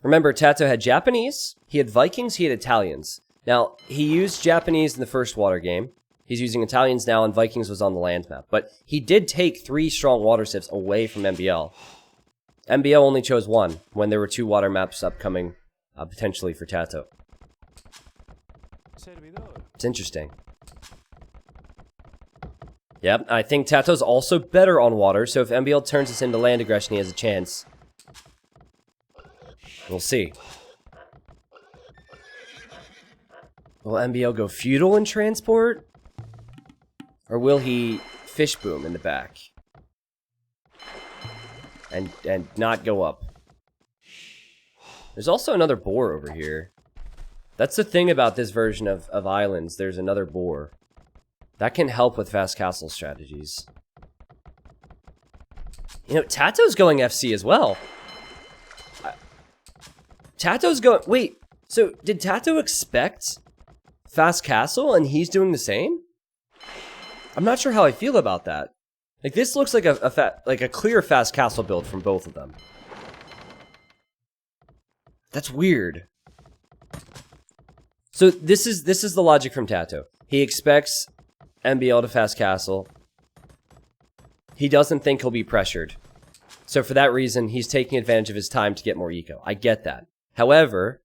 Remember, TaToH had Japanese, he had Vikings, he had Italians. Now, he used Japanese in the first water game. He's using Italians now, and Vikings was on the land map. But he did take 3 strong water ships away from MbL. MbL only chose 1 when there were 2 water maps upcoming, potentially for TaToH. It's interesting. Yep, I think TaToH's also better on water, so if MbL turns this into land aggression, he has a chance. We'll see. Will MbL go feudal in transport? Or will he fish boom in the back? And not go up. There's also another boar over here. That's the thing about this version of Islands. There's another boar. That can help with fast castle strategies. You know, TaToH's going FC as well. TaToH's going... Wait, so did TaToH expect fast castle and he's doing the same? I'm not sure how I feel about that. Like, this looks like a clear fast castle build from both of them. That's weird. So this is the logic from Tato. He expects MbL to fast castle. He doesn't think he'll be pressured. So for that reason, he's taking advantage of his time to get more eco. I get that. However,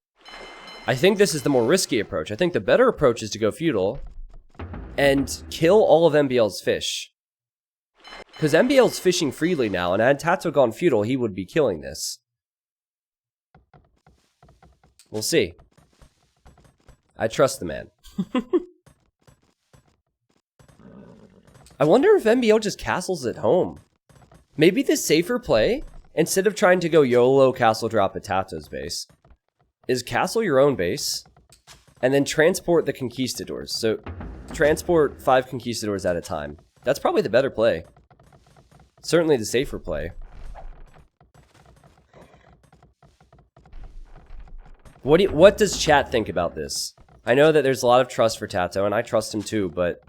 I think this is the more risky approach. I think the better approach is to go feudal and kill all of MbL's fish. Because MbL's fishing freely now, and had Tato gone feudal, he would be killing this. We'll see. I trust the man. I wonder if MbL just castles at home. Maybe the safer play, instead of trying to go YOLO castle drop at Tato's base, is castle your own base, and then transport the conquistadors. So, transport 5 conquistadors at a time. That's probably the better play. Certainly the safer play. What does chat think about this? I know that there's a lot of trust for Tato, and I trust him too, but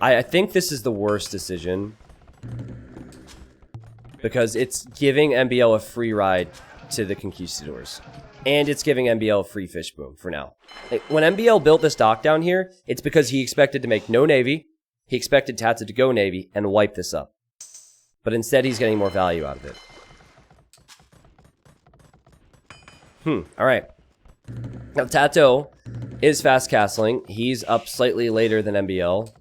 I think this is the worst decision. Because it's giving MbL a free ride to the conquistadors. And it's giving MbL a free fish boom for now. Like, when MbL built this dock down here, it's because he expected to make no navy. He expected Tato to go navy and wipe this up. But instead he's getting more value out of it. Alright. Now Tato is fast castling. He's up slightly later than MbL.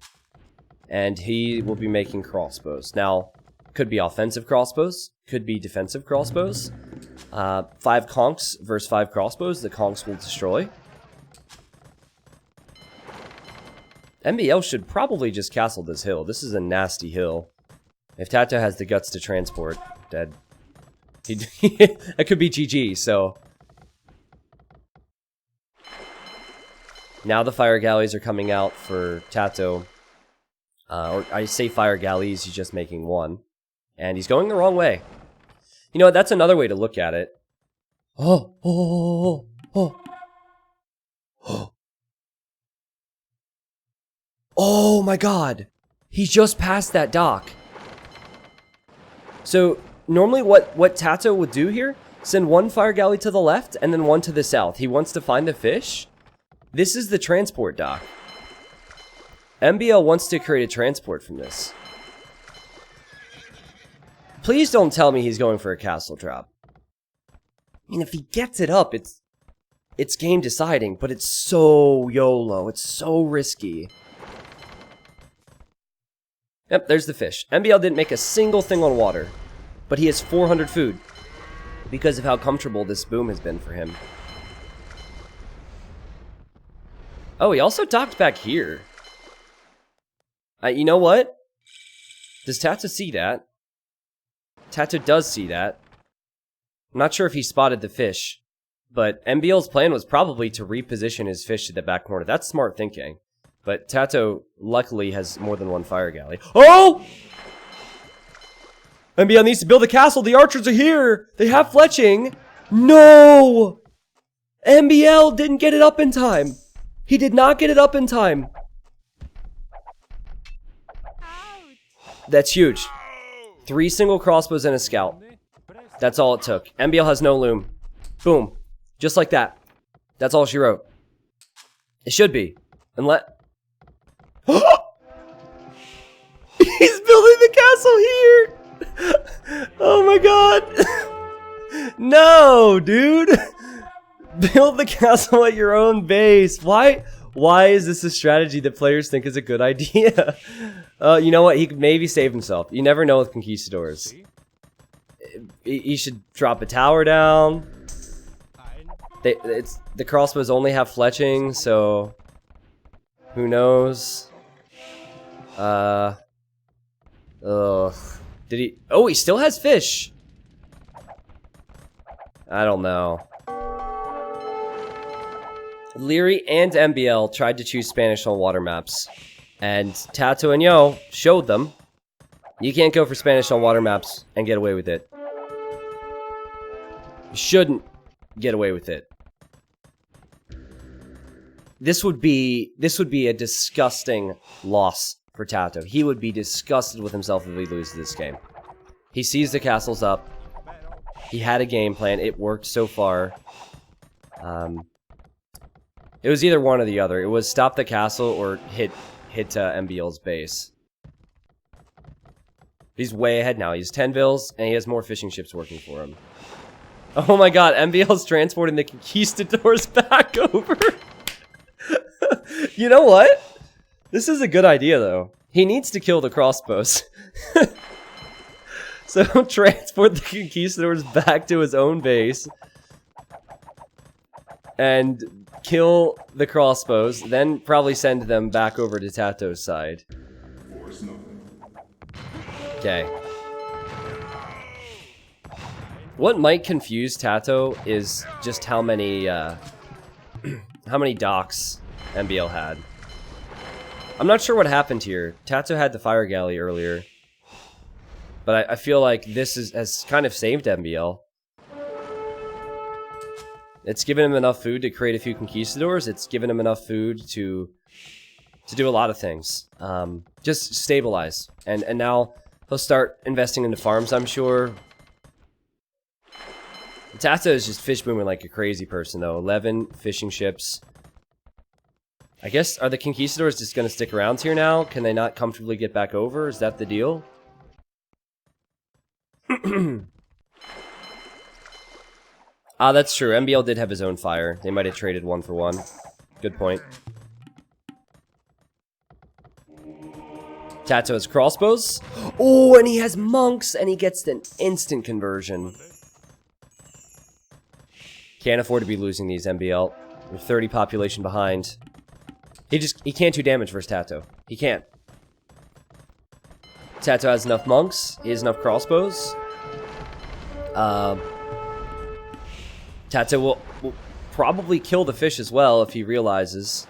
And he will be making crossbows. Now, could be offensive crossbows. Could be defensive crossbows. 5 conks versus 5 crossbows. The conks will destroy. MbL should probably just castle this hill. This is a nasty hill. If Tato has the guts to transport, dead. It could be GG, so. Now the fire galleys are coming out for Tato. Or I say fire galleys, he's just making 1. And he's going the wrong way. You know what, that's another way to look at it. Oh my god! He just passed that dock. So, normally what Tato would do here, send 1 fire galley to the left and then 1 to the south. He wants to find the fish. This is the transport dock. MbL wants to create a transport from this. Please don't tell me he's going for a castle drop. I mean, if he gets it up, it's game deciding, but it's so YOLO. It's so risky. Yep, there's the fish. MbL didn't make a single thing on water, but he has 400 food because of how comfortable this boom has been for him. Oh, he also docked back here. You know what? Does Tato see that? Tato does see that. I'm not sure if he spotted the fish, but MbL's plan was probably to reposition his fish to the back corner. That's smart thinking. But Tato, luckily, has more than 1 fire galley. Oh! MbL needs to build a castle. The archers are here. They have fletching. No! MbL didn't get it up in time. He did not get it up in time. That's huge. 3 single crossbows and a scout. That's all it took. MbL has no loom. Boom. Just like that. That's all she wrote. It should be. Unless... He's building the castle here! Oh my god! No, dude! Build the castle at your own base. Why is this a strategy that players think is a good idea? You know what? He could maybe save himself. You never know with conquistadors. He should drop a tower down. The crossbows only have fletching, so who knows? Did he? Oh, he still has fish. I don't know. Leary and MbL tried to choose Spanish on water maps, and Tato and Yo showed them you can't go for Spanish on water maps and get away with it. You shouldn't get away with it. this would be a disgusting loss for Tato. He would be disgusted with himself if he loses this game. He sees the castles up. He had a game plan. It worked so far. It was either one or the other. It was stop the castle or hit MbL's base. He's way ahead now. He's 10 vills, and he has more fishing ships working for him. Oh my god, MbL's transporting the conquistadors back over. You know what? This is a good idea, though. He needs to kill the crossbows. So transport the conquistadors back to his own base. And kill the crossbows, then probably send them back over to TaToH's side. Okay. What might confuse TaToH is just how many docks MbL had. I'm not sure what happened here. TaToH had the fire galley earlier, but I feel like this has kind of saved MbL. It's given him enough food to create a few conquistadors. It's given him enough food to do a lot of things. Just stabilize. And now he'll start investing into farms, I'm sure. TaToH is just fish booming like a crazy person, though. 11 fishing ships. I guess, are the conquistadors just going to stick around here now? Can they not comfortably get back over? Is that the deal? Ah, that's true. MbL did have his own fire. They might have traded 1 for 1. Good point. TaToH has crossbows. Oh, and he has monks, and he gets an instant conversion. Can't afford to be losing these, MbL. We're 30 population behind. He can't do damage versus TaToH. He can't. TaToH has enough monks. He has enough crossbows. TaToH will probably kill the fish as well if he realizes.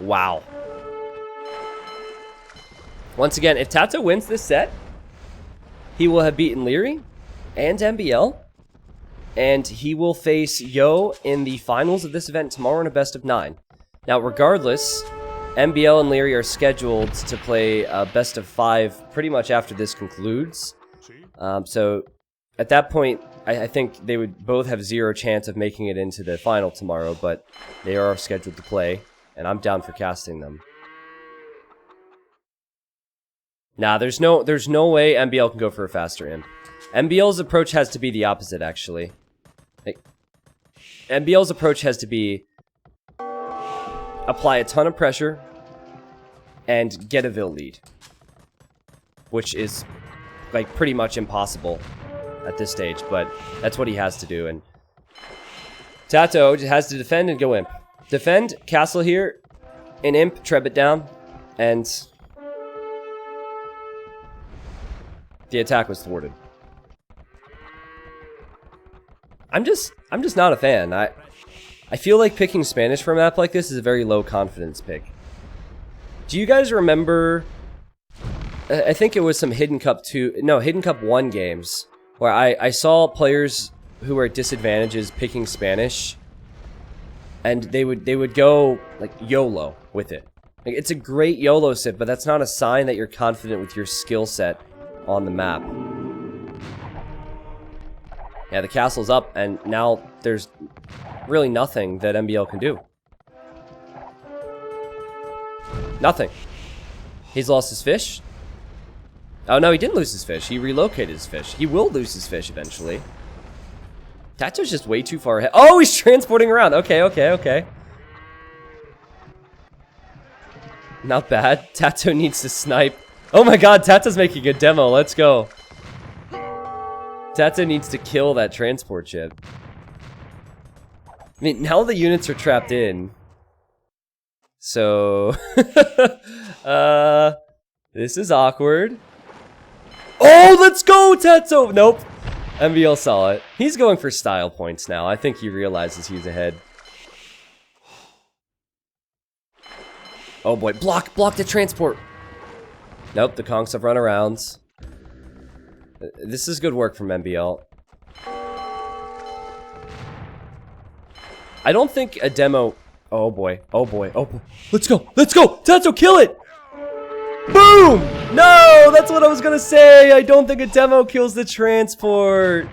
Wow. Once again, if TaToH wins this set, he will have beaten Leary and MbL, and he will face Yo in the finals of this event tomorrow in a best of 9. Now, regardless, MbL and Leary are scheduled to play a best of 5 pretty much after this concludes. So at that point, I think they would both have 0 chance of making it into the final tomorrow, but they are scheduled to play, and I'm down for casting them. Nah, there's no way MbL can go for a faster imp. MbL's approach has to be the opposite, actually. Like, MbL's approach has to be apply a ton of pressure and get a Vill lead, which is like pretty much impossible at this stage, but that's what he has to do. And TaToH has to defend and go imp. Defend, castle here, an imp, treb it down, and the attack was thwarted. I'm just not a fan. I feel like picking Spanish for a map like this is a very low confidence pick. Do you guys remember? I think it was some Hidden Cup 1 games where I saw players who were at disadvantages picking Spanish, and they would go like YOLO with it. Like, it's a great YOLO sit, but that's not a sign that you're confident with your skill set on the map. Yeah, the castle's up, and now there's really nothing that MbL can do. Nothing. He's lost his fish. Oh, no, he didn't lose his fish. He relocated his fish. He will lose his fish eventually. TaToH's just way too far ahead. Oh, he's transporting around. Okay. Not bad. TaToH needs to snipe. Oh my god, TaToH's making a demo. Let's go. TaToH needs to kill that transport ship. I mean, now the units are trapped in. So... this is awkward. Oh, let's go, TaToH! Nope. MbL saw it. He's going for style points now. I think he realizes he's ahead. Oh boy, block the transport. Nope, the conks have run around. This is good work from MbL. I don't think a demo... Oh boy, oh boy, oh boy. Let's go, let's go! Tato, kill it! Boom! No, that's what I was gonna say. I don't think a demo kills the transport.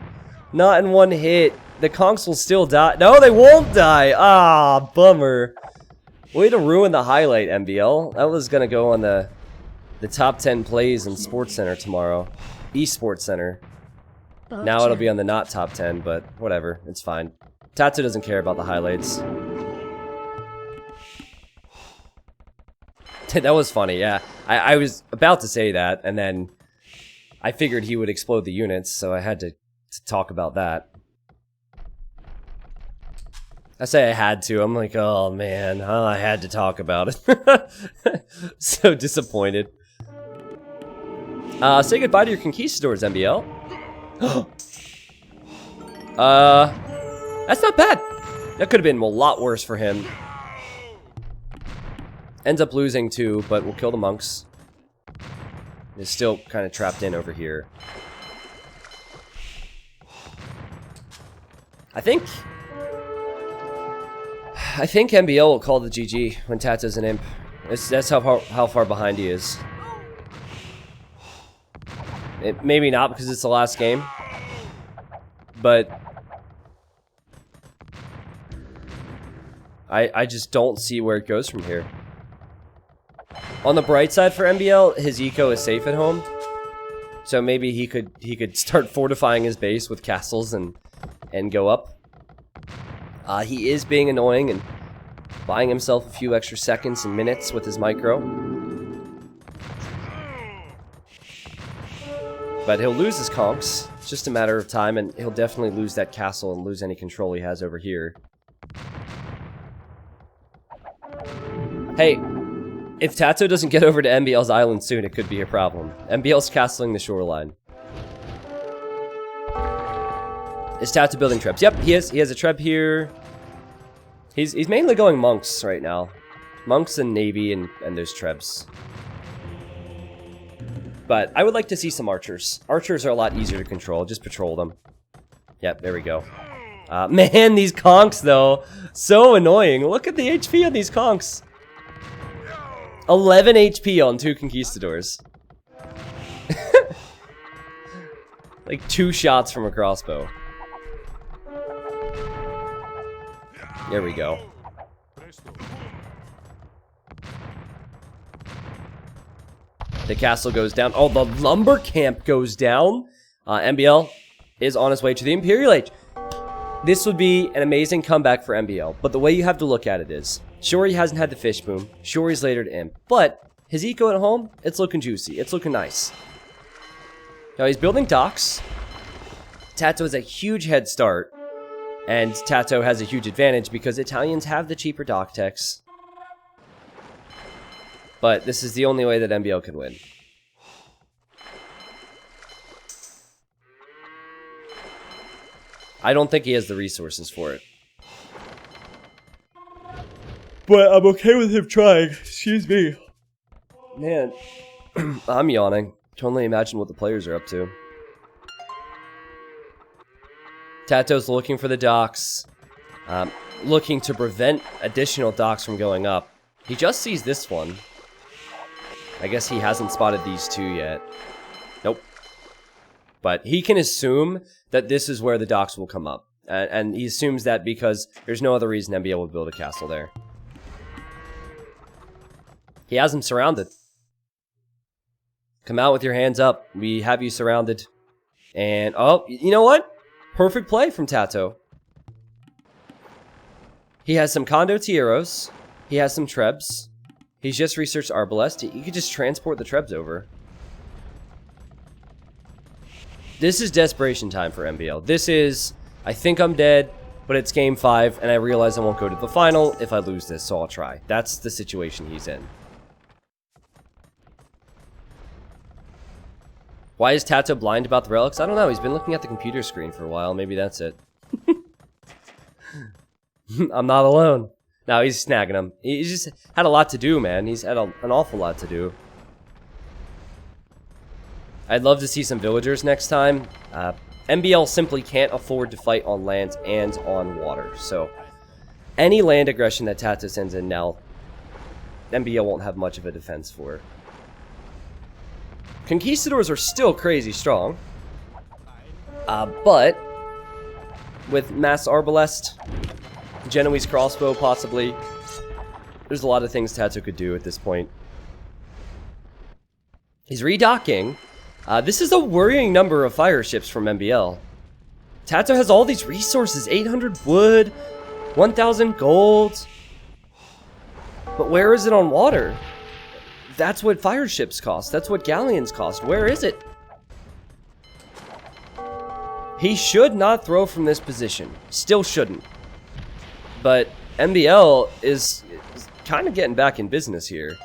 Not in one hit. The conks will still die. No, they won't die. Ah, bummer. Way to ruin the highlight, MbL. That was gonna go on the top 10 plays in Sports Center tomorrow. Esports Center. Now it'll be on the not top 10, but whatever. It's fine. Tato doesn't care about the highlights. That was funny, yeah. I was about to say that, and then I figured he would explode the units, so I had to talk about that. I say I had to. I'm like, oh man, I had to talk about it. So disappointed. Say goodbye to your conquistadors, MbL. That's not bad. That could have been a lot worse for him. Ends up losing too, but we'll kill the monks. He's still kind of trapped in over here. I think MbL will call the GG when Tato's an imp. That's how far behind he is. Maybe not because it's the last game, but I just don't see where it goes from here. On the bright side for MbL, his eco is safe at home, so maybe he could start fortifying his base with castles and go up. He is being annoying and buying himself a few extra seconds and minutes with his micro. But he'll lose his conks. It's just a matter of time, and he'll definitely lose that castle and lose any control he has over here. Hey, if Tato doesn't get over to MbL's island soon, it could be a problem. MbL's castling the shoreline. Is Tato building trebs? Yep, he is. He has a treb here. He's mainly going monks right now. Monks and navy and those trebs. But I would like to see some archers. Archers are a lot easier to control. Just patrol them. Yep, there we go. Man, these conks, though. So annoying. Look at the HP on these conks. 11 HP on 2 conquistadors. Like 2 shots from a crossbow. There we go. The castle goes down. Oh, the lumber camp goes down. MbL is on his way to the Imperial Age. This would be an amazing comeback for MbL, but the way you have to look at it is, sure, he hasn't had the fish boom, sure, he's later to imp, but his eco at home, it's looking juicy, it's looking nice. Now, he's building docks. Tato has a huge head start, and Tato has a huge advantage because Italians have the cheaper dock techs. But this is the only way that MbL can win. I don't think he has the resources for it. But I'm okay with him trying. Excuse me. Man, I'm yawning. Can only imagine what the players are up to. Tato's looking for the docks. Looking to prevent additional docks from going up. He just sees this one. I guess he hasn't spotted these 2 yet. Nope. But he can assume that this is where the docks will come up. And he assumes that because there's no other reason MbL would build a castle there. He has him surrounded. Come out with your hands up. We have you surrounded. And, oh, you know what? Perfect play from Tato. He has some condotieros. He has some trebs. He's just researched Arbalest. He could just transport the trebs over. This is desperation time for MbL. This is, I think I'm dead, but it's game 5, and I realize I won't go to the final if I lose this, so I'll try. That's the situation he's in. Why is Tato blind about the relics? I don't know. He's been looking at the computer screen for a while. Maybe that's it. I'm not alone. No, he's snagging them. He's just had a lot to do, man. He's had an awful lot to do. I'd love to see some villagers next time. MbL simply can't afford to fight on land and on water. So Any land aggression that Tato sends in now, MbL won't have much of a defense for. Conquistadors are still crazy strong. But with Mass Arbalest, Genoese Crossbow possibly, there's a lot of things Tato could do at this point. He's redocking. This is a worrying number of fire ships from MbL. Tato has all these resources, 800 wood, 1,000 gold. But where is it on water? That's what fire ships cost. That's what galleons cost. Where is it? He should not throw from this position. Still shouldn't. But MbL is kind of getting back in business here.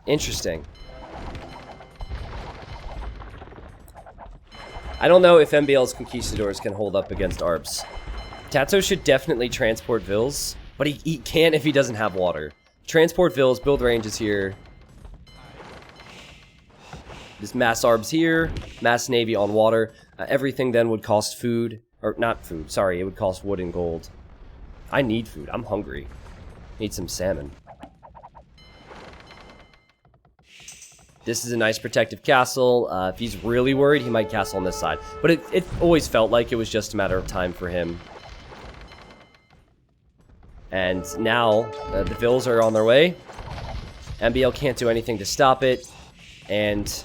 Interesting. I don't know if MbL's Conquistadors can hold up against ARBs. Tato should definitely transport Vils, but he can't if he doesn't have water. Transport Vils, build ranges here. This mass ARBs here, mass navy on water. Everything then would cost food, or not food, sorry, it would cost wood and gold. I need food, I'm hungry. Need some salmon. This is a nice protective castle. If he's really worried, he might castle on this side. But it always felt like it was just a matter of time for him. And now, the Vils are on their way. MbL can't do anything to stop it. And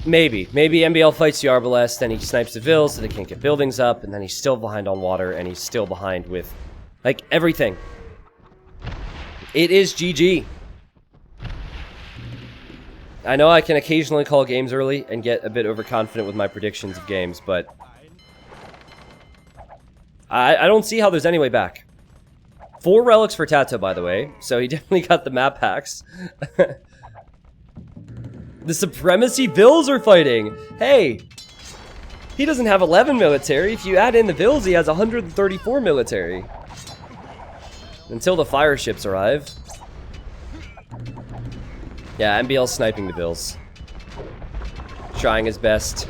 maybe MbL fights the Arbalest, then he snipes the Vils so they can't get buildings up, and then he's still behind on water, and he's still behind with, like, everything. It is GG. I know I can occasionally call games early and get a bit overconfident with my predictions of games, but I don't see how there's any way back. 4 relics for Tato, by the way, so he definitely got the map packs. The Supremacy Vils are fighting! Hey! He doesn't have 11 military. If you add in the Vils, he has 134 military. Until the fire ships arrive. Yeah, MbL sniping the Vils. Trying his best,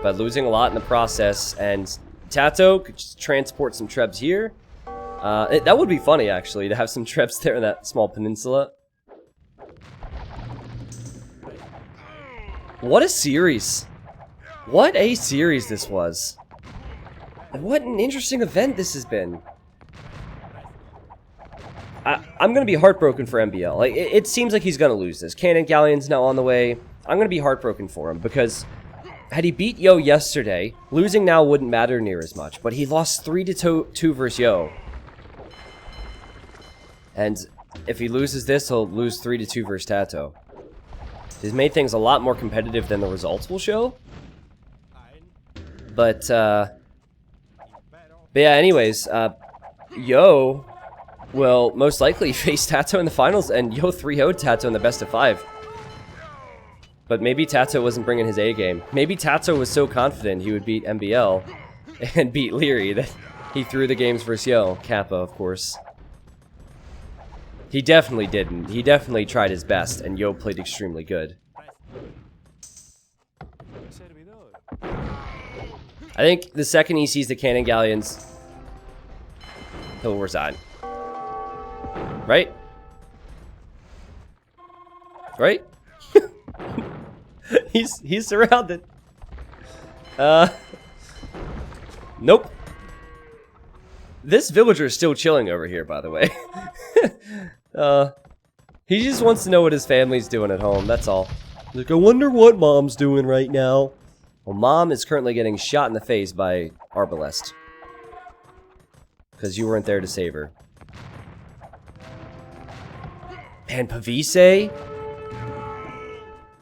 but losing a lot in the process. And Tato could just transport some trebs here. That would be funny, actually, to have some trebs there in that small peninsula. What a series. What a series this was. And what an interesting event this has been. I'm going to be heartbroken for MbL. Like, it seems like he's going to lose this. Cannon Galleon's now on the way. I'm going to be heartbroken for him because had he beat Yo yesterday, losing now wouldn't matter near as much. But he lost 3-2 versus Yo. And if he loses this, he'll lose 3-2 versus Tato. He's made things a lot more competitive than the results will show. But yeah, anyways, Yo will most likely face Tato in the finals, and Yo 3-0'd Tato in the best of 5. But maybe Tato wasn't bringing his A game. Maybe Tato was so confident he would beat MbL and beat Leary that he threw the games versus Yo. Kappa, of course. He definitely didn't. He definitely tried his best, and Yo played extremely good. I think the second he sees the Cannon Galleons, he'll resign. Right? Right? He's surrounded. Nope. This villager is still chilling over here, by the way. He just wants to know what his family's doing at home, that's all. Like, I wonder what Mom's doing right now. Well, Mom is currently getting shot in the face by Arbalest. Because you weren't there to save her. And Pavise?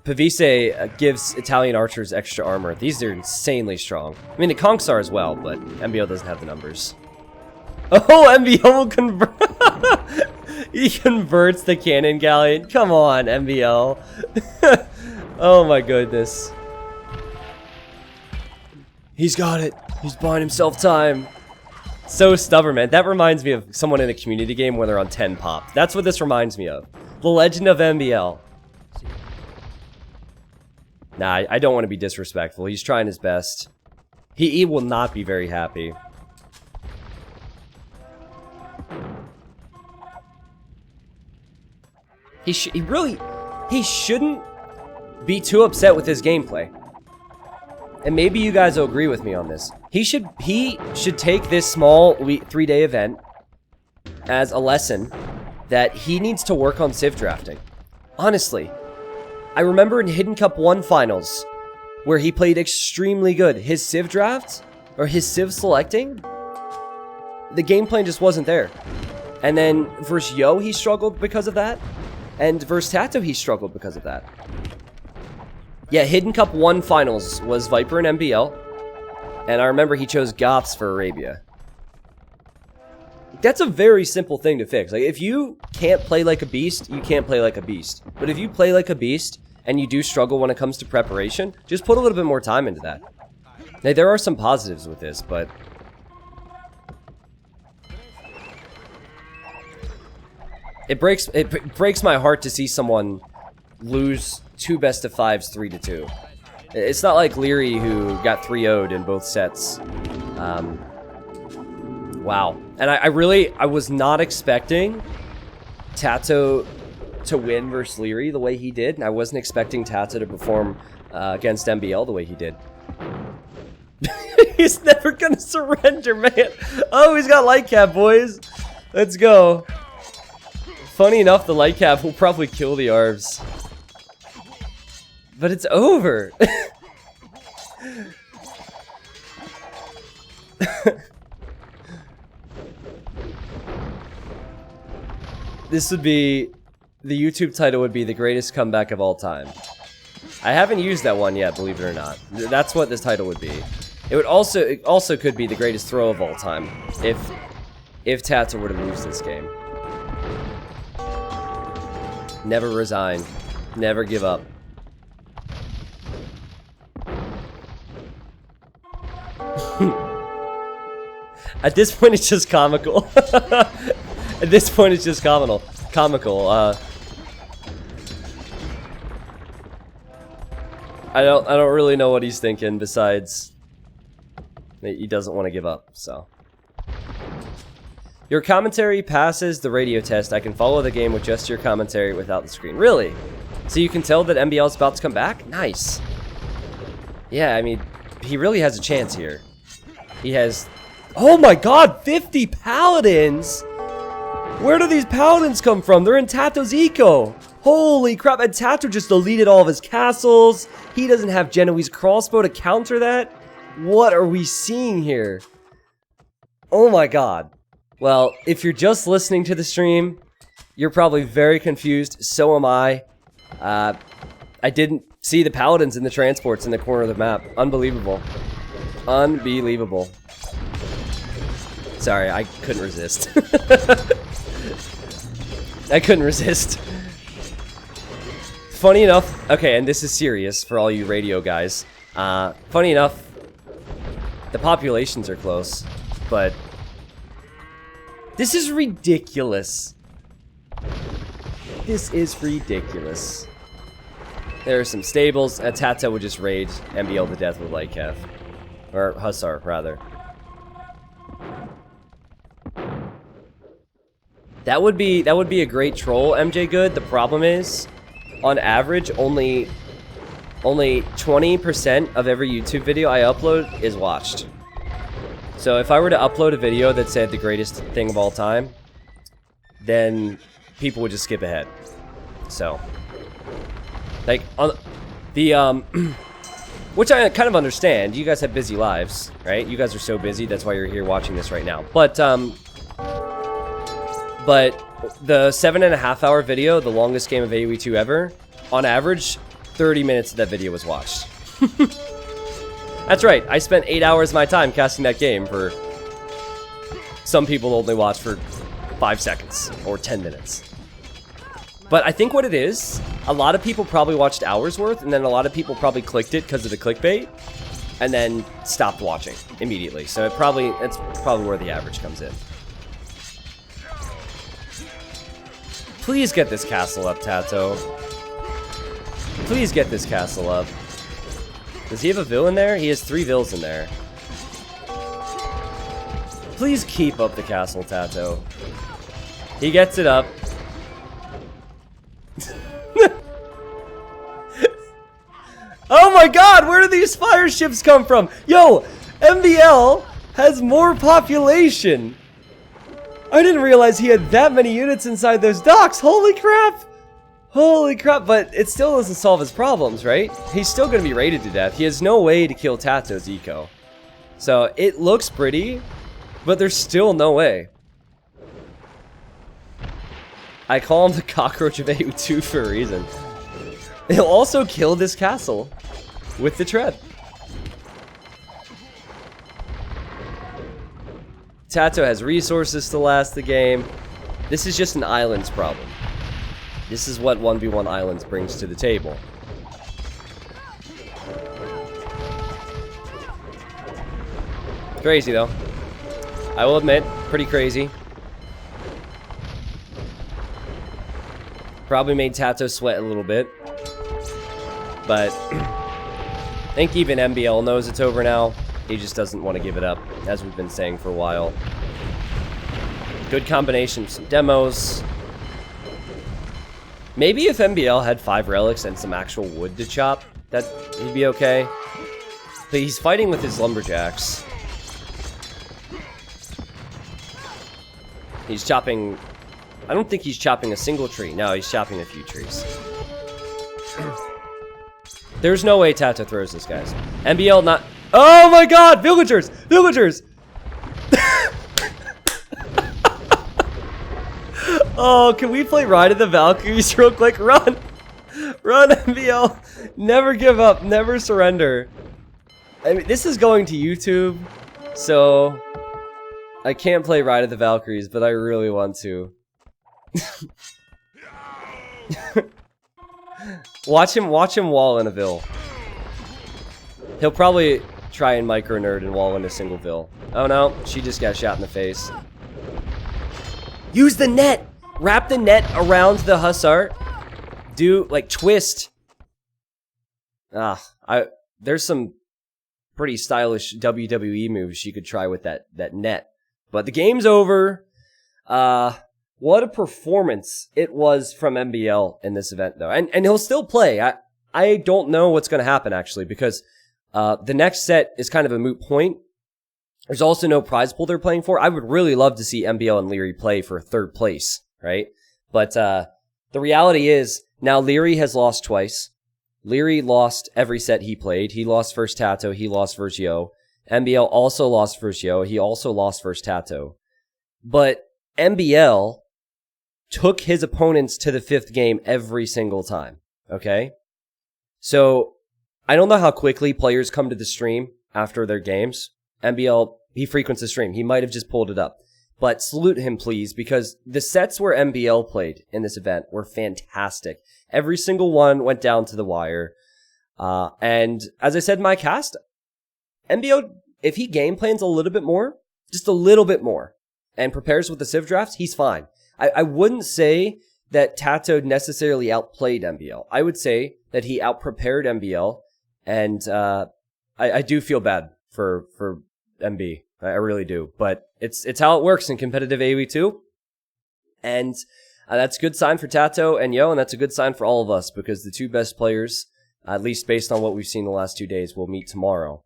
Pavise gives Italian archers extra armor. These are insanely strong. I mean, the Conks are as well, but MbL doesn't have the numbers. Oh, MbL will convert. He converts the Cannon Galleon. Come on, MbL. Oh my goodness. He's got it. He's buying himself time. So stubborn, man. That reminds me of someone in a community game where they're on 10 pop. That's what this reminds me of. The Legend of MbL. Nah, I don't want to be disrespectful. He's trying his best. He will not be very happy. He shouldn't be too upset with his gameplay. And maybe you guys will agree with me on this. He should take this small 3-day event as a lesson that he needs to work on Civ drafting. Honestly, I remember in Hidden Cup 1 finals where he played extremely good. His Civ draft, or his Civ selecting, the game plan just wasn't there. And then versus Yo, he struggled because of that. And versus Tato, he struggled because of that. Yeah, Hidden Cup 1 finals was Viper and MbL. And I remember he chose Goths for Arabia. That's a very simple thing to fix. Like, if you can't play like a beast, you can't play like a beast. But if you play like a beast, and you do struggle when it comes to preparation, just put a little bit more time into that. Now, there are some positives with this, but... It breaks my heart to see someone lose 2 best of 5s 3-2. It's not like Leary, who got 3-0'd in both sets. Wow. And I was not expecting Tato to win versus Leary the way he did, and I wasn't expecting Tato to perform against MbL the way he did. He's never gonna surrender, man. Oh, he's got light cap, boys. Let's go. Funny enough, the light cap will probably kill the Arvs. But it's over. This would be... The YouTube title would be the greatest comeback of all time. I haven't used that one yet, believe it or not. That's what this title would be. It also could be the greatest throw of all time if Tato were to lose this game. Never resign. Never give up. At this point, it's just comical. At this point, it's just comical. I don't really know what he's thinking besides he doesn't want to give up, so. Your commentary passes the radio test. I can follow the game with just your commentary without the screen. Really? So you can tell that MbL is about to come back? Nice. Yeah, I mean, he really has a chance here. He has... Oh my god, 50 paladins! Where do these paladins come from? They're in Tato's eco. Holy crap, and Tato just deleted all of his castles. He doesn't have Genoese crossbow to counter that. What are we seeing here? Oh my god. Well, if you're just listening to the stream, you're probably very confused. So am I. I didn't see the paladins in the transports in the corner of the map. Unbelievable. Unbelievable. Sorry, I couldn't resist. I couldn't resist. Funny enough, okay, and this is serious for all you radio guys. Funny enough, the populations are close, but this is ridiculous. This is ridiculous. There are some stables. Tato would just raid MbL to death with light cav. Or Hussar, rather. That would be a great troll, MJ Good. The problem is, on average, only 20% of every YouTube video I upload is watched. So if I were to upload a video that said the greatest thing of all time, then people would just skip ahead. So, like, on the which I kind of understand. You guys have busy lives, right? You guys are so busy, that's why you're here watching this right now. But the 7.5-hour video, the longest game of AoE2 ever, on average, 30 minutes of that video was watched. That's right, I spent 8 hours of my time casting that game for... Some people only watch for 5 seconds, or 10 minutes. But I think what it is, a lot of people probably watched hours worth, and then a lot of people probably clicked it because of the clickbait, and then stopped watching immediately. So it's probably where the average comes in. Please get this castle up, Tato. Please get this castle up. Does he have a Vil in there? He has 3 Vils in there. Please keep up the castle, Tato. He gets it up. Oh my god, where do these fire ships come from? Yo, MbL has more population. I didn't realize he had that many units inside those docks. Holy crap. Holy crap, but it still doesn't solve his problems, right? He's still going to be raided to death. He has no way to kill TaToH's eco. So it looks pretty, but there's still no way. I call him the cockroach of AoE2 for a reason. He'll also kill this castle with the tread. TaToH has resources to last the game. This is just an islands problem. This is what 1v1 islands brings to the table. Crazy though. I will admit, pretty crazy. Probably made TaToH sweat a little bit. But I think even MbL knows it's over now. He just doesn't want to give it up, as we've been saying for a while. Good combination of some demos. Maybe if MbL had 5 relics and some actual wood to chop, that he'd be okay. But he's fighting with his lumberjacks. He's chopping... I don't think he's chopping a single tree. No, he's chopping a few trees. There's no way TaToH throws this, guys. MbL not... Oh my god! Villagers! Villagers! Oh, can we play Ride of the Valkyries real quick? Run! Run, MbL! Never give up. Never surrender. I mean, this is going to YouTube, so... I can't play Ride of the Valkyries, but I really want to. Watch him wall in a Vil. He'll probably try and micro nerd and wall in a single Vil. Oh no, she just got shot in the face. Use the net! Wrap the net around the Hussar. Do, like, twist. There's some pretty stylish WWE moves you could try with that net. But the game's over. What a performance it was from MbL in this event, though. And he'll still play. I don't know what's going to happen, actually, because the next set is kind of a moot point. There's also no prize pool they're playing for. I would really love to see MbL and Leary play for 3rd place, right? But the reality is, now Leary has lost twice. Leary lost every set he played. He lost versus TaToH. He lost versus Yo. MbL also lost versus Yo. He also lost versus TaToH. But MbL took his opponents to the 5th game every single time, okay? So, I don't know how quickly players come to the stream after their games. MbL, he frequents the stream. He might have just pulled it up. But salute him, please, because the sets where MbL played in this event were fantastic. Every single one went down to the wire. And as I said in my cast, MbL, if he game plans a little bit more, just a little bit more, and prepares with the Civ drafts, he's fine. I wouldn't say that TaToH necessarily outplayed MbL. I would say that he outprepared MbL, and I do feel bad for MB. I really do. But it's how it works in competitive AoE2. And that's a good sign for TaToH and Yo, and that's a good sign for all of us, because the 2 best players, at least based on what we've seen the last 2 days, will meet tomorrow.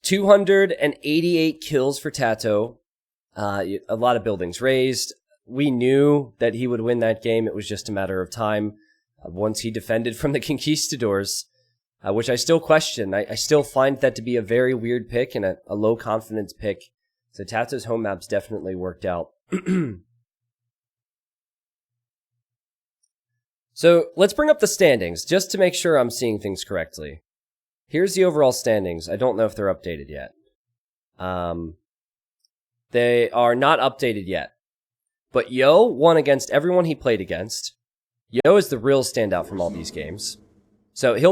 $288 kills for TaToH. A lot of buildings raised. We knew that he would win that game. It was just a matter of time. Once he defended from the Conquistadors, which I still question. I still find that to be a very weird pick and a low confidence pick. So TaToH's home maps definitely worked out. So let's bring up the standings just to make sure I'm seeing things correctly. Here's the overall standings. I don't know if they're updated yet. They are not updated yet. But Yo won against everyone he played against. Yo is the real standout from all these games. So he'll